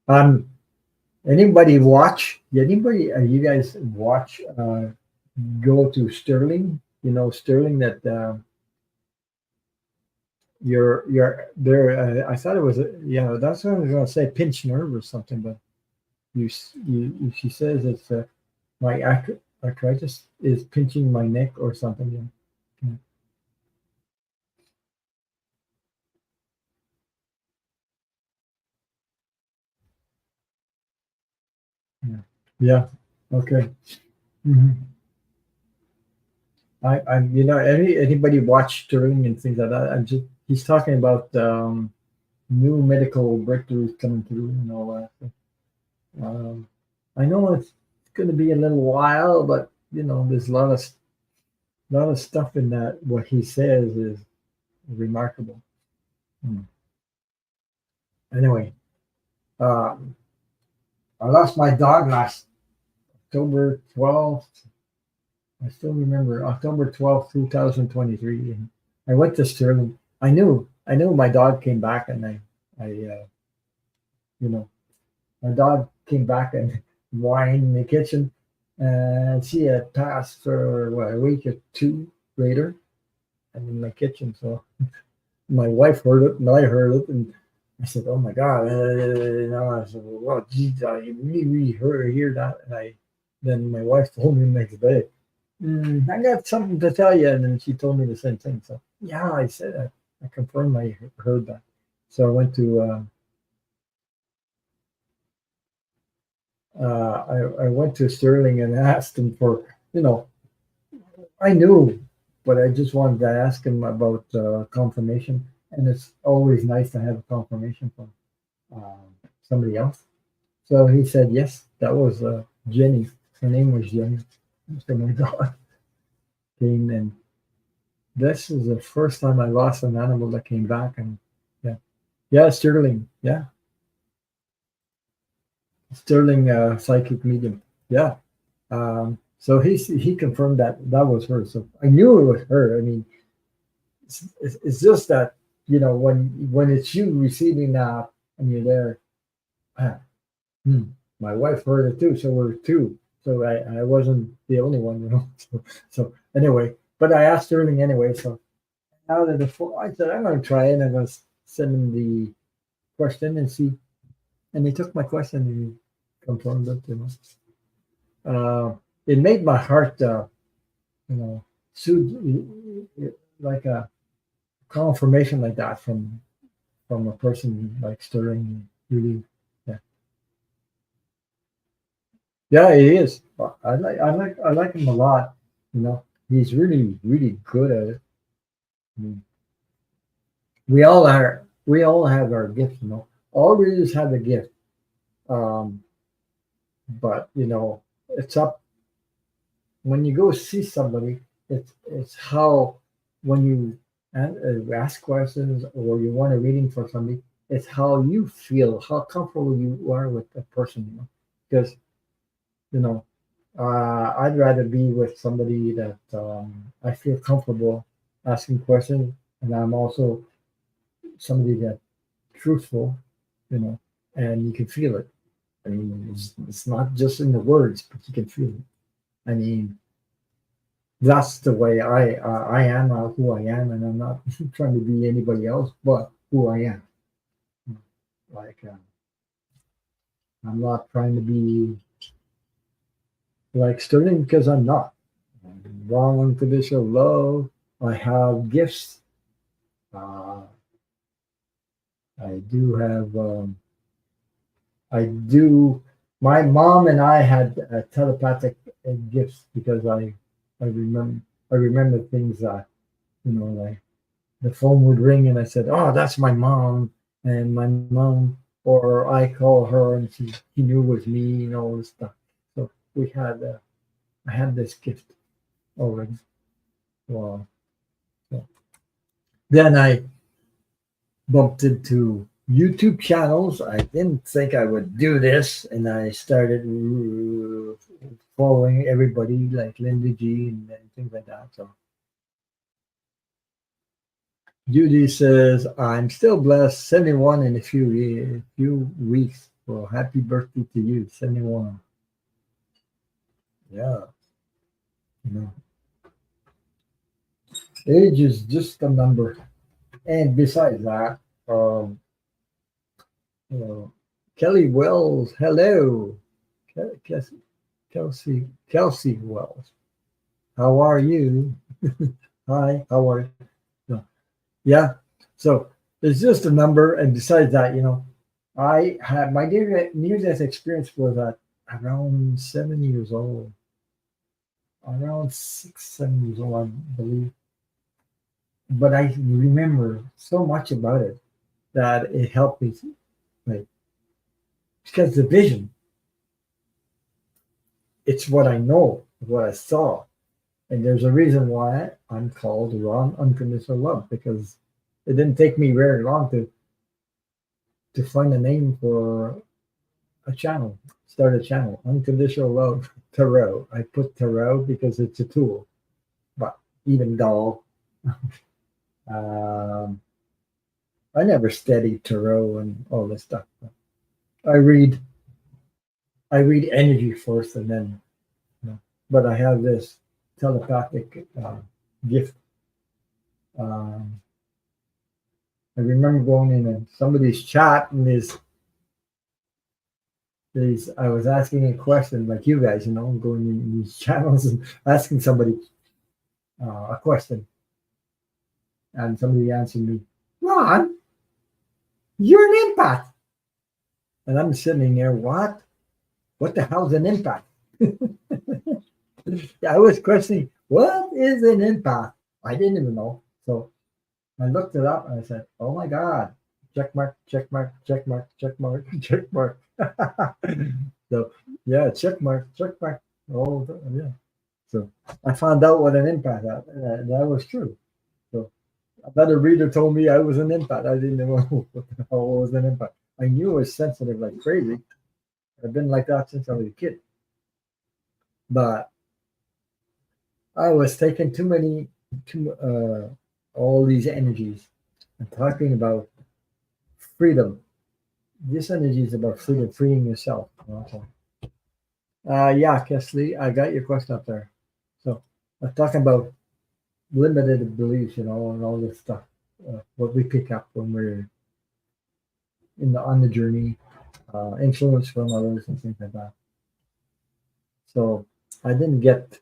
Um. Anybody watch? Anybody? You guys watch? Go to Sterling. You know Sterling that you're there. I thought it was yeah. That's what I was gonna say. Pinched nerve or something, but she says it's my arthritis is pinching my neck or something. Yeah. Yeah. Yeah. Okay. hmm anybody watch Sterling and things like that. I'm just he's talking about new medical breakthroughs coming through and all that. Um, I know it's going to be a little while, but there's a lot of stuff in that. What he says is remarkable. Hmm. Anyway, um, I lost my dog last October 12th. I still remember October 12th, 2023. And I went to Sterling. I knew my dog came back, and you know, my dog came back and whined in the kitchen, and she had passed for what, a week or two later, and in my kitchen. So my wife heard it, and I heard it, and I said, "Oh my God!" I said, "Well, geez, I really hear that." And then my wife told me the next day, "I got something to tell you," and then she told me the same thing. So yeah, I said I confirmed I heard that. So I went to I went to Sterling and asked him for, you know, I knew, but I just wanted to ask him about confirmation. And it's always nice to have a confirmation from somebody else. So he said yes. That was Jenny. Her name was Jenny. So my dog came, and this is the first time I lost an animal that came back. And yeah, yeah, Sterling. Yeah, Sterling, psychic medium. Yeah. So he confirmed that that was her. So I knew it was her. I mean, it's just that when it's you receiving that and you're there. ah, hmm, my wife heard it too, so we're two. So I wasn't the only one. So anyway, but I asked Sterling anyway. So out of the four, I said I'm going to try it. And I'm going to send him the question and see. And he took my question and he confirmed it. It made my heart, you know, soothe, like a confirmation like that from a person like Sterling. Really, yeah, yeah, he is. I like him a lot. He's really good at it. I mean, we all have our gifts. All readers have a gift. Um, but it's up when you go see somebody. It's how when you ask questions or you want a reading for somebody. It's how you feel, how comfortable you are with the person. Because you know I'd rather be with somebody that I feel comfortable asking questions, and I'm also somebody that truthful, you know, and you can feel it. I mean, it's not just in the words, but you can feel it. I mean, that's the way I am, who I am, and I'm not trying to be anybody else but who I am. Like I'm not trying to be like Sterling because I'm not. Wrong unconditional love. I have gifts. Uh, I do have. I do. My mom and I had telepathic gifts because I remember I remember things that like the phone would ring and I said, "Oh, that's my mom," and my mom, or I call her and he knew it was me and all this stuff. So we had I had this gift already. Well, so then I bumped into YouTube channels. I didn't think I would do this, and I started following everybody like Linda G and things like that. So Judy says, "I'm still blessed. 71 in a few weeks. Well, happy birthday to you, 71." Yeah, you know, age is just a number. And besides that, um, you know, Kelly Wells, hello, Kelsey Wells. How are you? Hi, how are you? No. Yeah. So it's just a number. And besides that, I had my near death experience was at around 7 years old, around 6, 7 years old, I believe. But I remember so much about it that it helped me, like, because the vision, it's what I know, what I saw. And there's a reason why I'm called Ron Unconditional Love, because it didn't take me very long to find a name for a channel, start a channel, Unconditional Love Tarot. I put tarot because it's a tool, but even though um, I never studied tarot and all this stuff. I read I read energy first, and then, but I have this telepathic gift. Um, I remember going in and somebody's chat and I was asking a question like you guys, going in these channels and asking somebody a question, and somebody answered me, "Ron, you're an empath," and I'm sitting there, what? What the hell's an empath? I was questioning, what is an empath? I didn't even know. So I looked it up and I said, "Oh my God, check mark, check mark, check mark, check mark, check mark." The yeah, check mark. Oh, yeah. So I found out what an empath is. That was true. So another reader told me I was an empath. I didn't know what the hell was an empath. I knew I was sensitive like crazy. I've been like that since I was a kid. But I was taking too all these energies and talking about freedom. This energy is about freedom, freeing yourself. Okay. Yeah, Kesley, I got your question up there. So I'm talking about limited beliefs, and all this stuff. What we pick up when we're on the journey, influence from others and things like that. So I didn't get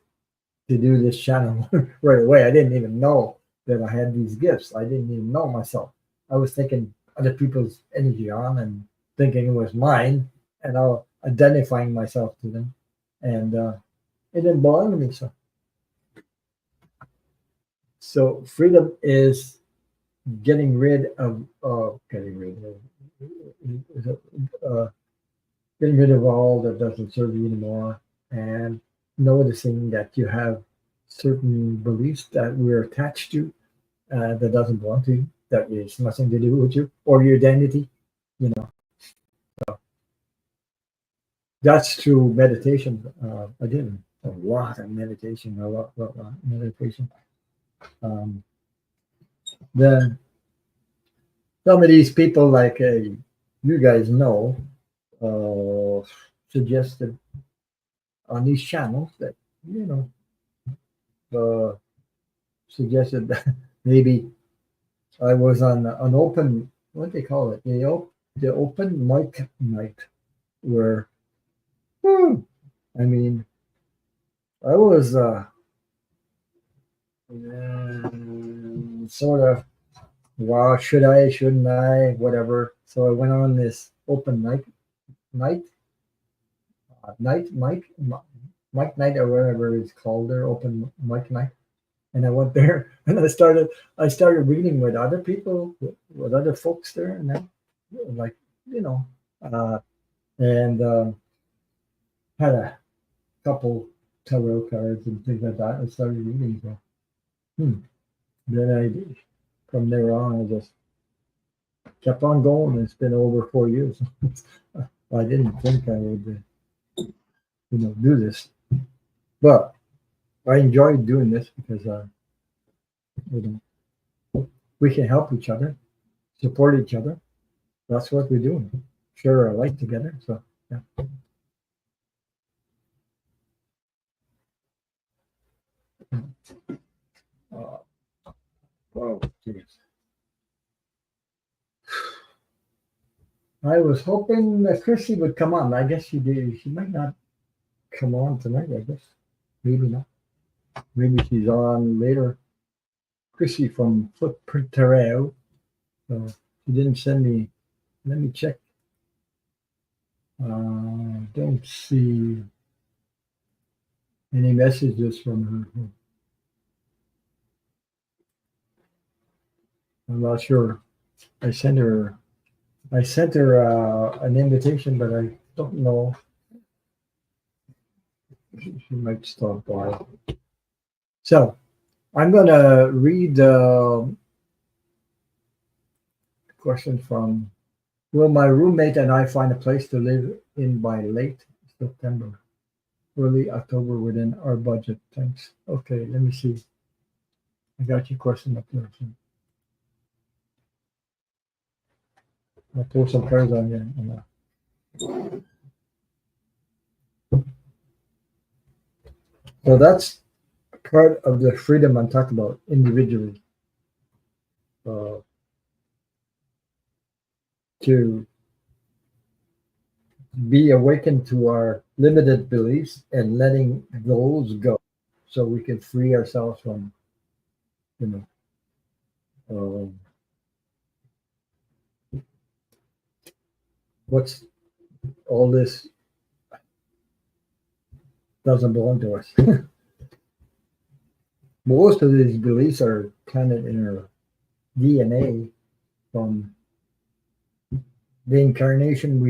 to do this channel right away. I didn't even know that I had these gifts. I didn't even know myself. I was taking other people's energy on and thinking it was mine, and I was identifying myself to them, and it didn't belong to me. So freedom is uh, getting rid of all that doesn't serve you anymore, and noticing that you have certain beliefs that we're attached to, that doesn't belong to you, that is nothing to do with you or your identity. You know, that's through meditation. I did a lot of meditation, a lot of meditation. Um, then some of these people, like you guys know, suggested on these channels that you know suggested that maybe I was on an open, what they call it, the open mic night, where hmm, I mean I was sort of, wow, should I, shouldn't I, whatever. So I went on this open night night mic night, or whatever it's called there, open mic night. And I went there and I started reading with other people, with other folks there, and then like you know, uh, and had a couple tarot cards and things like that. I started reading. So, then from there on, I just kept on going. It's been over 4 years. I didn't think I would, do this, but I enjoyed doing this because you we can help each other, support each other. That's what we're doing. Share our life together. So yeah. Uh, oh, geez. I was hoping that Chrissy would come on. I guess she did. She might not come on tonight. I guess maybe not. Maybe she's on later. Chrissy from Footprint Terrell. So she didn't send me. Let me check. Don't see any messages from her. I'm not sure. I sent her. I sent her an invitation, but I don't know. She might stop by. So I'm gonna read the question from. Will my roommate and I find a place to live in by late September, early October within our budget? Thanks. Okay, let me see. I got your question up there. I'll throw some cards on you. So that's part of the freedom I'm talking about individually, uh, to be awakened to our limited beliefs and letting those go, so we can free ourselves from, you know, what's all this doesn't belong to us. Most of these beliefs are planted in our DNA from the incarnation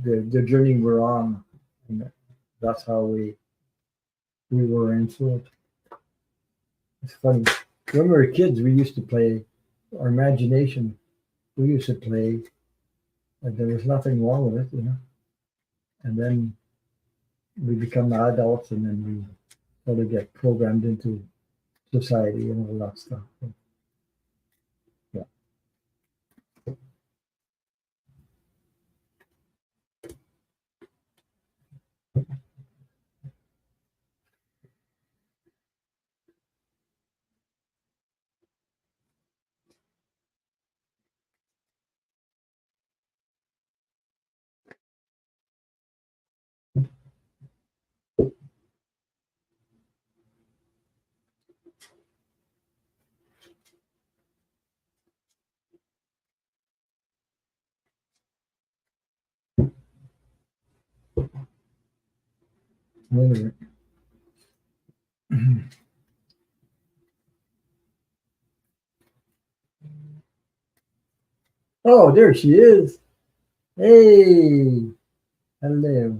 the journey we're on, and that's how we were into it. It's funny. When we were kids, we used to play our imagination. We used to play, and there was nothing wrong with it, you know. And then we become adults, and then we sort of get programmed into society and all that stuff. So, yeah. Anyway. Oh, there she is. Hey, hello.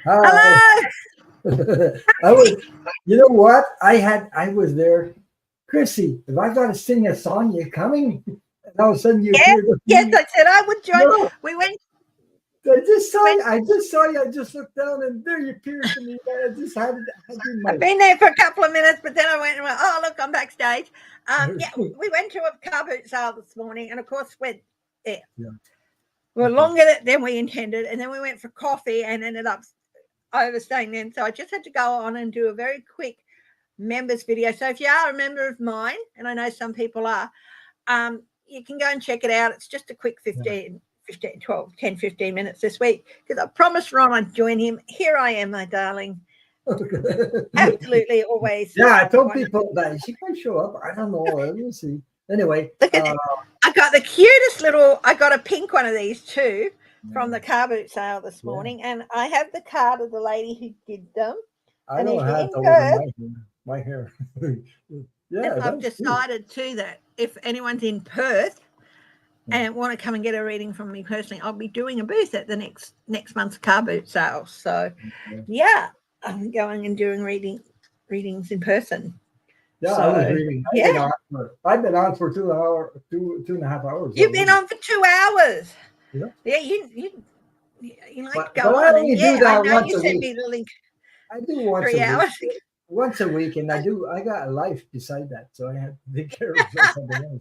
Hi. Hello. I was, you know what? I was there. Chrissy, if I got to sing a song, you coming? And all of a sudden you Yes, appeared. yes, I said I would join. No, We went. I just saw went you. I just saw you. I just looked down and there you appeared to me. I just had in my. I've been there for a couple of minutes, but then I went and went, oh, look, I'm backstage. Yeah, we went to a car boot sale this morning, and of course, yeah, Yeah. we're Okay. longer than we intended, and then we went for coffee and ended up overstaying then. So I just had to go on and do a very quick members video. So if you are a member of mine, and I know some people are, you can go and check it out. It's just a quick 12, 10, 15 minutes this week because I promised Ron I'd join him. Here I am, my darling. Absolutely, always. Yeah, I told people that she might show up. I don't know. We'll see. Anyway, look at I got the cutest little. I got a pink one of these too from the car boot sale this morning, and I have the card of the lady who did them. I and don't if have you're in those Perth, in my hair. Yeah, and I've decided too that if anyone's in Perth and want to come and get a reading from me personally, I'll be doing a booth at the next month's car boot sale. So, yeah, I'm going and doing readings in person. Yeah, so, I was reading. I've been on for 2 and a half hours. You've been on for 2 hours. Yeah. Yeah, you like but go I on. only And do that I know once you a sent week. me the link. I do once 3 hours. Once a week, and I got a life beside that, so I have to take care of something else.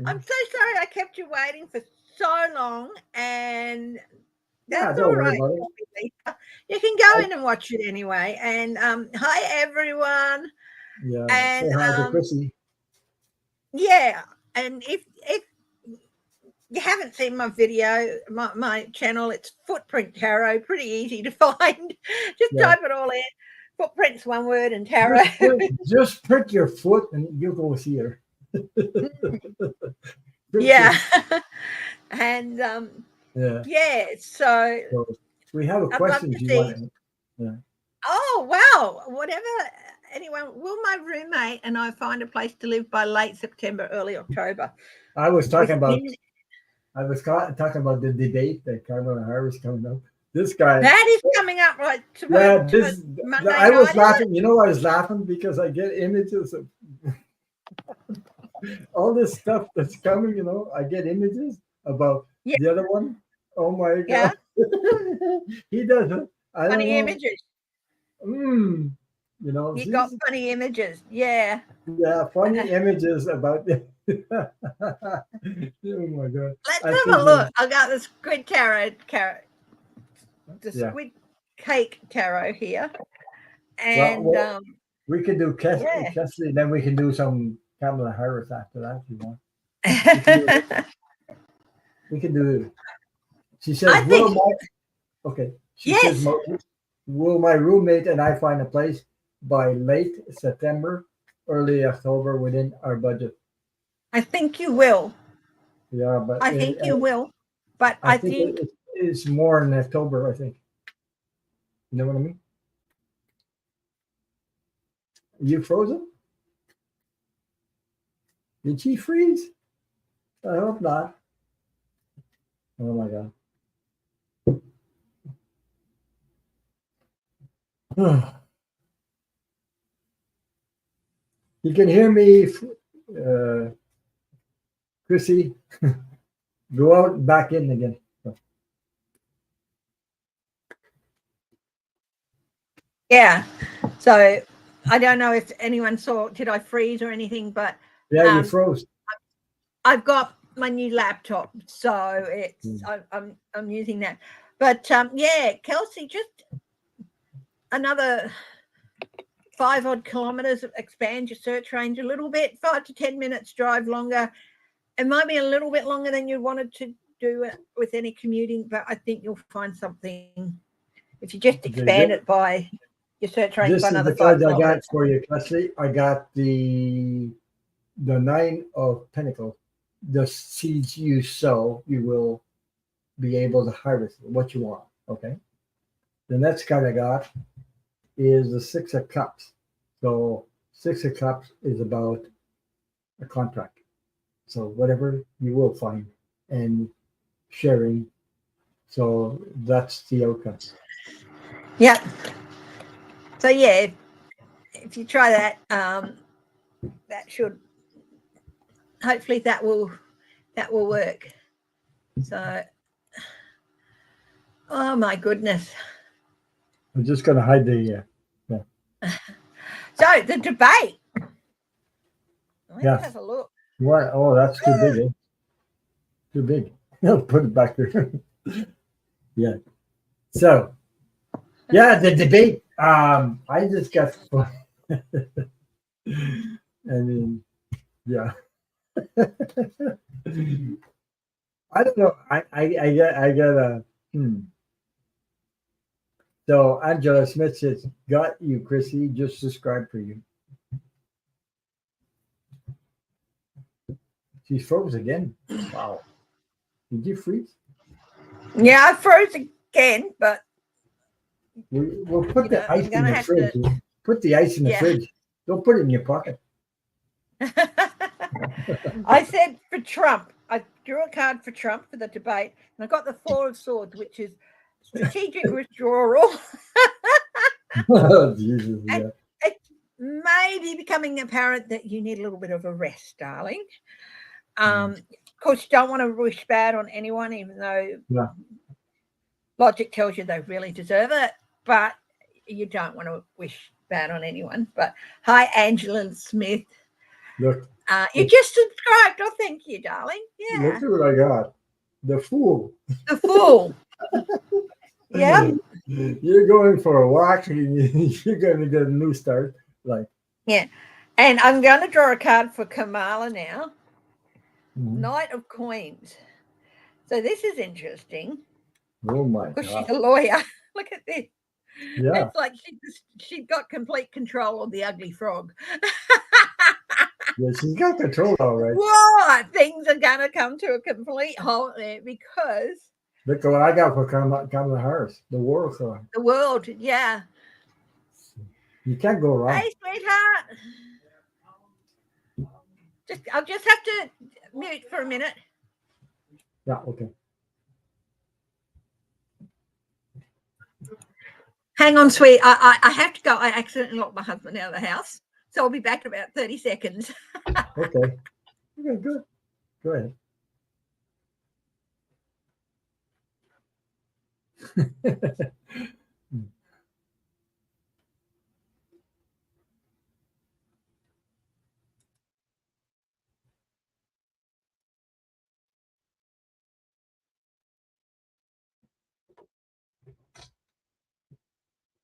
I'm so sorry I kept you waiting for so long, and that's don't all worry right. about it. You can go in and watch it anyway. And hi everyone. Yeah, and say hi to Chrissy. Yeah, and if you haven't seen my video, my channel, it's Footprint Tarot. Pretty easy to find. Just type it all in. Footprints, one word, and tarot. Just print your foot, and you'll go see her. Yeah. And so we have a question. I'd love to see. Oh wow! Whatever. Anyone, will my roommate and I find a place to live by late September, early October? I was talking about the debate that Kamala Harris coming up. This guy that is coming up right. Monday I was night, laughing. You know, I was laughing because I get images of all this stuff that's coming. You know, I get images about the other one. Oh my god! He doesn't. Funny images. You know, you got funny images. Yeah. Yeah, funny images about. Oh my god! Let's have a look. I got the squid tarot, the squid cake tarot here, and we could do Kesley, then we can do some Kamala Harris after that if you want. We can do. She says, She says, will my roommate and I find a place by late September, early October within our budget? I think you will. Yeah, but I think you will. But I think it's more in October, I think. You know what I mean? Are you frozen? Did she freeze? I hope not. Oh my God. You can hear me, Chrissy. Go out and back in again. Yeah. So I don't know if anyone saw, did I freeze or anything, but Yeah, you froze. I've got my new laptop, so it's I'm using that. But yeah, Kelsey, just another 5 odd kilometers, expand your search range a little bit, 5 to 10 minutes drive longer. It might be a little bit longer than you wanted to do it with any commuting, but I think you'll find something if you just expand it by your search range This by is another the 5 cards I got kilometers. for you, Leslie. I got the 9 of Pentacles. The seeds you sow, you will be able to harvest what you want. Okay. The next card I got is the 6 of Cups. So 6 of Cups is about a contract. So whatever you will find and sharing. So that's the outcome. Yeah. So yeah, if you try that, that should hopefully that will work. So, oh my goodness. I'm just going to hide the. So the debate. Let's have a look. What? Oh, that's too big. Eh? Too big. I'll put it back there. Yeah. So, yeah, the debate. I just got fun. I mean, yeah. I don't know. I got a. So Angela Smith says, "Got you, Chrissy. Just subscribed for you." She froze again. Wow. Did you freeze? Yeah, I froze again, but We'll put the ice in the fridge. To, put the ice in the fridge. Don't put it in your pocket. I said for Trump. I drew a card for Trump for the debate, and I got the 4 of Swords, which is strategic withdrawal. Oh, Jesus, yeah. It may be becoming apparent that you need a little bit of a rest, darling. Of course, you don't want to wish bad on anyone, even though logic tells you they really deserve it, but you don't want to wish bad on anyone. But hi, Angela Smith. Look. You just subscribed. Oh, thank you, darling. Yeah. Look at what I got. The Fool. The Fool. Yeah. You're going for a walk. You're going to get a new start. Like. Yeah. And I'm going to draw a card for Kamala now. Knight of Coins. So this is interesting. Oh my God. God. She's a lawyer. Look at this. Yeah. It's like she got complete control of the ugly frog. Yeah, she's got control, all right. What? Things are going to come to a complete halt there because. Look what I got for Kamala Harris. The world card. The world, yeah. You can't go wrong. Hey, sweetheart. I'll just have to mute for a minute. Yeah, okay. Hang on, sweet. I have to go. I accidentally locked my husband out of the house. So I'll be back in about 30 seconds. Okay. Okay, good. Go ahead.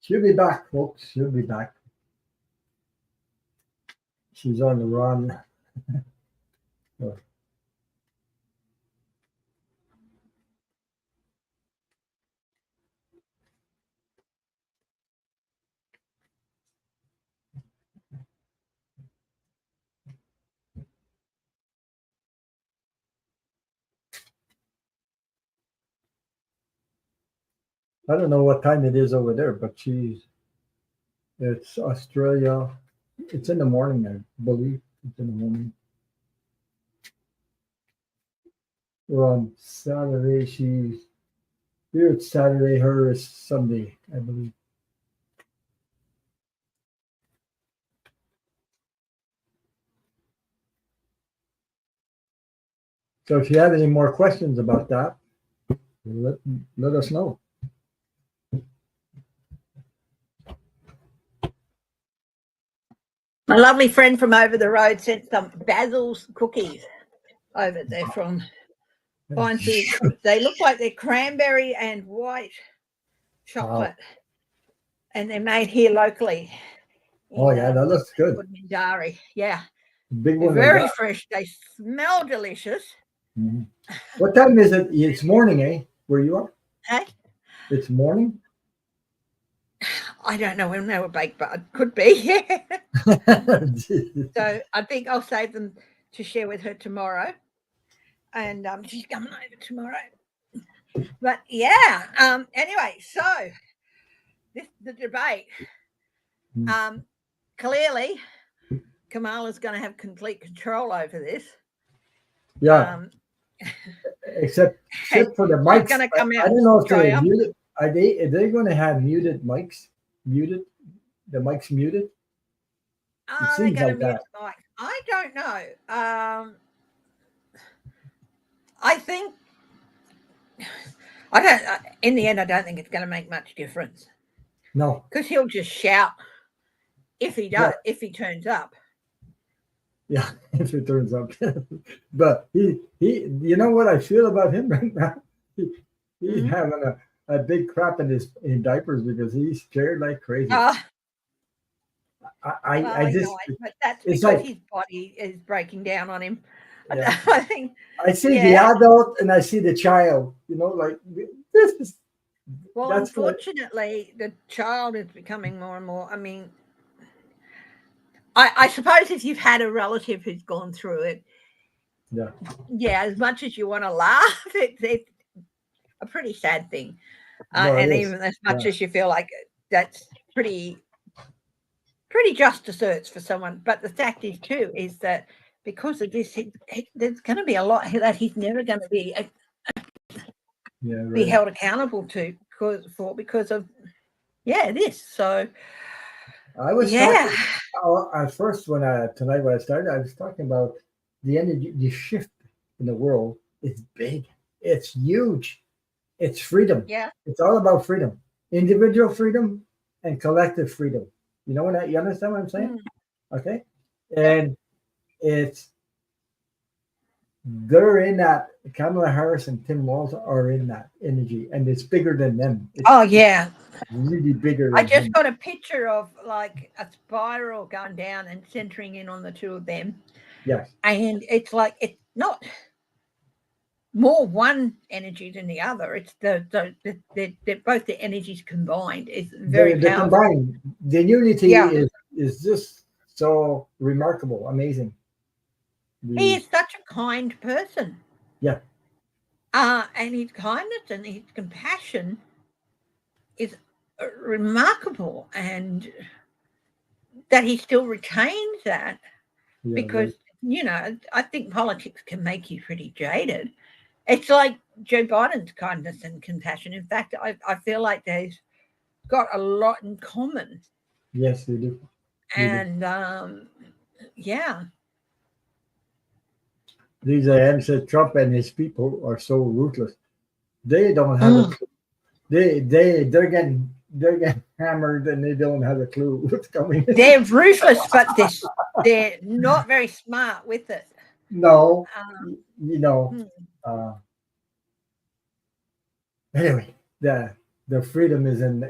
She'll be back, folks. She'll be back. She's on the run. Oh. I don't know what time it is over there, but it's Australia. It's in the morning, I believe. It's in the morning. on Saturday. She's here. It's Saturday. Her is Sunday, I believe. So if you have any more questions about that, let, let us know. My lovely friend from over the road sent some Basil's cookies over there from Fine Food. They look like they're cranberry and white chocolate, and they're made here locally. Oh yeah, that looks good. Mindari. Yeah, Big one. Very fresh. They smell delicious. Mm-hmm. What time is it? It's morning, eh? Where you are? Hey? It's morning? I don't know when they were baked, but it could be, yeah. So I think I'll save them to share with her tomorrow. And she's coming over tomorrow. But yeah, anyway, so the debate. Clearly, Kamala's going to have complete control over this. Yeah. Except for the mics. Going to come out. I don't know if they're muted. Are they going to have muted mics? Muted? The mics muted? They're going to mute the mic. I don't know. I think in the end, I don't think it's going to make much difference. No. Because he'll just shout if he does, if he turns up. Yeah, if it turns up. But he you know what I feel about him right now? He's having a big crap in diapers because he's scared like crazy. I just know, but that's because his body is breaking down on him. Yeah. I think I see the adult and I see the child, you know, like this is unfortunately the child is becoming more and more. I mean, I suppose if you've had a relative who's gone through it, as much as you want to laugh, it's a pretty sad thing. And even as much as you feel like that's pretty just desserts for someone. But the fact is too, is that because of this, there's going to be a lot that he's never going to be held accountable to because of this. So I was talking at first when I started, I was talking about the energy, the shift in the world is big. It's huge. It's freedom. Yeah. It's all about freedom, individual freedom and collective freedom. You know what? You understand what I'm saying? Okay. And they're in that. Kamala Harris and Tim Walz are in that energy, and it's bigger than them. It's really bigger. I just got a picture of like a spiral going down and centering in on the two of them. Yes. And it's like it's not more one energy than the other. It's the both the energies combined is very powerful. Combined, the unity is just so remarkable, amazing. He is such a kind person. Yeah. And his kindness and his compassion is remarkable, and that he still retains that because I think politics can make you pretty jaded. It's like Joe Biden's kindness and compassion. In fact, I feel like they've got a lot in common. Yes, they do. And These said Trump and his people are so ruthless. They don't have a clue. They're getting hammered and they don't have a clue what's coming. They're ruthless, but they're not very smart with it. No, anyway, the freedom is in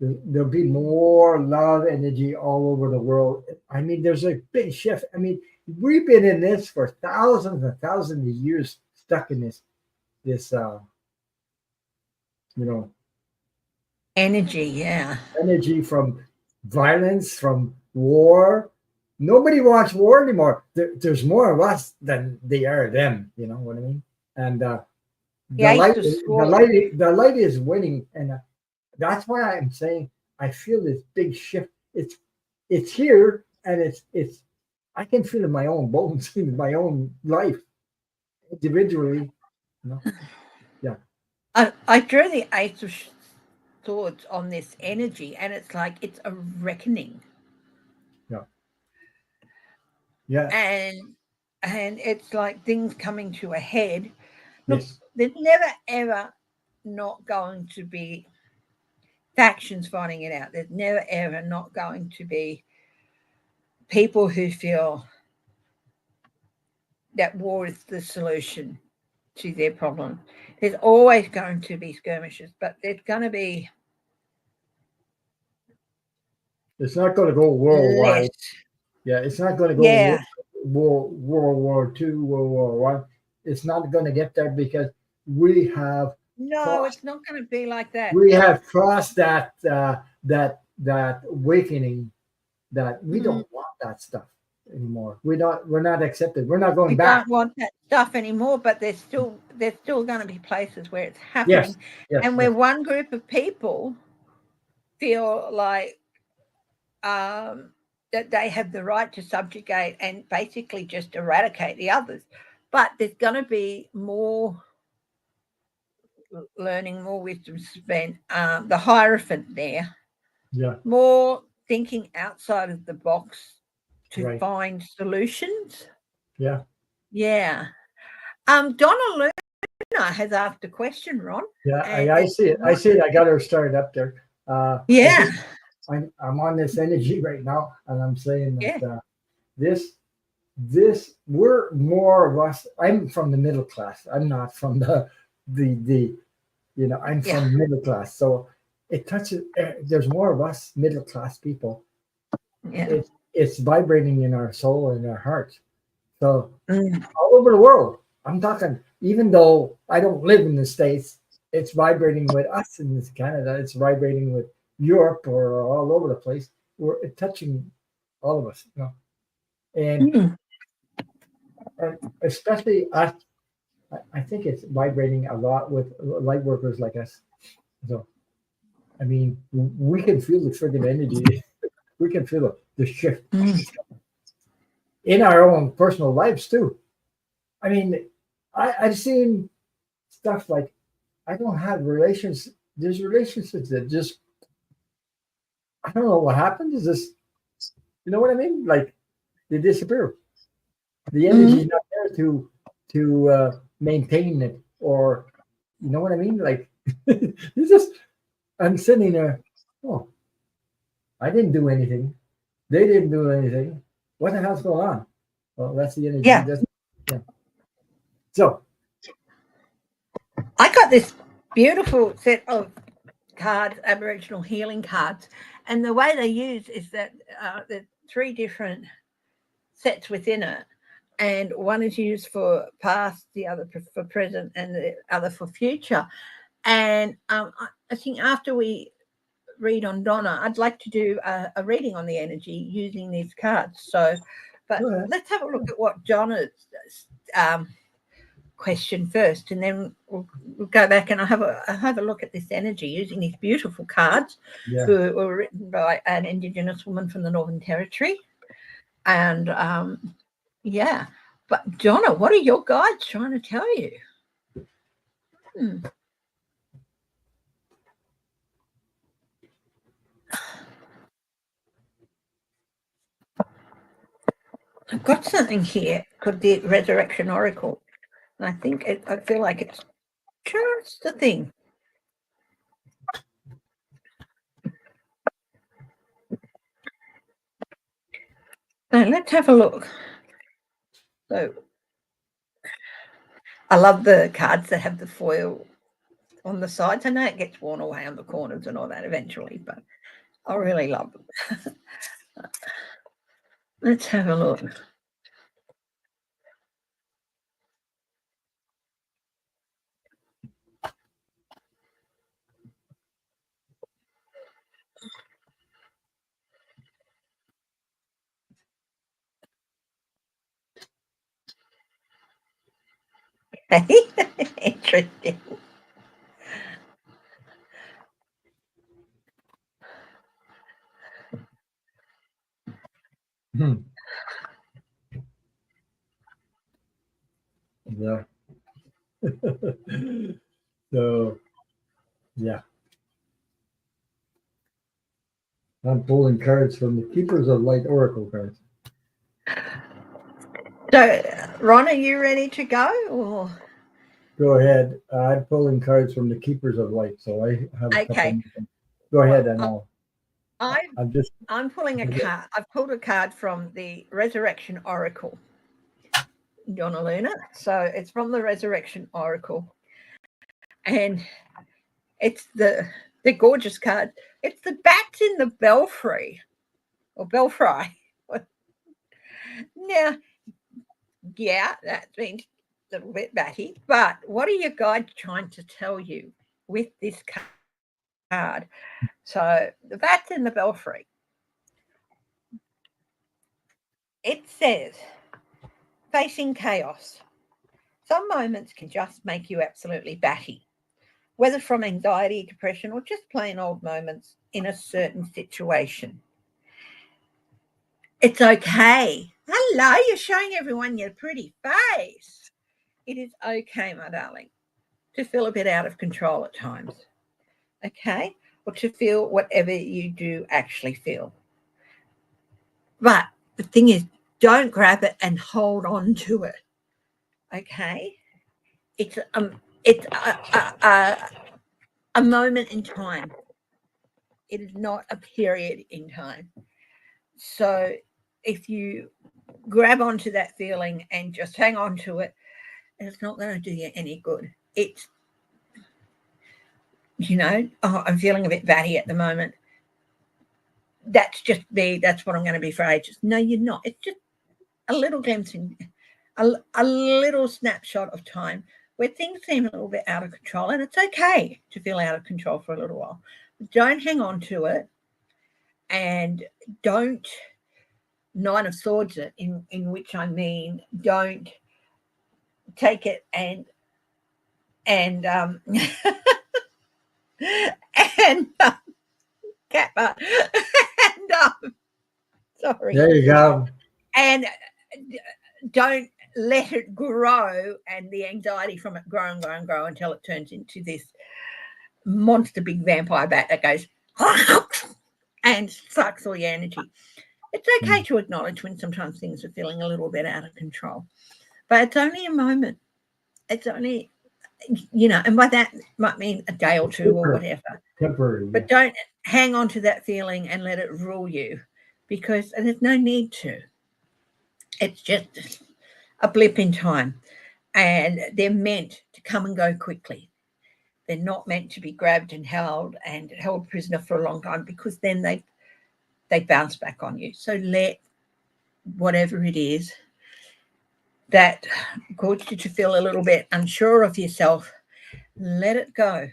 there'll be more love energy all over the world. I mean, there's a big shift. I mean, we've been in this for thousands and thousands of years, stuck in this energy from violence, from war. Nobody wants war anymore. There's more of us than they are them. You know what I mean? And the light is winning, and that's why I'm saying I feel this big shift. It's here, and it's I can feel it in my own bones, in my own life. individually, you know, yeah, I drew the Ace of Swords on this energy, and it's like it's a reckoning, yeah, yeah, and it's like things coming to a head. Look, yes. there's never ever not going to be factions fighting it out. There's never ever not going to be people who feel that war is the solution to their problem. There's always going to be skirmishes, but there's going to be It's not going to go less. worldwide. Yeah, it's not going to go Yeah. World War Two, World War One. It's not going to get there because we have No, crossed. it's not going to be like that. We have crossed that awakening that we Mm, don't want that stuff anymore. We're not accepted. We're not going we back. don't want that stuff anymore, but there's still going to be places where it's Yes, happening, yes, and where yes, one group of people feel like um, that they have the right to subjugate and basically just eradicate the others. But there's going to be more learning, more wisdom spent. The Hierophant there, yeah, more thinking outside of the box to right, find solutions. yeah, Yeah. Donna Luna has asked a question, Ron, yeah. and I it's see it. I what? see it. I got her started up there. I Yeah, just I'm on this energy right now, and I'm saying yeah, that this we're more of us. I'm from the middle class. I'm not from the I'm yeah. from middle class, so it touches. There's more of us middle class people. Yeah. It's vibrating in our soul and our heart. So Mm, all over the world. I'm talking, even though I don't live in the States, it's vibrating with us in this Canada. It's vibrating with Europe or all over the place. We're touching all of us, and, mm. and especially us. I think it's vibrating a lot with light workers like us. So, I mean, we can feel the friggin' energy. We can feel the shift Mm. in our own personal lives too. I mean, I've seen stuff like I don't have relations. There's relationships that just I don't know what happened. Is this you know what I mean? Like they disappear. The energy Mm. is not there to maintain it, or you know what I mean? Like it's just I'm sitting there. Oh, I didn't do anything. They didn't do anything. What the hell's going on? Well, that's the energy. Yeah, That's yeah. So I got this beautiful set of cards, Aboriginal healing cards, and the way they use is that there's three different sets within it, and one is used for past, the other for present, and the other for future. And I think after we read on Donna, I'd like to do a reading on the energy using these cards. So, but go ahead. let's have a look at what Donna's um, question first, and then we'll go back and I'll have a look at this energy using these beautiful cards, Yeah. who were written by an Indigenous woman from the Northern Territory. And yeah, but Donna, what are your guides trying to tell you? Hmm. I've got something here called the Resurrection Oracle, and I feel like it's just the thing. So let's have a look. So I love the cards that have the foil on the sides. I know it gets worn away on the corners and all that eventually, but I really love them. Let's have a look. Interesting. Hmm. Yeah. I'm pulling cards from the Keepers of Light Oracle cards. So, Ron, are you ready to go? Or Go ahead. I'm pulling cards from the Keepers of Light, so I have a couple. okay, Go ahead, well, and I'm just. I'm pulling a card. I've pulled a card from the Resurrection Oracle, Donna Luna. So it's from the Resurrection Oracle, and it's the gorgeous card. It's the bats in the belfry or belfry. Now, yeah, that means a little bit batty. But what are your guides trying to tell you with this card? So the bats in the belfry. It says, facing chaos. Some moments can just make you absolutely batty, whether from anxiety, depression, or just plain old moments in a certain situation. It's okay. Hello, you're showing everyone your pretty face. It is okay, my darling, to feel a bit out of control at times. Okay? Or to feel whatever you do actually feel. But the thing is, don't grab it and hold on to it. Okay? It's a moment in time. It is not a period in time. So if you grab onto that feeling and just hang on to it, it's not going to do you any good. It's, oh, I'm feeling a bit batty at the moment. That's just me. That's what I'm going to be for ages. No, you're not. It's just a little glimpse in a little snapshot of time where things seem a little bit out of control, and it's okay to feel out of control for a little while. But don't hang on to it, and don't Nine of Swords it, in which I mean don't take it and and cat butt and sorry, There you go. and don't let it grow and the anxiety from it grow and grow and grow until it turns into this monster big vampire bat that goes and sucks all your energy. It's okay to acknowledge when sometimes things are feeling a little bit out of control, but it's only a moment. It's only, and by that might mean a day or two or whatever. Temporary. But don't hang on to that feeling and let it rule you, because there's no need to. It's just a blip in time, and they're meant to come and go quickly. They're not meant to be grabbed and held prisoner for a long time, because then they bounce back on you. So let whatever it is that caused you to feel a little bit unsure of yourself, let it go,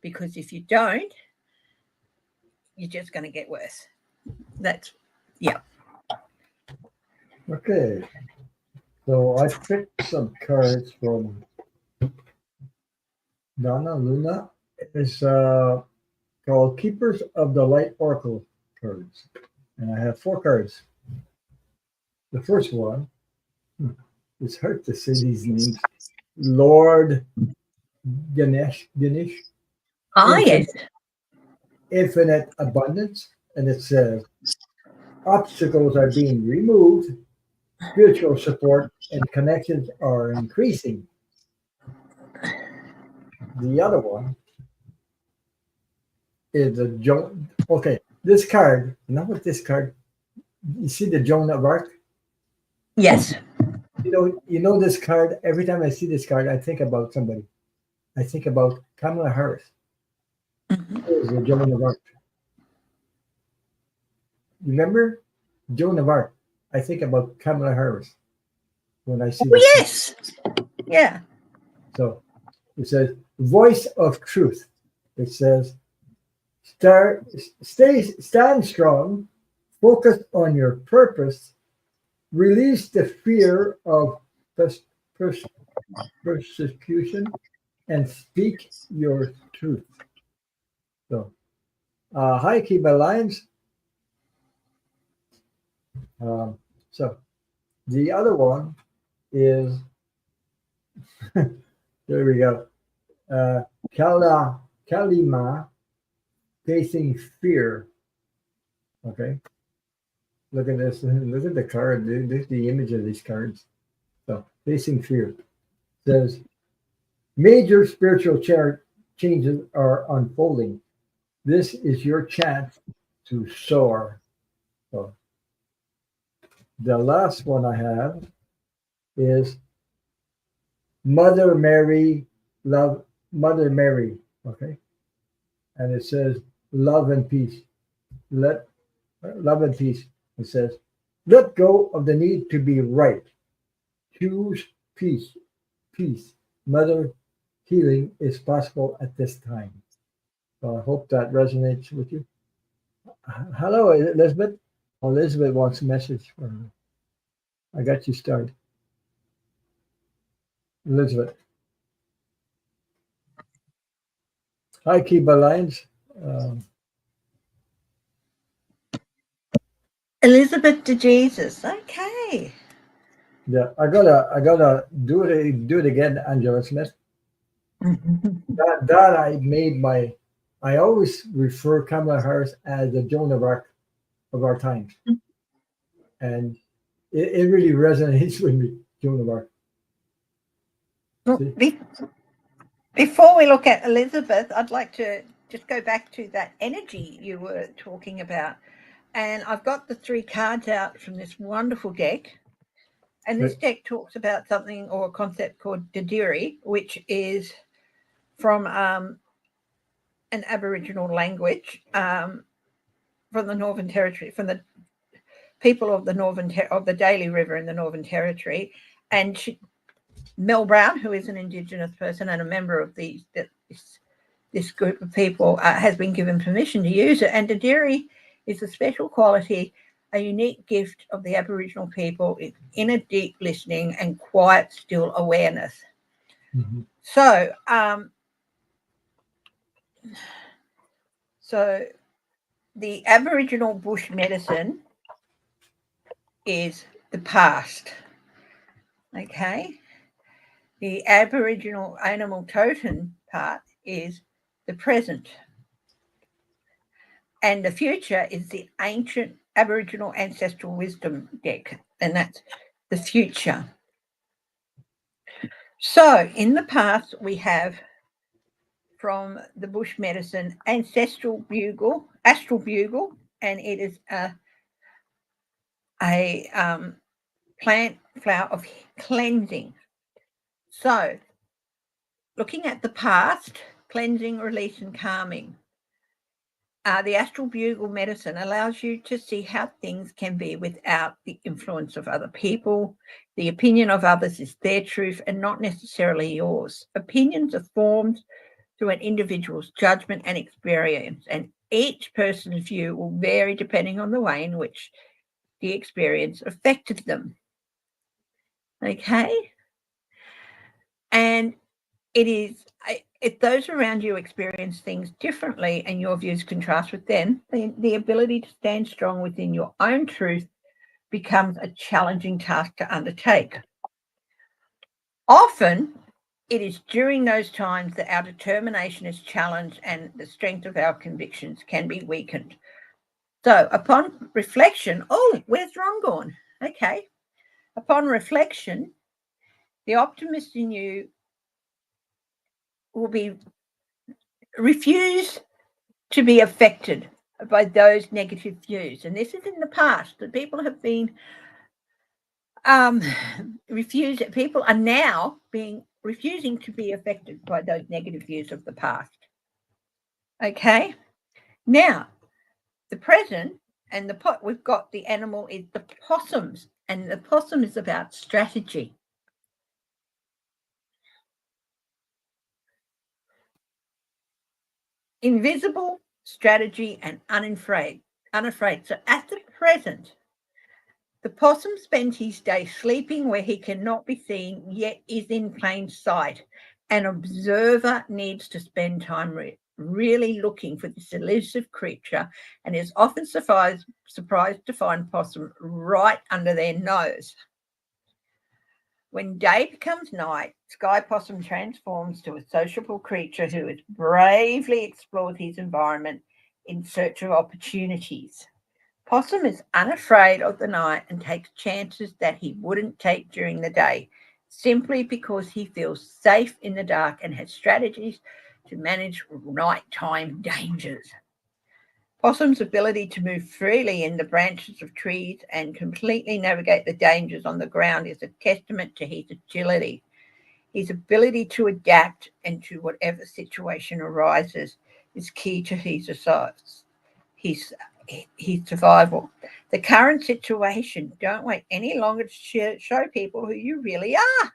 because if you don't, you're just going to get worse. That's, yeah. Okay. So I picked some cards from Donna Luna. It's called Keepers of the Light Oracle cards. And I have 4 cards. The first one, it's hard to say these names. Lord Ganesh. Yes. Infinite abundance. And it says, obstacles are being removed, spiritual support and connections are increasing. The other one is the Joan. Okay, this card, you know what this card, you see the Joan of Arc? Yes. You know this card, every time I see this card, I think about somebody. I think about Kamala Harris. Mm-hmm. The Joan of Arc. Remember? Joan of Arc. I think about Kamala Harris when I see this. Yes. Yeah. So it says, voice of truth. It says, stand strong, focus on your purpose, release the fear of persecution, and speak your truth. So, hi, Kiba Lions. So, the other one is, there we go, Kalima, facing fear. Okay. Look at this. Look at the card. This is the image of these cards. So, facing fear says major spiritual changes are unfolding. This is your chance to soar. So, the last one I have is Mother Mary, love Mother Mary. Okay. And it says love and peace. Let love and peace. It says, let go of the need to be right. Choose peace. Peace. Mother, healing is possible at this time. So I hope that resonates with you. Hello, Elizabeth. Elizabeth wants a message for me. I got you started. Elizabeth. Hi, Kiba Lions. Um, Elizabeth to Jesus. Okay. yeah, I gotta do it again, Angela Smith. That I made my. I always refer Kamala Harris as the Joan of Arc of our times, and it really resonates with me, Joan of Arc. See? Before we look at Elizabeth, I'd like to just go back to that energy you were talking about. And I've got the 3 cards out from this wonderful deck. And this deck talks about something or a concept called Dadiri, which is from an Aboriginal language from the Northern Territory, from the people of the of the Daly River in the Northern Territory. And Mel Brown, who is an Indigenous person and a member of this group of people, has been given permission to use it. And Dadiri is a special quality, a unique gift of the Aboriginal people in inner deep listening and quiet, still awareness. Mm-hmm. So the Aboriginal bush medicine is the past. Okay. The Aboriginal animal totem part is the present. And the future is the ancient Aboriginal ancestral wisdom deck, and that's the future. So in the past, we have from the bush medicine astral bugle, and it is a plant flower of cleansing. So looking at the past, cleansing, release, and calming. The astral bugle medicine allows you to see how things can be without the influence of other people. The opinion of others is their truth and not necessarily yours. Opinions are formed through an individual's judgment and experience, and each person's view will vary depending on the way in which the experience affected them. Okay? And it is, if those around you experience things differently and your views contrast with them, the ability to stand strong within your own truth becomes a challenging task to undertake. Often, it is during those times that our determination is challenged and the strength of our convictions can be weakened. So, upon reflection, where's Ron gone? Okay. Upon reflection, the optimist in you will be refuse to be affected by those negative views. And this is in the past that people have been refused. People are now refusing to be affected by those negative views of the past. Okay. Now, the present and we've got the animal is the possums, and the possum is about strategy. Invisible, strategy, and unafraid. So at the present, the possum spends his day sleeping where he cannot be seen, yet is in plain sight. An observer needs to spend time really looking for this elusive creature and is often surprised to find possum right under their nose. When day becomes night, sky possum transforms to a sociable creature who has bravely explored his environment in search of opportunities. Possum is unafraid of the night and takes chances that he wouldn't take during the day, simply because he feels safe in the dark and has strategies to manage nighttime dangers. Possum's ability to move freely in the branches of trees and completely navigate the dangers on the ground is a testament to his agility. His ability to adapt and to whatever situation arises is key to his, his survival. The current situation, don't wait any longer to show people who you really are.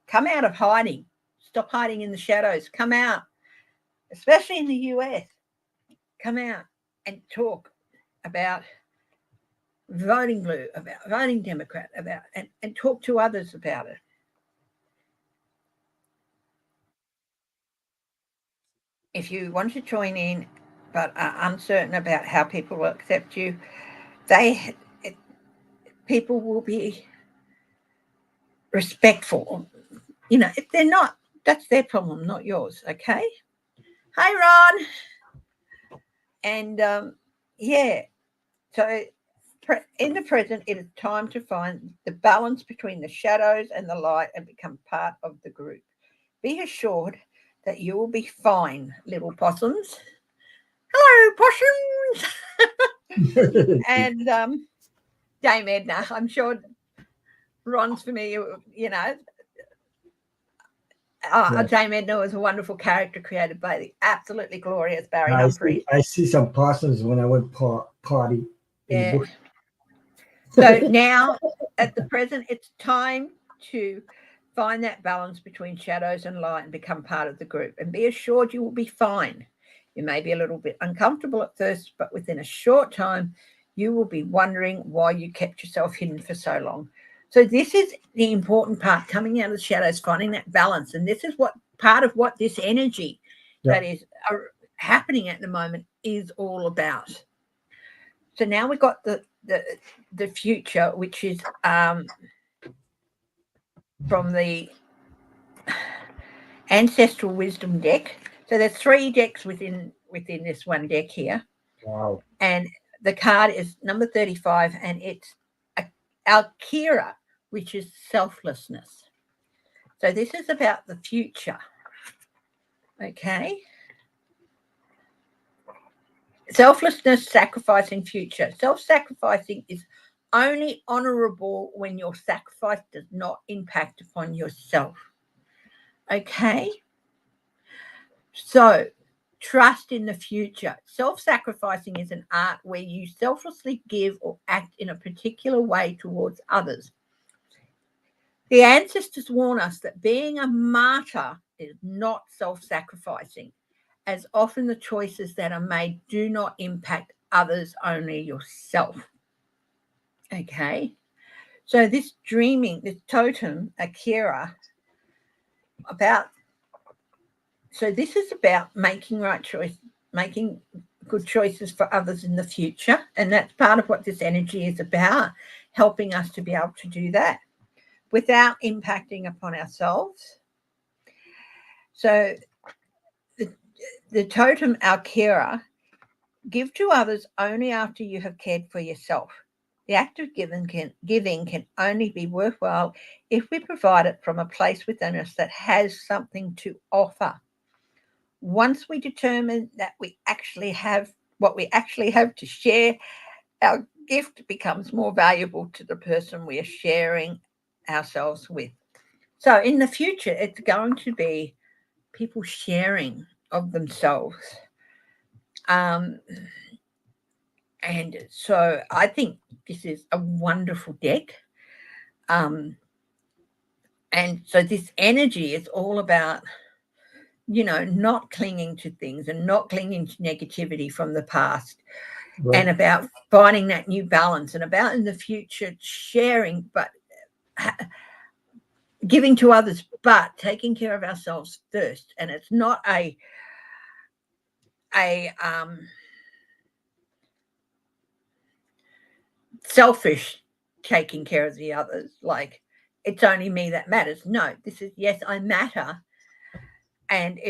Come out of hiding. Stop hiding in the shadows. Come out, especially in the US. Come out and talk about voting blue, about voting Democrat, about and talk to others about it. If you want to join in but are uncertain about how people will accept you, people will be respectful. You know, if they're not, that's their problem, not yours. Okay. Hi, Ron. And yeah, so in the present, it is time to find the balance between the shadows and the light and become part of the group. Be assured that you will be fine, little possums. Hello, possums. And Dame Edna, I'm sure Ron's familiar, you know. Yeah. Dame Edna was a wonderful character created by the absolutely glorious Barry Humphries. I see some possums when I went potty in the bush. So now, at the present, it's time to find that balance between shadows and light and become part of the group. And be assured you will be fine. You may be a little bit uncomfortable at first, but within a short time, you will be wondering why you kept yourself hidden for so long. So this is the important part, coming out of the shadows, finding that balance. And this is what part of what this energy that is happening at the moment is all about. So now we've got the future, which is from the Ancestral Wisdom deck. So there's 3 decks within this one deck here. Wow. And the card is number 35, and it's Alkira, which is selflessness. So this is about the future. Okay. Selflessness, sacrificing future. Self-sacrificing is only honorable when your sacrifice does not impact upon yourself. Okay? So, trust in the future. Self-sacrificing is an art where you selflessly give or act in a particular way towards others. The ancestors warn us that being a martyr is not self-sacrificing, as often the choices that are made do not impact others, only yourself. Okay? So this dreaming, this totem, Akira, this is about making right choice, making good choices for others in the future. And that's part of what this energy is about, helping us to be able to do that without impacting upon ourselves. So the totem Alkira, give to others only after you have cared for yourself. The act of giving can only be worthwhile if we provide it from a place within us that has something to offer. Once we determine that we actually have what we actually have to share, our gift becomes more valuable to the person we are sharing ourselves with. So in the future, it's going to be people sharing of themselves. And so I think this is a wonderful deck. And so this energy is all about, you know, not clinging to things and not clinging to negativity from the past, and about finding that new balance, and about in the future sharing, but giving to others, but taking care of ourselves first. And it's not a selfish taking care of the others, like it's only me that matters. No, this is, yes, I matter. And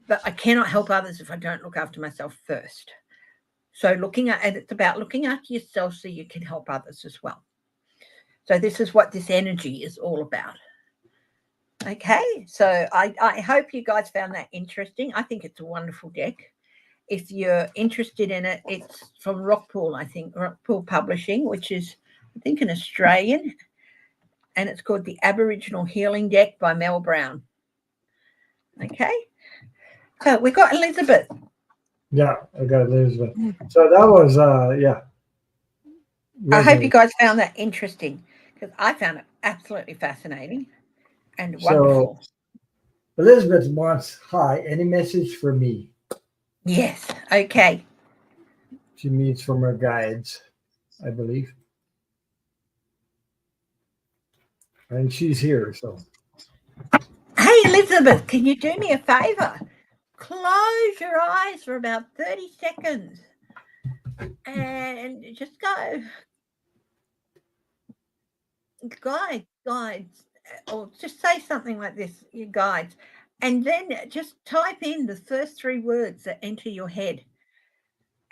but I cannot help others if I don't look after myself first. So it's about looking after yourself so you can help others as well. So this is what this energy is all about. Okay, so I hope you guys found that interesting. I think it's a wonderful deck. If you're interested in it, it's from Rockpool, I think, Rockpool Publishing, which is, I think, an Australian, and it's called the Aboriginal Healing Deck by Mel Brown. Okay, so we got Elizabeth. Yeah, I got Elizabeth. So that was, yeah. I hope you guys found that interesting, because I found it absolutely fascinating and wonderful. So Elizabeth wants, hi, any message for me? Yes, okay. She needs from her guides, I believe. And she's here, so. Hey, Elizabeth, can you do me a favor? Close your eyes for about 30 seconds and just go. Guides, or just say something like this, your guides, and then just type in the first 3 words that enter your head.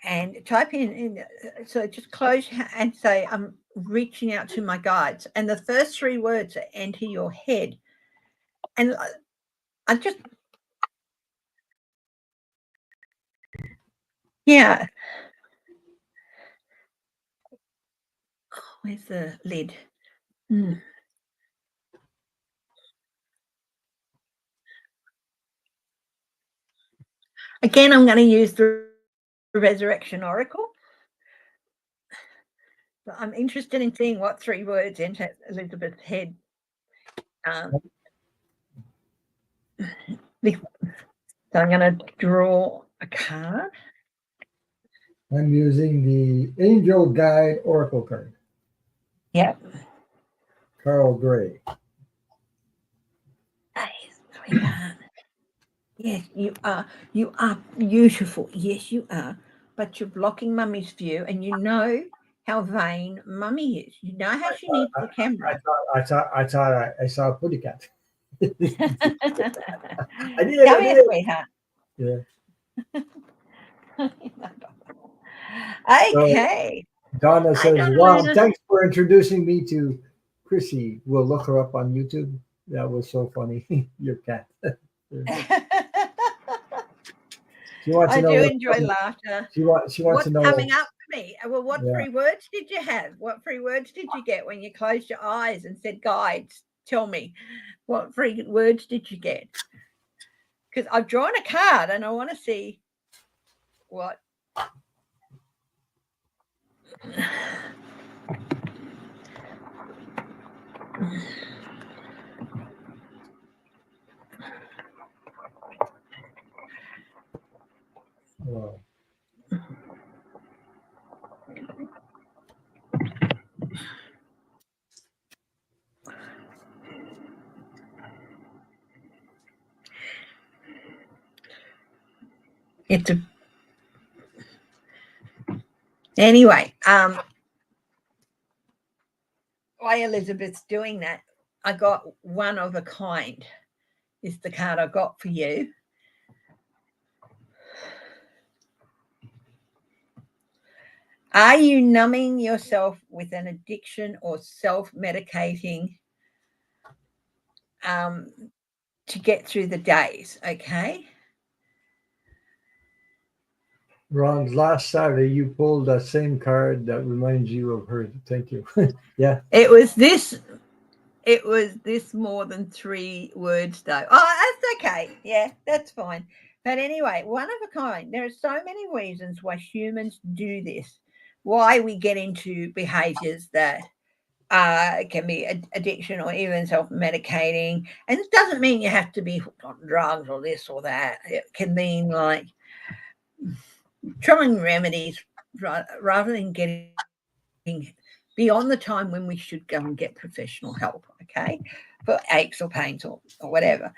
And type in, so just close and say, I'm reaching out to my guides. And the first 3 words that enter your head. And I just, yeah. Where's the lid? Again, I'm going to use the Resurrection Oracle. But I'm interested in seeing what 3 words enter Elizabeth's head. So I'm going to draw a card. I'm using the Angel Guide Oracle card. Yep. Carl Gray. Hey, sweetheart. Yes, you are. You are beautiful. Yes, you are. But you're blocking Mummy's view, and you know how vain Mummy is. You know how she needs the camera. I thought I saw a putty cat. I did. Come here, sweetheart. Yeah. Okay. So Donna says, wow, thanks for introducing me to Chrissy. We'll look her up on YouTube. That was so funny. Your cat. She wants to know. I do enjoy laughter. She wants What's to know. coming up for me? Well, what 3 words did you have? What 3 words did you get when you closed your eyes and said, guides, tell me? What 3 words did you get? Because I've drawn a card and I want to see what. Wow. It's a. Anyway, while Elizabeth's doing that, I got one of a kind. Is the card I got for you. Are you numbing yourself with an addiction or self-medicating to get through the days? Okay. Ron, last Saturday you pulled that same card that reminds you of her. Thank you. Yeah. It was this more than 3 words though. Oh, that's okay. Yeah, that's fine. But anyway, one of a kind. There are so many reasons why humans do this, why we get into behaviors that can be addiction or even self-medicating. And it doesn't mean you have to be hooked on drugs or this or that. It can mean like trying remedies rather than getting beyond the time when we should go and get professional help, okay, for aches or pains or whatever.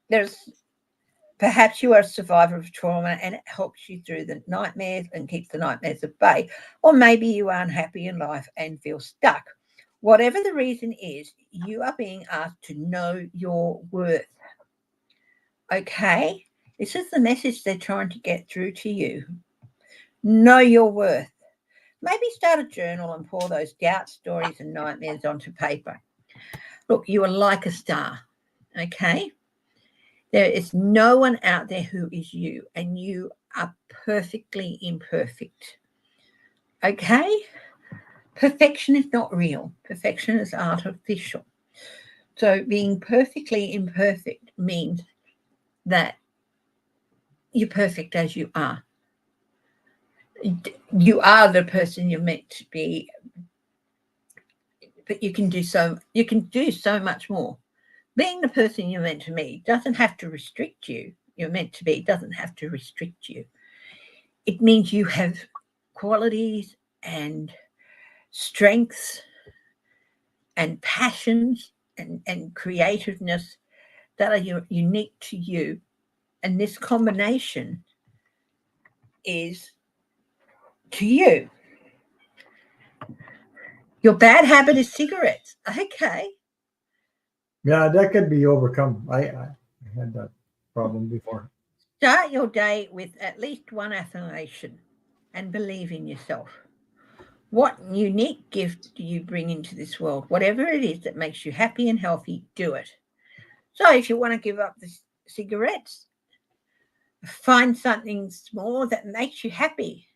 There's perhaps you are a survivor of trauma and it helps you through the nightmares and keeps the nightmares at bay, or maybe you are unhappy in life and feel stuck. Whatever the reason is, you are being asked to know your worth. Okay, this is the message they're trying to get through to you. Know your worth. Maybe start a journal and pour those doubt, stories, and nightmares onto paper. Look, you are like a star, okay? There is no one out there who is you, and you are perfectly imperfect, okay? Perfection is not real. Perfection is artificial. So being perfectly imperfect means that you're perfect as you are. You are the person you're meant to be, but you can do so much more. Being the person you're meant to be doesn't have to restrict you. You're meant to be doesn't have to restrict you. It means you have qualities and strengths and passions and creativeness that are unique to you. And this combination is to you. Your bad habit is cigarettes. Okay. Yeah, that could be overcome. I had that problem before. Start your day with at least one affirmation and believe in yourself. What unique gift do you bring into this world? Whatever it is that makes you happy and healthy, do it. So if you want to give up the cigarettes, find something small that makes you happy.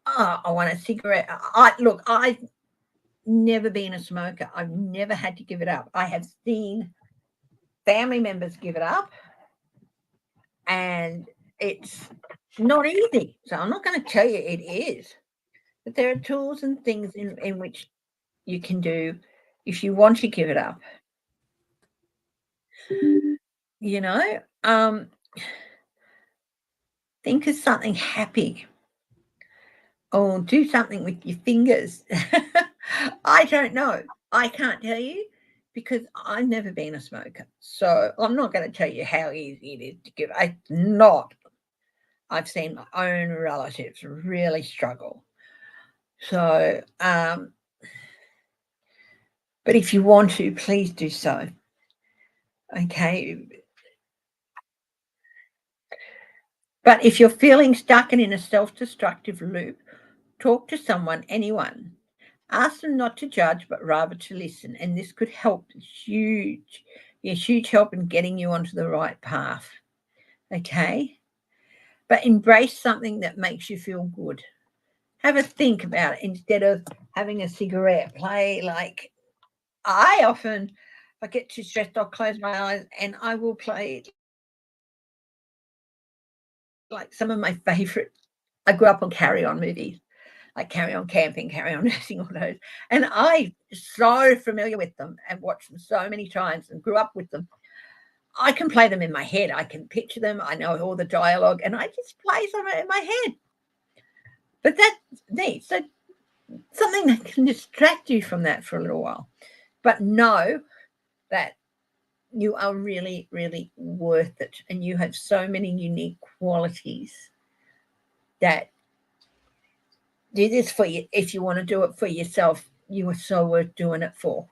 Oh, I want a cigarette. I've never been a smoker. I've never had to give it up. I have seen family members give it up, and it's not easy. So I'm not going to tell you it is. But there are tools and things in which you can do if you want to give it up. You know, think of something happy or do something with your fingers. I don't know. I can't tell you because I've never been a smoker. So I'm not going to tell you how easy it is to give. It's not. I've seen my own relatives really struggle. So, but if you want to, please do so. Okay. But if you're feeling stuck and in a self-destructive loop, talk to someone, anyone. Ask them not to judge, but rather to listen. And this could help huge help in getting you onto the right path. Okay. But embrace something that makes you feel good. Have a think about it instead of having a cigarette. Play like I often, if I get too stressed, I'll close my eyes and I will play like some of my favorite. I grew up on Carry On movies, like Carry On Camping, Carry On Nursing, all those. And I'm so familiar with them and watched them so many times and grew up with them. I can play them in my head. I can picture them. I know all the dialogue and I just play some in my head. But that's neat. So something that can distract you from that for a little while. But know that you are really, really worth it. And you have so many unique qualities that do this for you. If you want to do it for yourself, you are so worth doing it for.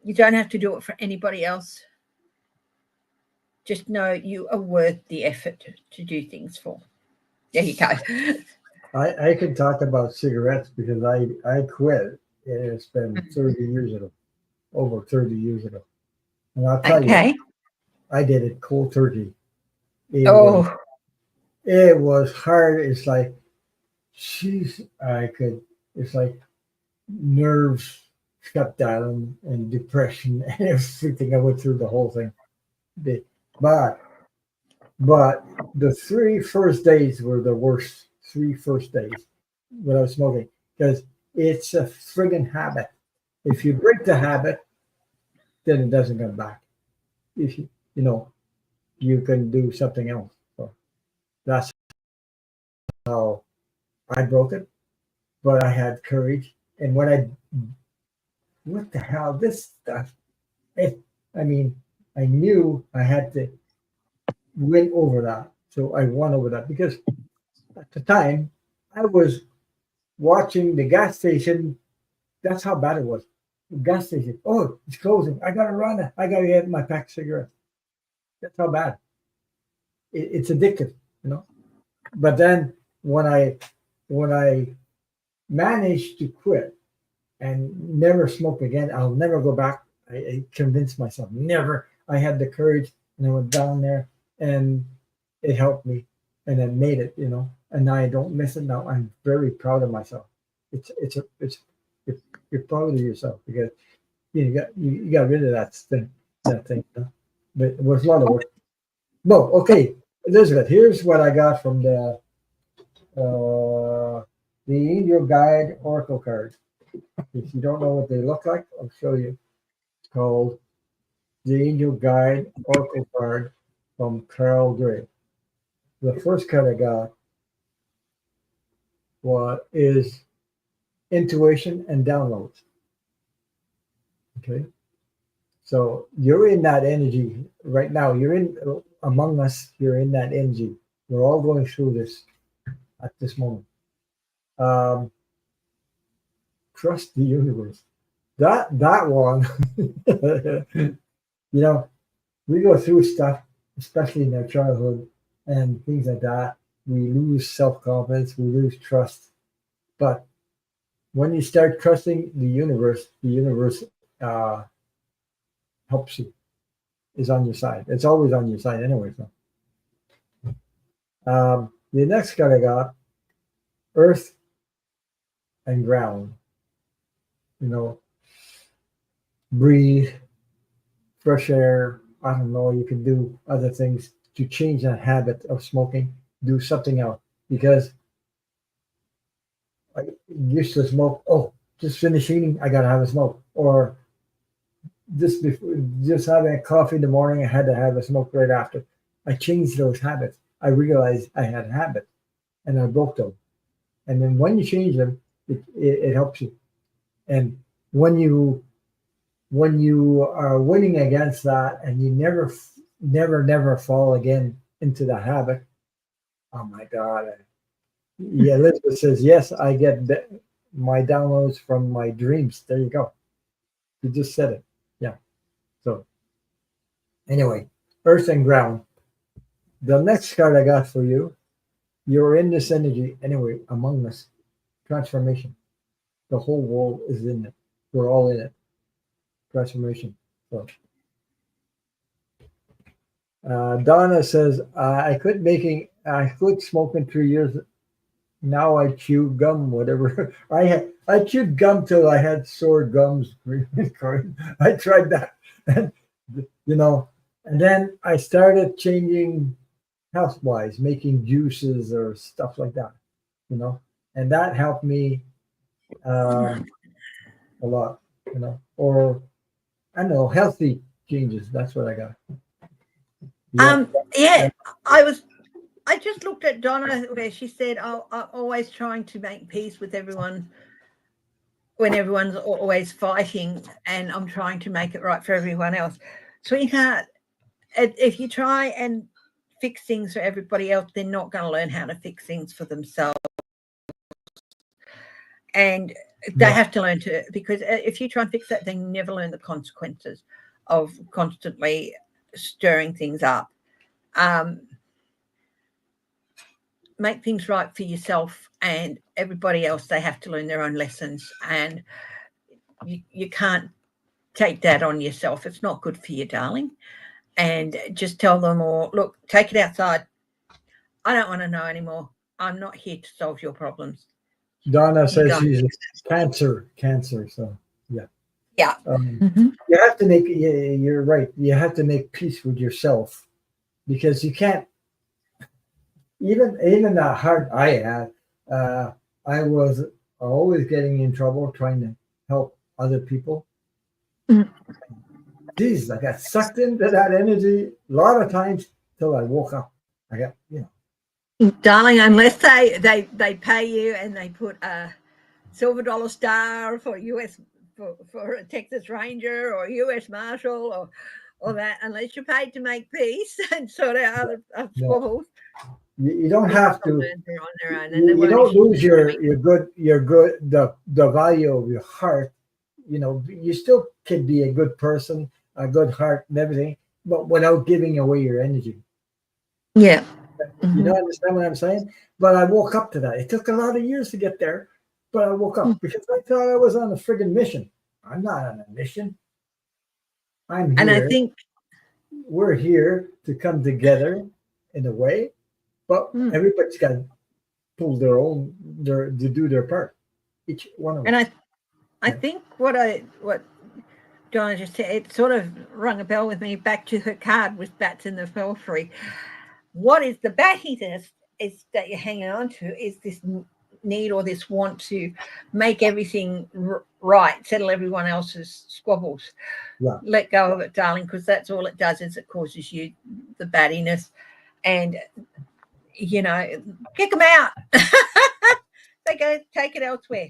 You don't have to do it for anybody else. Just know you are worth the effort to do things for. There you go. I can talk about cigarettes because I quit. It's been 30 years ago, over 30 years ago. And I'll tell you, I did it cold turkey. It was hard. It's like, jeez, it's like nerves shut down and depression and everything. I went through the whole thing. But the 3 first days were the worst 3 first days when I was smoking because it's a friggin' habit. If you break the habit, then it doesn't come back. If you can do something else. So that's how I broke it. But I had courage. And what the hell, this stuff? I mean, I knew I had to win over that. So I won over that because at the time I was watching the gas station. That's how bad it was. The gas station. Oh, it's closing. I gotta run. I gotta get my pack of cigarettes. That's how bad. It's addictive, But then when I managed to quit and never smoke again, I'll never go back. I convinced myself never. I had the courage, and I went down there, and it helped me, and I made it. And now I don't miss it. Now I'm very proud of myself. It's you're proud of yourself because you got rid of that thing. But it was a lot of work. No, okay, Elizabeth. Here's what I got from the Angel Guide Oracle card. If you don't know what they look like, I'll show you. It's called the Angel Guide Oracle card from Carol Gray. The first card I got is intuition and downloads. Okay, so you're in that energy right now. You're in among us. You're in that energy. We're all going through this at this moment. Trust the universe. That one, we go through stuff, especially in our childhood and things like that. We lose self-confidence, we lose trust. But when you start trusting the universe helps you, is on your side. It's always on your side anyway. So. The next card I got, earth and ground. Breathe, fresh air. I don't know. You can do other things to change that habit of smoking. Do something else because I used to smoke. Oh, just finish eating. I gotta have a smoke. Or just having a coffee in the morning. I had to have a smoke right after. I changed those habits. I realized I had habits, and I broke them. And then when you change them, it helps you. And when you are winning against that, and you never fall again into the habit. Oh my God! Yeah, Elizabeth says yes. I get my downloads from my dreams. There you go. You just said it. Yeah. So anyway, earth and ground. The next card I got for you. You're in this energy anyway. Among us, transformation. The whole world is in it. We're all in it. Transformation. So, Donna says, I quit smoking 3 years. Now I chew gum, whatever. I chewed gum till I had sore gums. I tried that. And, and then I started changing health-wise, making juices or stuff like that, and that helped me a lot, or I don't know, healthy changes. That's what I got. Yeah, I just looked at Donna where she said, I'm always trying to make peace with everyone when everyone's always fighting, and I'm trying to make it right for everyone else. Sweetheart, if you try and fix things for everybody else, they're not going to learn how to fix things for themselves. And they have to learn to, because if you try and fix that, they never learn the consequences of constantly stirring things up. Make things right for yourself, and everybody else, they have to learn their own lessons, and you can't take that on yourself. It's not good for you, darling. And just tell them, or look, take it outside. I don't want to know anymore. I'm not here to solve your problems. Donna says she's cancer. So yeah. You have to make. You're right. You have to make peace with yourself, because you can't. Even the heart I had, I was always getting in trouble trying to help other people. Jesus, I got sucked into that energy a lot of times till I woke up. I got, Darling, unless they pay you and they put a silver dollar star for US for a Texas Ranger or US Marshal or that, unless you're paid to make peace and sort out other squabbles. You don't have to. On their own, you don't lose your the value of your heart. You still can be a good person, a good heart, and everything, but without giving away your energy. Yeah. You don't understand what I'm saying? But I woke up to that. It took a lot of years to get there, but I woke up because I thought I was on a friggin' mission. I'm not on a mission. I'm And I here. think We're here to come together in a way, but everybody's got to pull to do their part. Each one of them. and I think what Donna just said, it sort of rung a bell with me back to her card with bats in the belfry. What is the battiness is that you're hanging on to is this need or this want to make everything right, settle everyone else's squabbles. Yeah. Let go of it, darling, because that's all it does is it causes you the battiness. And, you know, kick them out. They go take it elsewhere.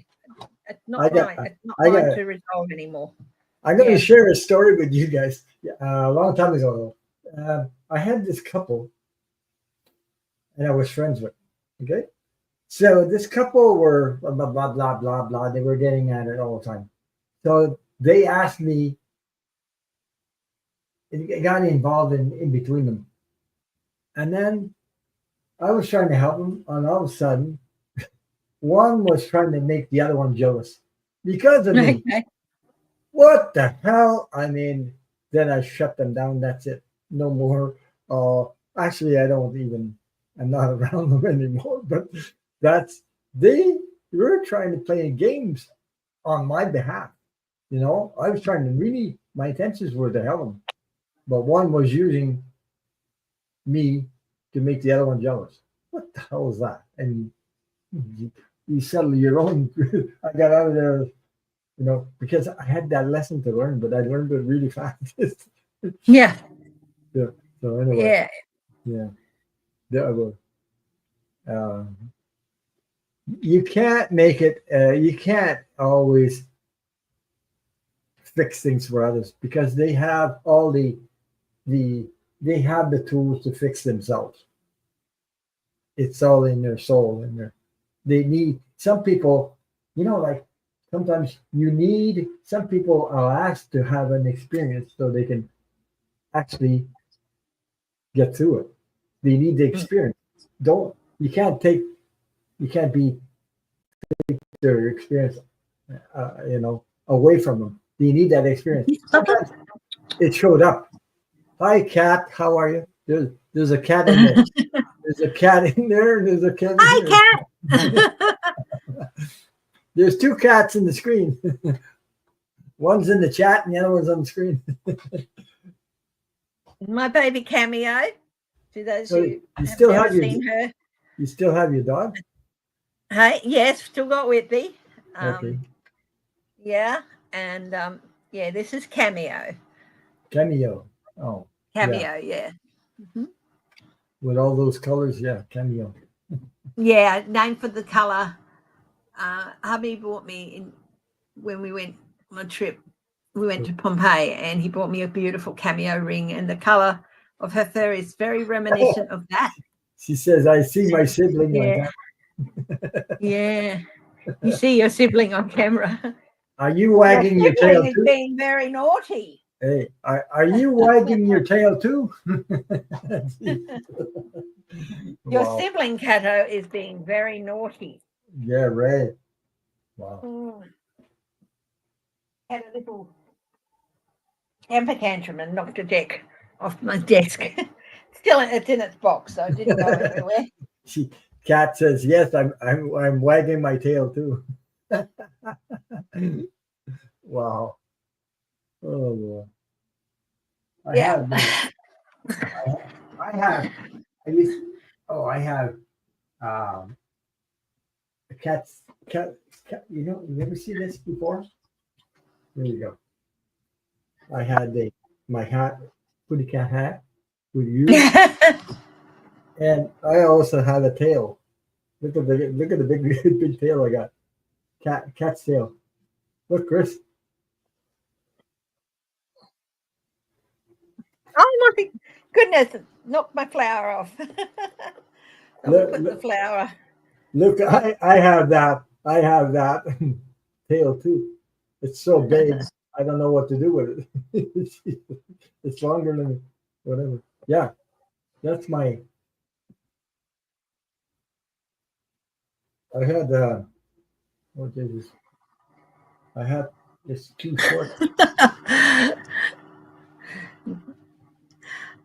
It's not right. It's not mine to resolve anymore. I'm going to share a story with you guys. A long time ago, I had this couple, and I was friends with. Okay, so this couple were blah blah blah blah blah blah. They were getting at it all the time. So they asked me. It got involved in between them, and then I was trying to help them, and all of a sudden, one was trying to make the other one jealous because of me. Okay. What the hell? I mean, then I shut them down. That's it. No more. Actually, I'm not around them anymore. But they were trying to play games on my behalf. You know, I was trying to my intentions were to help them. But one was using me to make the other one jealous. What the hell is that? And you settle your own. I got out of there. You know, because I had that lesson to learn, but I learned it really fast. Yeah. Yeah. So anyway. Yeah. There was. You can't make it. You can't always fix things for others because they have all they have the tools to fix themselves. It's all in their soul, and they need some people. You know, like. Sometimes some people are asked to have an experience so they can actually get through it. They need the experience. You can't take their experience, away from them. They need that experience. Sometimes it showed up. Hi, cat. How are you? There's a cat in there. There's a cat in there. There's a cat. Hi, cat. There's two cats in the screen. One's in the chat and the other one's on the screen. My baby Cameo. To those So who you still have have never seen her. You still have your dog? Hey, yes, still got Whitby. Okay. Yeah, and this is Cameo. Cameo. Oh. Cameo, yeah. Mm-hmm. With all those colors, yeah, Cameo. Yeah, named for the color. Hubby bought me when we went on a trip. We went to Pompeii, and he bought me a beautiful cameo ring, and the color of her fur is very reminiscent of that. She says, "I see my sibling on camera." Yeah, you see your sibling on camera. Are you wagging your tail too? Being very naughty. Hey, are you wagging your tail too? Your sibling Cato is being very naughty. Yeah, right. Wow. Had a little temper tantrum and knocked a deck off my desk. Still, it's in its box, so it didn't go everywhere. Cat says, "Yes, I'm wagging my tail too." Wow. Oh boy. I have a cat. You ever see this before? There you go. I had my hat, pretty cat hat with you. And I also had a tail. Look at the big tail I got. Cat's tail. Look, Chris. Oh my goodness! Knocked my flower off. Put the flower. Look, I have that. I have that tail too. It's so big. I don't know what to do with it. It's longer than whatever. Yeah, that's my I had what is this? I had it's too short.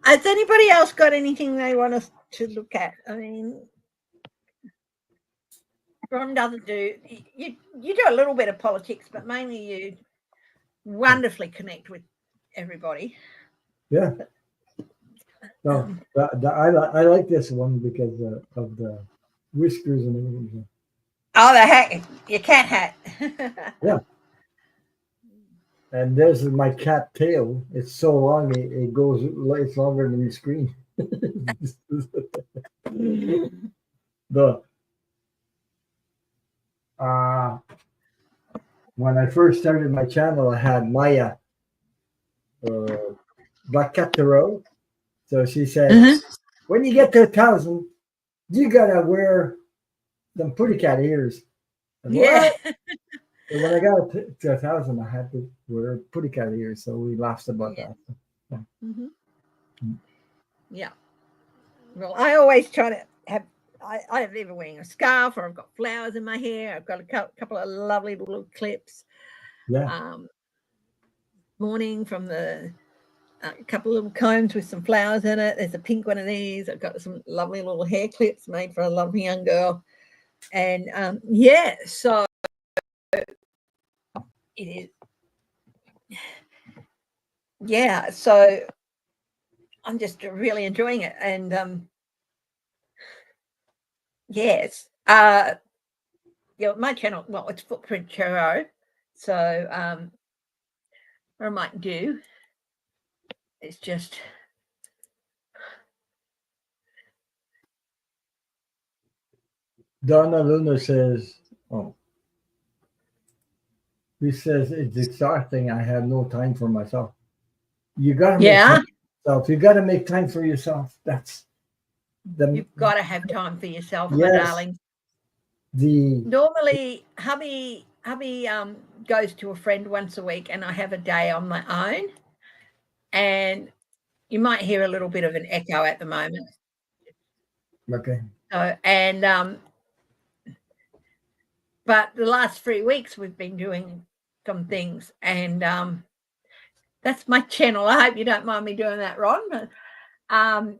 Has anybody else got anything they want us to look at? I mean, Ron doesn't do you do a little bit of politics, but mainly you wonderfully connect with everybody. Yeah. No, I like this one because of the whiskers and everything. Oh, the hat, your cat hat. Yeah. And there's my cat tail. It's so long, it goes. It's longer than the screen. the uh, when I first started my channel, I had Maya, uh, Black Cat Tarot. So she said, Mhm. when you get to 1,000, you gotta wear some pretty cat ears. And Yeah. what? So when I got to 1,000, I had to wear pretty cat ears. So we laughed about Yeah. that. Yeah. Mm-hmm. Yeah. Well, I always try to have. I'm either wearing a scarf or I've got flowers in my hair. I've got a couple of lovely little clips. Yeah. Um, Morning from the a couple of little combs with some flowers in it. There's a pink one of these. I've got some lovely little hair clips made for a lovely young girl. And yeah, so it is. Yeah, so I'm just really enjoying it. And yes, my channel, well, it's Footprint Churro. So what I might do is just Donna Luna says, oh, he says it's exhausting. I have no time for myself. You gotta make time yeah, for yourself. You gotta make time for yourself. That's the you've got to have time for yourself, my yes. darling. The Normally, hubby goes to a friend once a week, and I have a day on my own. And you might hear a little bit of an echo at the moment. okay. So, and but the last 3 weeks we've been doing some things, and that's my channel. I hope you don't mind me doing that, Ron. Um,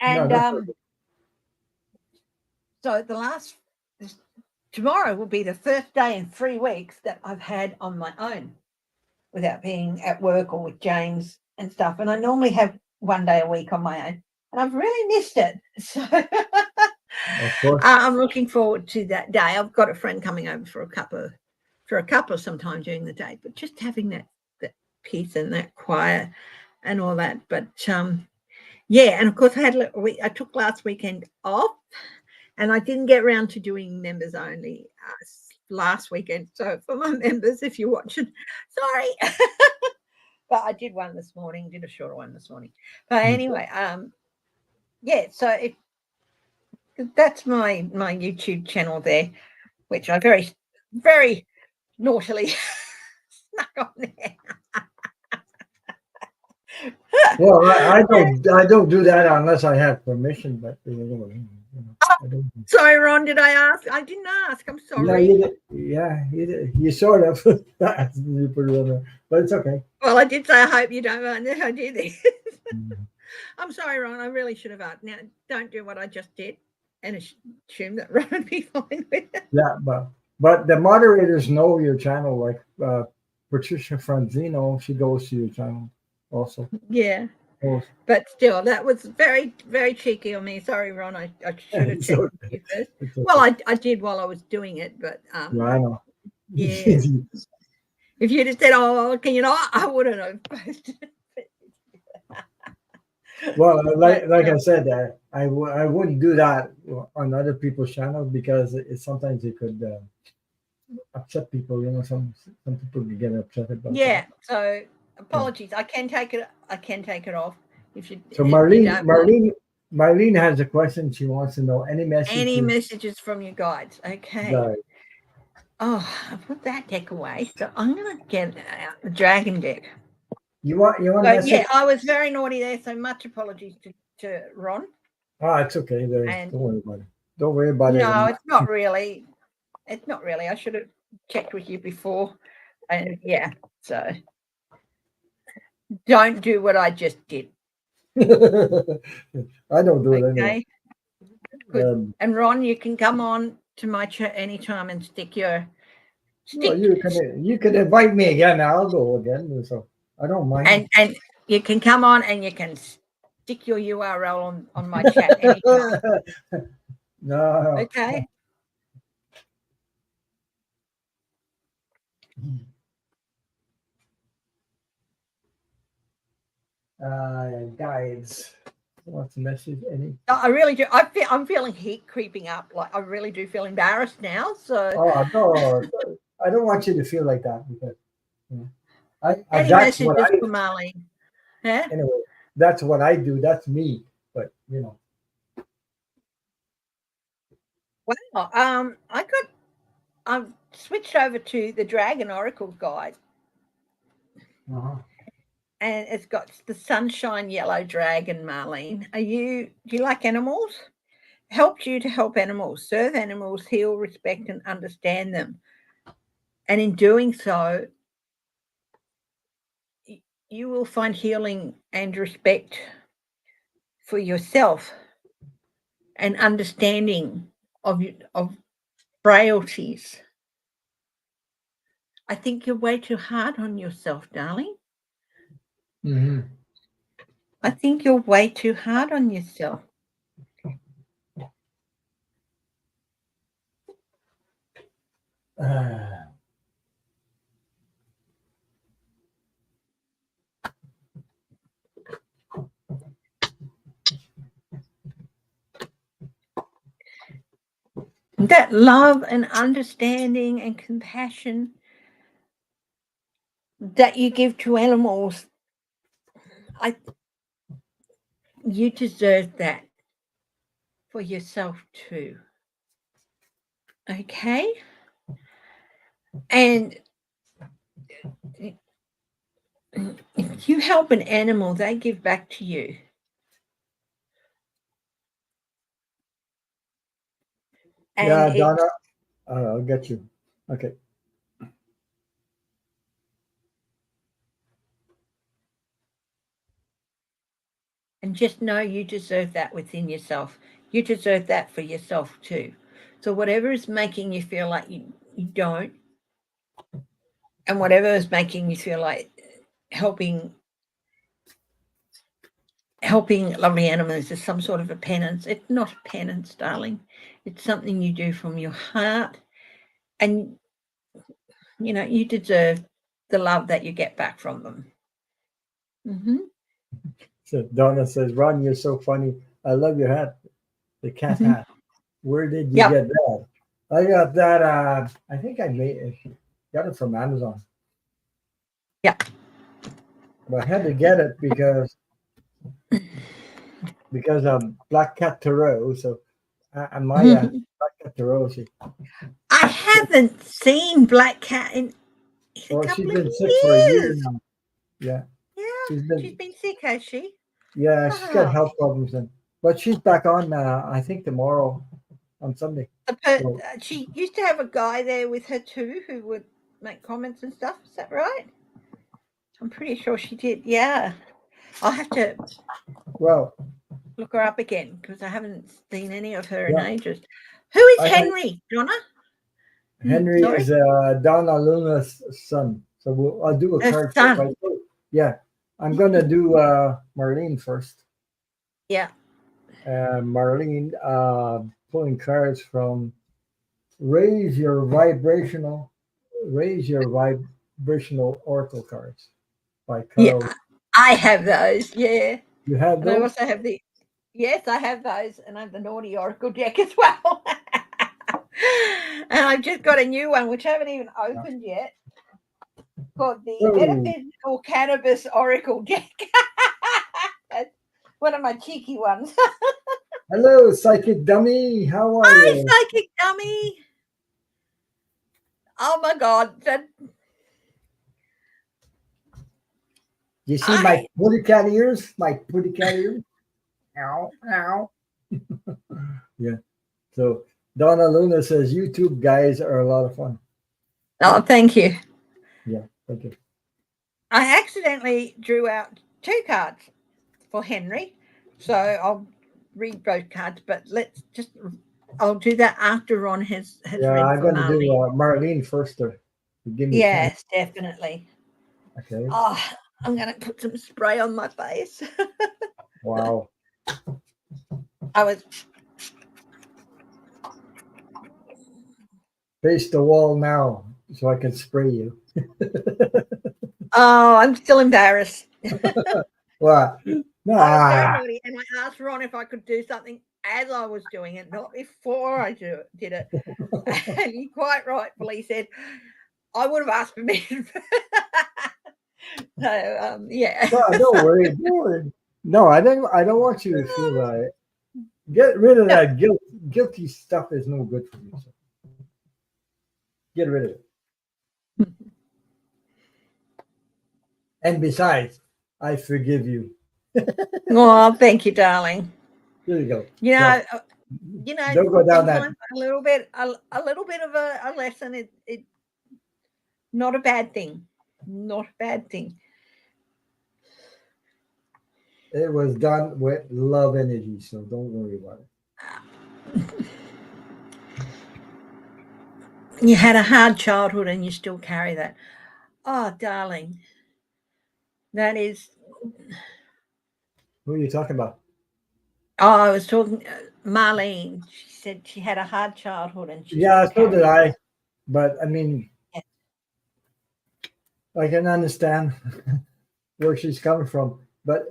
No, and that's okay. so tomorrow will be the first day in 3 weeks that I've had on my own without being at work or with James and stuff. And I normally have one day a week on my own, and I've really missed it. So Of course. I'm looking forward to that day. I've got a friend coming over for a couple of sometime during the day, but just having that peace and that quiet and all that. But yeah, and of course I took last weekend off, and I didn't get around to doing members only last weekend. So for my members, if you're watching, sorry. But I did one this morning, did a shorter one this morning. But anyway, yeah, so that's my YouTube channel there, which I very, very naughtily snuck on there. Well, I don't do that unless I have permission. But I don't. Sorry, Ron, did I ask? I didn't ask. I'm Yeah, sorry. you did. Yeah, you did. You sort of. You put it on there, but it's okay. Well, I did say I hope you don't mind if I do this. Mhm. I'm sorry, Ron. I really should have asked. Now, don't do what I just did and assume that Ron would be fine with it. Yeah, but the moderators know your channel. Like Patricia Franzino, she goes to your channel also. Yeah. Oh, But still, that was very, very cheeky on me. Sorry, Ron. I should have it's checked okay. with you first. It's okay. Well, I did while I was doing it, but Yeah, I know. yeah. If you'd have said, "Oh, can you not?" I wouldn't have posted it. Well, like But I said, I wouldn't do that on other people's channel because sometimes it could upset people. Some people can get upset about yeah. that. So apologies. I can take it. I can take it off if you So don't mind. Marlene has a question. She wants to know any Any messages. messages from you guides? Okay. Right. Oh, I put that deck away. So I'm gonna get out the dragon deck. You want a So message? yeah, I was very naughty there. So much apologies to Ron. Oh, it's okay. Don't And worry about it. Don't worry about it. No, it's not really. It's not really. I should have checked with you before. And yeah, so don't do what I just did. I don't do it anyway. Okay. Good. And Ron, you can come on to my chat anytime and stick your Well, you can invite me again. I'll go again. So I don't mind. And you can come on and you can stick your URL on my chat anytime. No. Okay. Guides. What's the message? Any? I really do. I'm feeling heat creeping up. Like I really do feel embarrassed now. So. Oh no, I don't want you to feel like that because Any that's what messages I. for Marlene? Yeah. Anyway, that's what I do. That's me. But Well, I've switched over to the Dragon Oracle guide. And it's got the sunshine yellow dragon, Marlene. Do you like animals? Helped you to help animals, serve animals, heal, respect, and understand them. And in doing so, you will find healing and respect for yourself and understanding of frailties. I think you're way too hard on yourself, darling. Mm-hmm. I think you're way too hard on yourself. That love and understanding and compassion that you give to animals, you deserve that for yourself too. Okay? And if you help an animal, they give back to you. And Donna, I'll get you. Okay. And just know you deserve that within yourself. You deserve that for yourself too. So whatever is making you feel like you don't, and whatever is making you feel like helping lovely animals is some sort of a penance. It's not a penance, darling. It's something you do from your heart. And, you deserve the love that you get back from them. Mm-hmm. So Donna says, Ron, you're so funny. I love your hat, the cat hat. Where did you get that? I got that. I think I got it from Amazon. Yeah. But I had to get it because of Black Cat Tarot. So my Black Cat Tarot. I haven't seen Black Cat in a couple she's of been years. sick for a year now. Yeah. Yeah. She's been sick, has she? Yeah, she's got health problems, but she's back on. I think tomorrow, on Sunday. She used to have a guy there with her too, who would make comments and stuff. Is that right? I'm pretty sure she did. Yeah, I'll have to. Look her up again because I haven't seen any of her in ages. Who is Henry, Donna? Henry is Donna Luna's son. So I'll do a card. Son. Yeah, I'm gonna do Marlene first. Yeah. Marlene, pulling cards from Raise Your Vibrational Oracle cards by Carl. Yeah, I have those. Yeah. You have those? I also have yes, I have those, and I have the Naughty Oracle deck as well. And I've just got a new one, which I haven't even opened yet, called the Metaphysical Cannabis Oracle deck. That's one of my cheeky ones. Hello, Psychic Dummy. How are you? Hi, Psychic Dummy. Oh, my God. You see my pretty cat ears? My pretty cat ears? Ow, ow. Yeah. So Donna Luna says YouTube guys are a lot of fun. Oh, thank you. Yeah, thank you. I accidentally drew out 2 cards for Henry, so I'll read both cards, but I'll do that after Ron has Yeah, read I'm for going to do Marlene. Marlene first to give me 10. Yes, definitely. Okay. Oh, I'm going to put some spray on my face. Wow. I was Face the wall now so I can spray you. Oh, I'm still embarrassed. What? I was very Nah. naughty, and I asked Ron if I could do something as I was doing it, not before I did it. And he quite rightfully said, "I would have asked permission." So, yeah. No, don't worry. Don't worry. No, I don't want you to feel that. Get rid of No, that guilty stuff is no good for you. So get rid of it. And besides, I forgive you. oh, thank you, darling. There you go. You No, know, don't go down that. sometimes a little bit of a lesson. It not a bad thing. Not a bad thing. It was done with love energy, so don't worry about it. You had a hard childhood, and you still carry that. Oh, darling, that is. Who are you talking about? Oh, I was talking Marlene. She said she had a hard childhood, and she Yeah, still so did carries I. But I mean, it. I can understand where she's coming from. But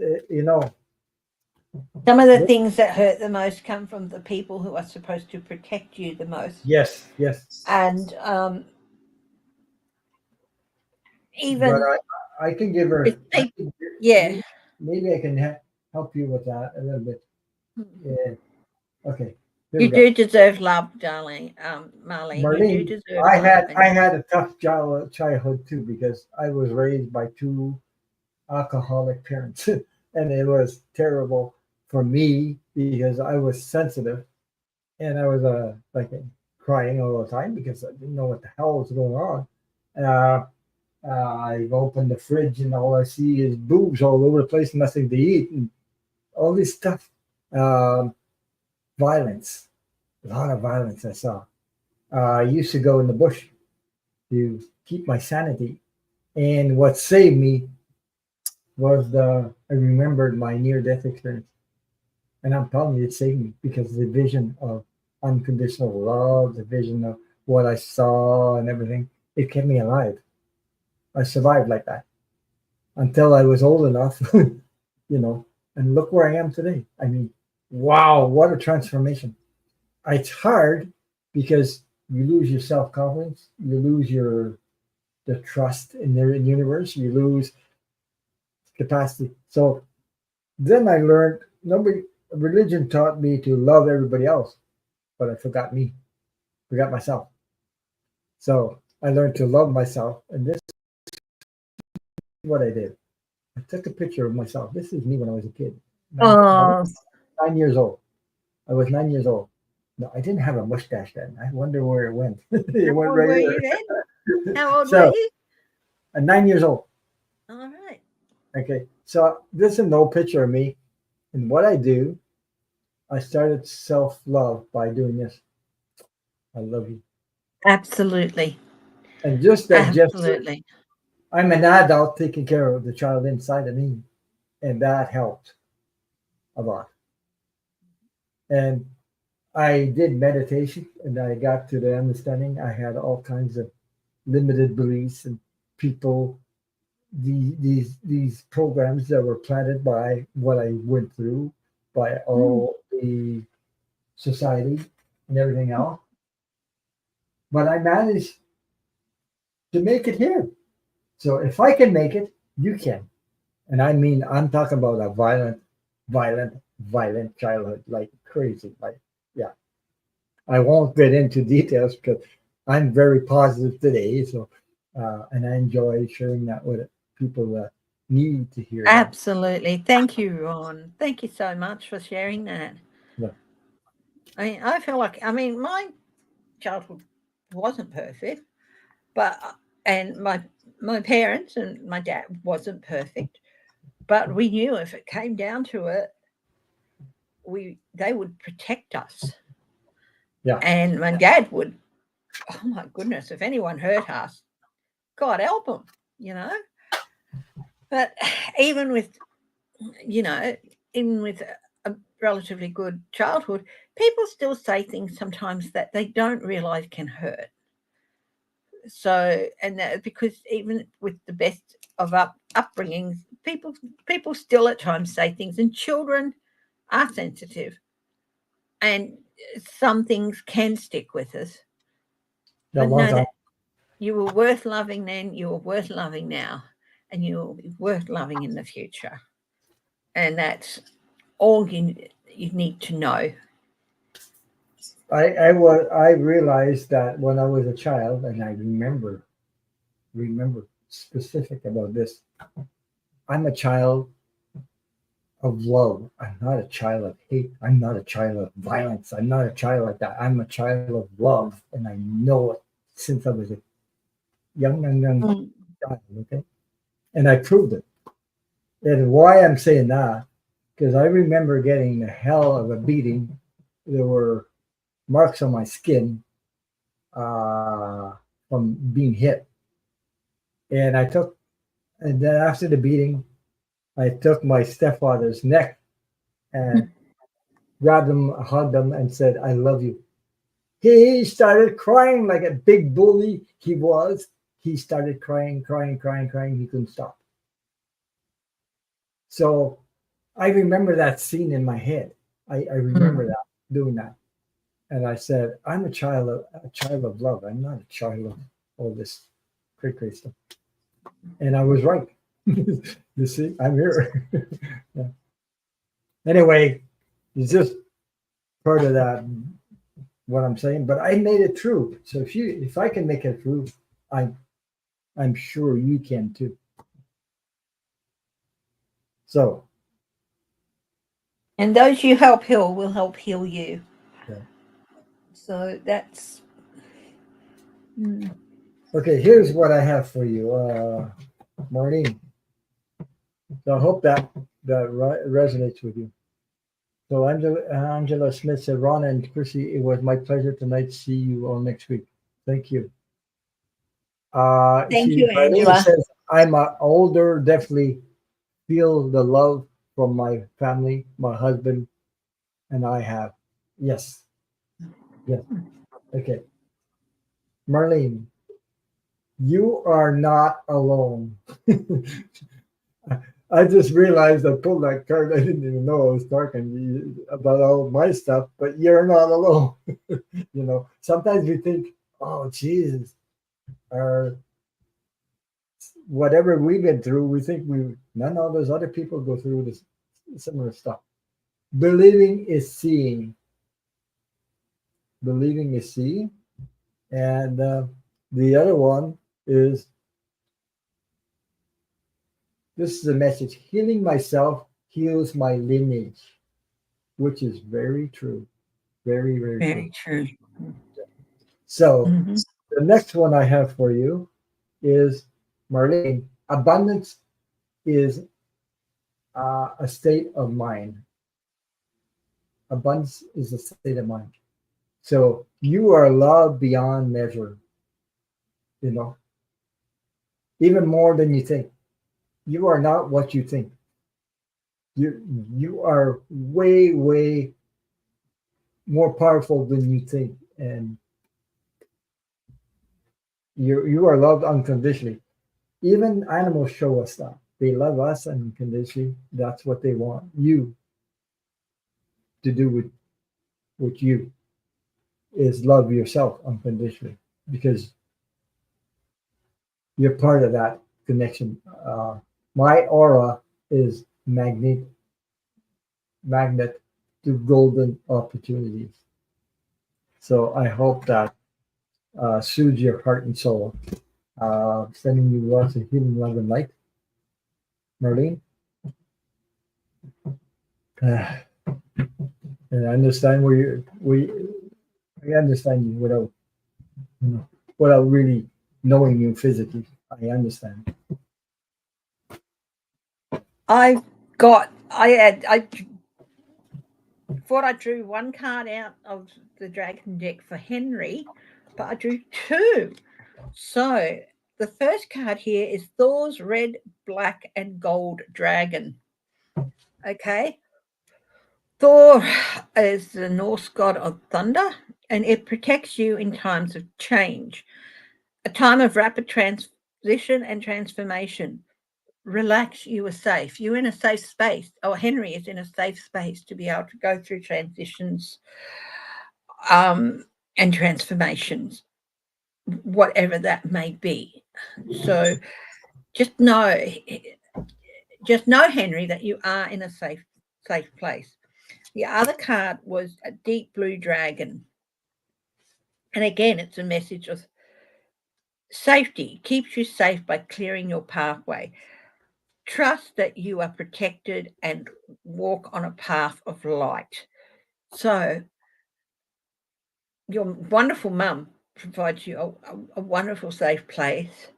Some of the things that hurt the most come from the people who are supposed to protect you the most, yes, yes. and But even I can give her. with people. Yeah. Maybe I can help you with that a little bit. Yeah. Okay. Here we You go. do deserve love, darling, Marlene. You do Marlene, deserve love, I and had a tough childhood too because I was raised by two alcoholic parents, and it was terrible for me because I was sensitive and I was like crying all the time because I didn't know what the hell was going on. Uh, I opened the fridge and all I see is boobs all over the place, nothing to eat, and all this stuff. Um, Violence, a lot of violence I saw. I used to go in the bush to keep my sanity. And what saved me was I remembered my near death experience. And I'm telling you, it saved me because the vision of unconditional love, the vision of what I saw and everything, it kept me alive. I survived like that until I was old enough, and look where I am today. I mean, wow, what a transformation. It's hard because you lose your self confidence, you lose the trust in the universe, you lose capacity. So then I learned nobody religion taught me to love everybody else, but I forgot me, forgot myself. So I learned to love myself, and this is what I did. I took a picture of myself. This is me when I was a kid, oh, 9 years old. I was 9 years old. No, I didn't have a mustache then. I wonder where it went. It how went old right were here. you then? How old were So you? I'm 9 years old. All right. Okay. So this is an old picture of me. And what I do, I started self love by doing this. I love you. Absolutely. And just that gesture, Absolutely. I'm an adult taking care of the child inside of me. And that helped a lot. And I did meditation and I got to the understanding I had all kinds of limited beliefs and people these programs that were planted by what I went through, by Mm. all the society and everything else. But I managed to make it here. So if I can make it, you can. And I mean, I'm talking about a violent childhood, like crazy. Like, yeah. I won't get into details because I'm very positive today. So, and I enjoy sharing that with people that need to hear that. Absolutely. Thank you, Ron. Thank you so much for sharing that. Yeah. I feel like, my childhood wasn't perfect, but and my parents and my dad wasn't perfect, but we knew if it came down to it, they would protect us. Yeah. And my dad would, oh my goodness, if anyone hurt us, God help them, you know. But even with, you know, even with a relatively good childhood, people still say things sometimes that they don't realize can hurt. So, and that, because even with the best of upbringings, people still at times say things, and children are sensitive, and some things can stick with us. Yeah. But Long know time. that you were worth loving then, you were worth loving now, and you will be worth loving in the future. And that's all you need to know. I realized that when I was a child, and I remember specific about this. I'm a child of love. I'm not a child of hate. I'm not a child of violence. I'm not a child like that. I'm a child of love, and I know it since I was a young Mm. child. Okay, and I proved it. And why I'm saying that, because I remember getting the hell of a beating. There were marks on my skin from being hit, and and then after the beating, I took my stepfather's neck and grabbed him, hugged him, and said, "I love you." He started crying like a big bully he was. He started crying, crying, crying, crying. He couldn't stop. So I remember that scene in my head. I remember Mm. that, doing that. And I said, I'm a child of love. I'm not a child of all this cray stuff. And I was right. You see, I'm here. Yeah. Anyway, it's just part of that, what I'm saying. But I made it through. So if I can make it through, I I'm sure you can too. So And those you help heal will help heal you. yeah. So that's. Mm. Okay, here's what I have for you, Marlene. So I hope that resonates with you. So Angela Smith said, Ron and Chrissy, it was my pleasure tonight. See you all next week. Thank you. Thank you, Marlene Angela. says, I'm older, definitely feel the love from my family, my husband, and I have. Yes, yes. Okay. Marlene, you are not alone. I just realized I pulled that card. I didn't even know I was talking about all my stuff, but you're not alone. Sometimes we think, oh, Jesus, or whatever we've been through, we think none of those other people go through this similar stuff. Believing is seeing. Believing is seeing. And the other one is this is a message healing myself heals my lineage, which is very true. Very, very true. Very true. So, Hmm. the next one I have for you is Marlene. Abundance is a state of mind. Abundance is a state of mind. So, you are loved beyond measure, you know, even more than you think. You are not what you think. You are way, way more powerful than you think. And you are loved unconditionally. Even animals show us that. They love us unconditionally. That's what they want you to do with you is love yourself unconditionally because you're part of that connection. My aura is magnet to golden opportunities. So I hope that soothes your heart and soul. Sending you lots of healing love and light, Marlene. And I understand I understand you without really knowing you physically. I understand. I thought I drew one card out of the dragon deck for Henry, but I drew two. So the first card here is Thor's red, black, and gold dragon. Okay. Thor is the Norse god of thunder, and it protects you in times of change, a time of rapid transition and transformation. Relax, you are safe. You're in a safe space. Oh, Henry is in a safe space to be able to go through transitions and transformations, whatever that may be. So just know, Henry, that you are in a safe place. The other card was a deep blue dragon. And again, it's a message of safety, keeps you safe by clearing your pathway. Trust that you are protected and walk on a path of light. So, your wonderful mum provides you a wonderful safe place,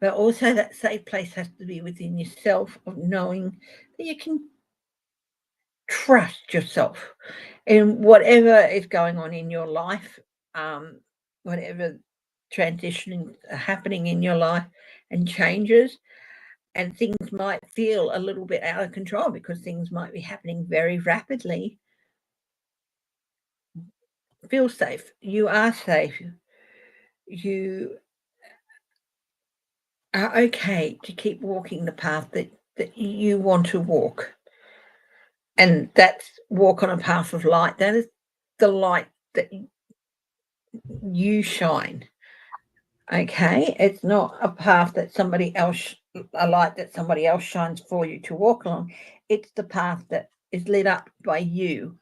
but also that safe place has to be within yourself, of knowing that you can trust yourself in whatever is going on in your life, whatever transitioning happening in your life and changes, and things might feel a little bit out of control because things might be happening very rapidly. Feel safe. You are safe. You are okay to keep walking the path that you want to walk. And that's walk on a path of light. That is the light that you shine. Okay, it's not a path that a light that somebody else shines for you to walk along. It's the path that is lit up by you,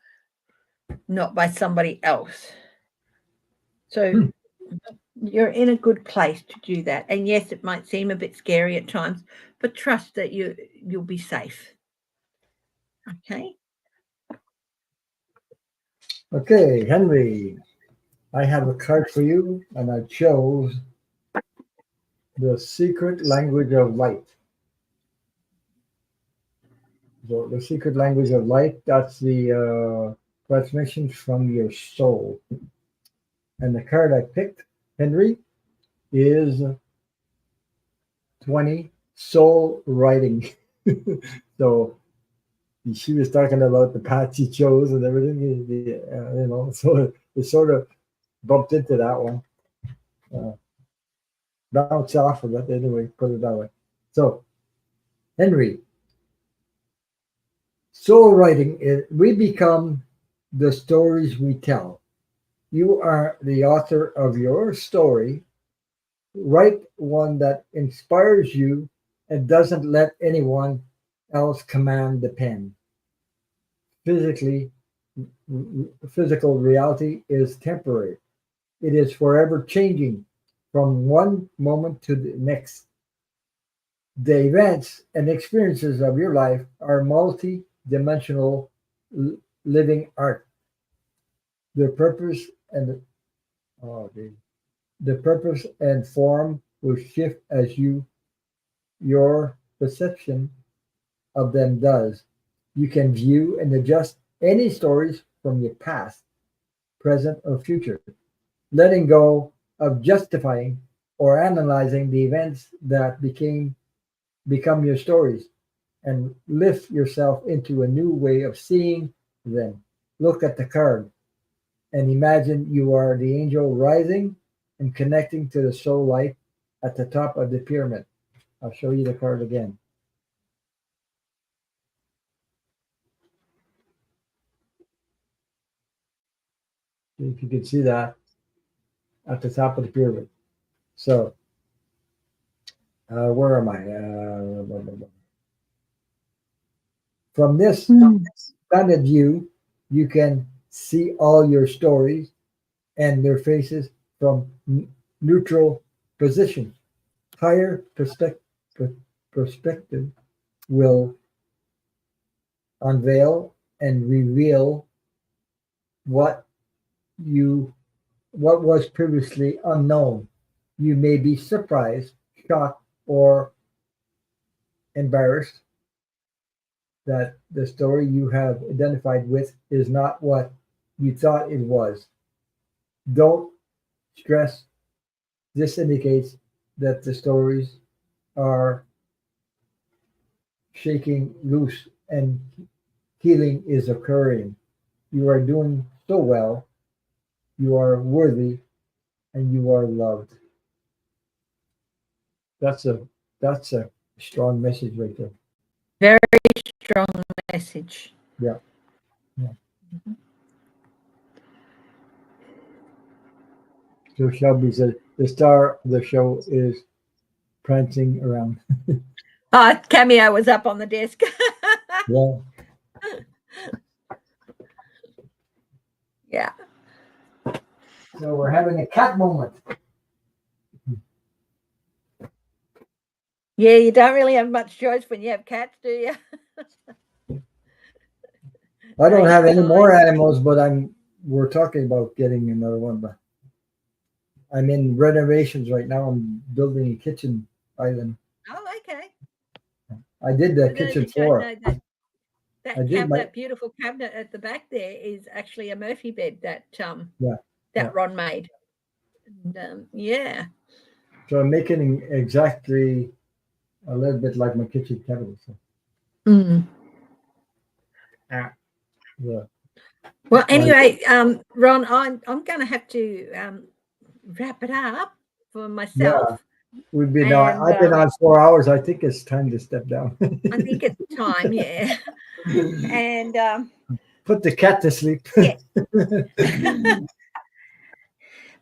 not by somebody else. So you're in a good place to do that. And yes, it might seem a bit scary at times, but trust that you'll be safe. Okay. Okay, Henry, I have a card for you, and I chose the secret language of light. So the secret language of light, that's the transmission from your soul. And the card I picked, Henry, is 20, soul writing. So she was talking about the path she chose and everything, so it sort of bumped into that one. Bounce off of it anyway, put it that way. So, Henry, soul writing, we become the stories we tell. You are the author of your story. Write one that inspires you and doesn't let anyone else command the pen. Physically, physical reality is temporary. It is forever changing from one moment to the next. The events and experiences of your life are multi-dimensional living art. Their purpose and oh, the purpose and form will shift as your perception of them does. You can view and adjust any stories from your past, present, or future, letting go of justifying or analyzing the events that become your stories, and lift yourself into a new way of seeing them. Look at the card and imagine you are the angel rising and connecting to the soul light at the top of the pyramid. I'll show you the card again. If you can see that at the top of the pyramid. So, where am I? From this standard view, you can see all your stories and their faces from neutral positions. Higher perspective will unveil and reveal what was previously unknown. You may be surprised, shocked, or embarrassed that the story you have identified with is not what you thought it was. Don't stress. This indicates that the stories are shaking loose and healing is occurring. You are doing so well. You are worthy and you are loved. That's a strong message right there. Very strong message. Yeah. Yeah. Mhm. So Shelby said the star of the show is prancing around. Cameo was up on the desk. Yeah. Yeah. So we're having a cat moment. Yeah, you don't really have much choice when you have cats, do you? I don't have any more Nighttime. animals, but we're talking about getting another one, but I'm in renovations right now. I'm building a kitchen island. Oh, okay. I did the I don't know if kitchen you don't floor. know that I did my that beautiful cabinet at the back there is actually a Murphy bed that yeah, yeah. Ron made. And, yeah. So I'm making exactly a little bit like my kitchen cabinet. So Mm. yeah. Well, Well, anyway, Ron, I'm going to have to wrap it up for yeah. myself, We've been on. and I've been on 4 hours. I think it's time to step down. I think it's time. Yeah, and Put the cat to sleep. yeah.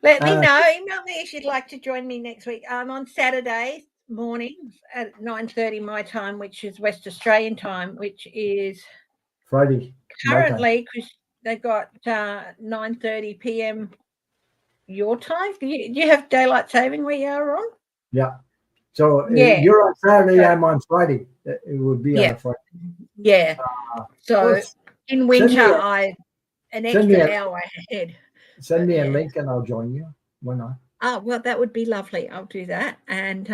Let me Uh, know. Email me if you'd like to join me next week. I'm on Saturday mornings at 9:30 my time, which is West Australian time, which is Friday, my time. currently because they got 9:30 p.m. your time. Do you have daylight saving where you are on? Yeah. So Yeah. you're on Saturday. So, I'm on Friday. It would be on yeah. a Friday. Yeah. Well, So in winter, send me I an send me extra a hour ahead. send But me a yeah. link and I'll join you. Why not? Oh, well, that would be lovely. I'll do that. And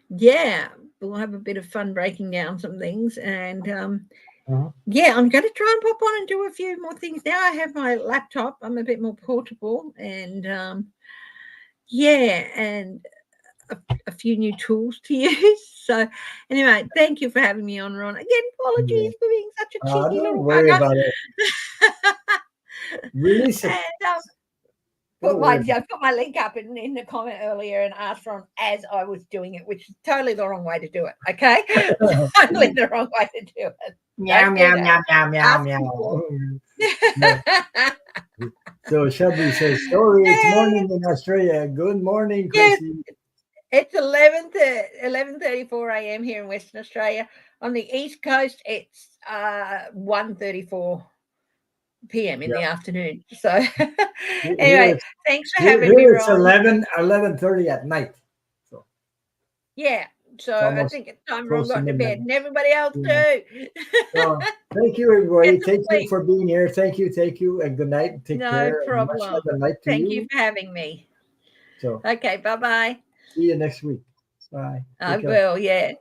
yeah, we'll have a bit of fun breaking down some things. And Uh-huh. yeah, I'm going to try and pop on and do a few more things. Now I have my laptop. I'm a bit more portable. And yeah, and a few new tools to use. So anyway, thank you for having me on, Ron. Again, Yeah. apologies for being such a cheeky Don't little worry bugger. about it. Release it. And Don't worry. I put my link up in the comment earlier and asked Ron as I was doing it, which is totally the wrong way to do it. Okay, totally the wrong way to do it. Meow, Don't meow, do meow, meow, meow, Ask meow. that. So Shelby says, sorry, it's morning in Australia. Good morning, Yes, Chrissy. it's 11:34 a.m. here in Western Australia. On the East Coast, it's 1:34 p.m. in the afternoon. So Here anyway, it's, thanks for here having me, it's Ron. 11:30 at night. So Yeah, so it's I almost think it's time Ron close to got to midnight. bed, and everybody else Yeah. too. So thank you, everybody. Get some Thank you sleep. for being here. Thank you, and good night. Take No care. And much love problem. and night to Thank you. you for having me. So Okay, bye-bye. see you next week. Bye. I Take care. will, yeah.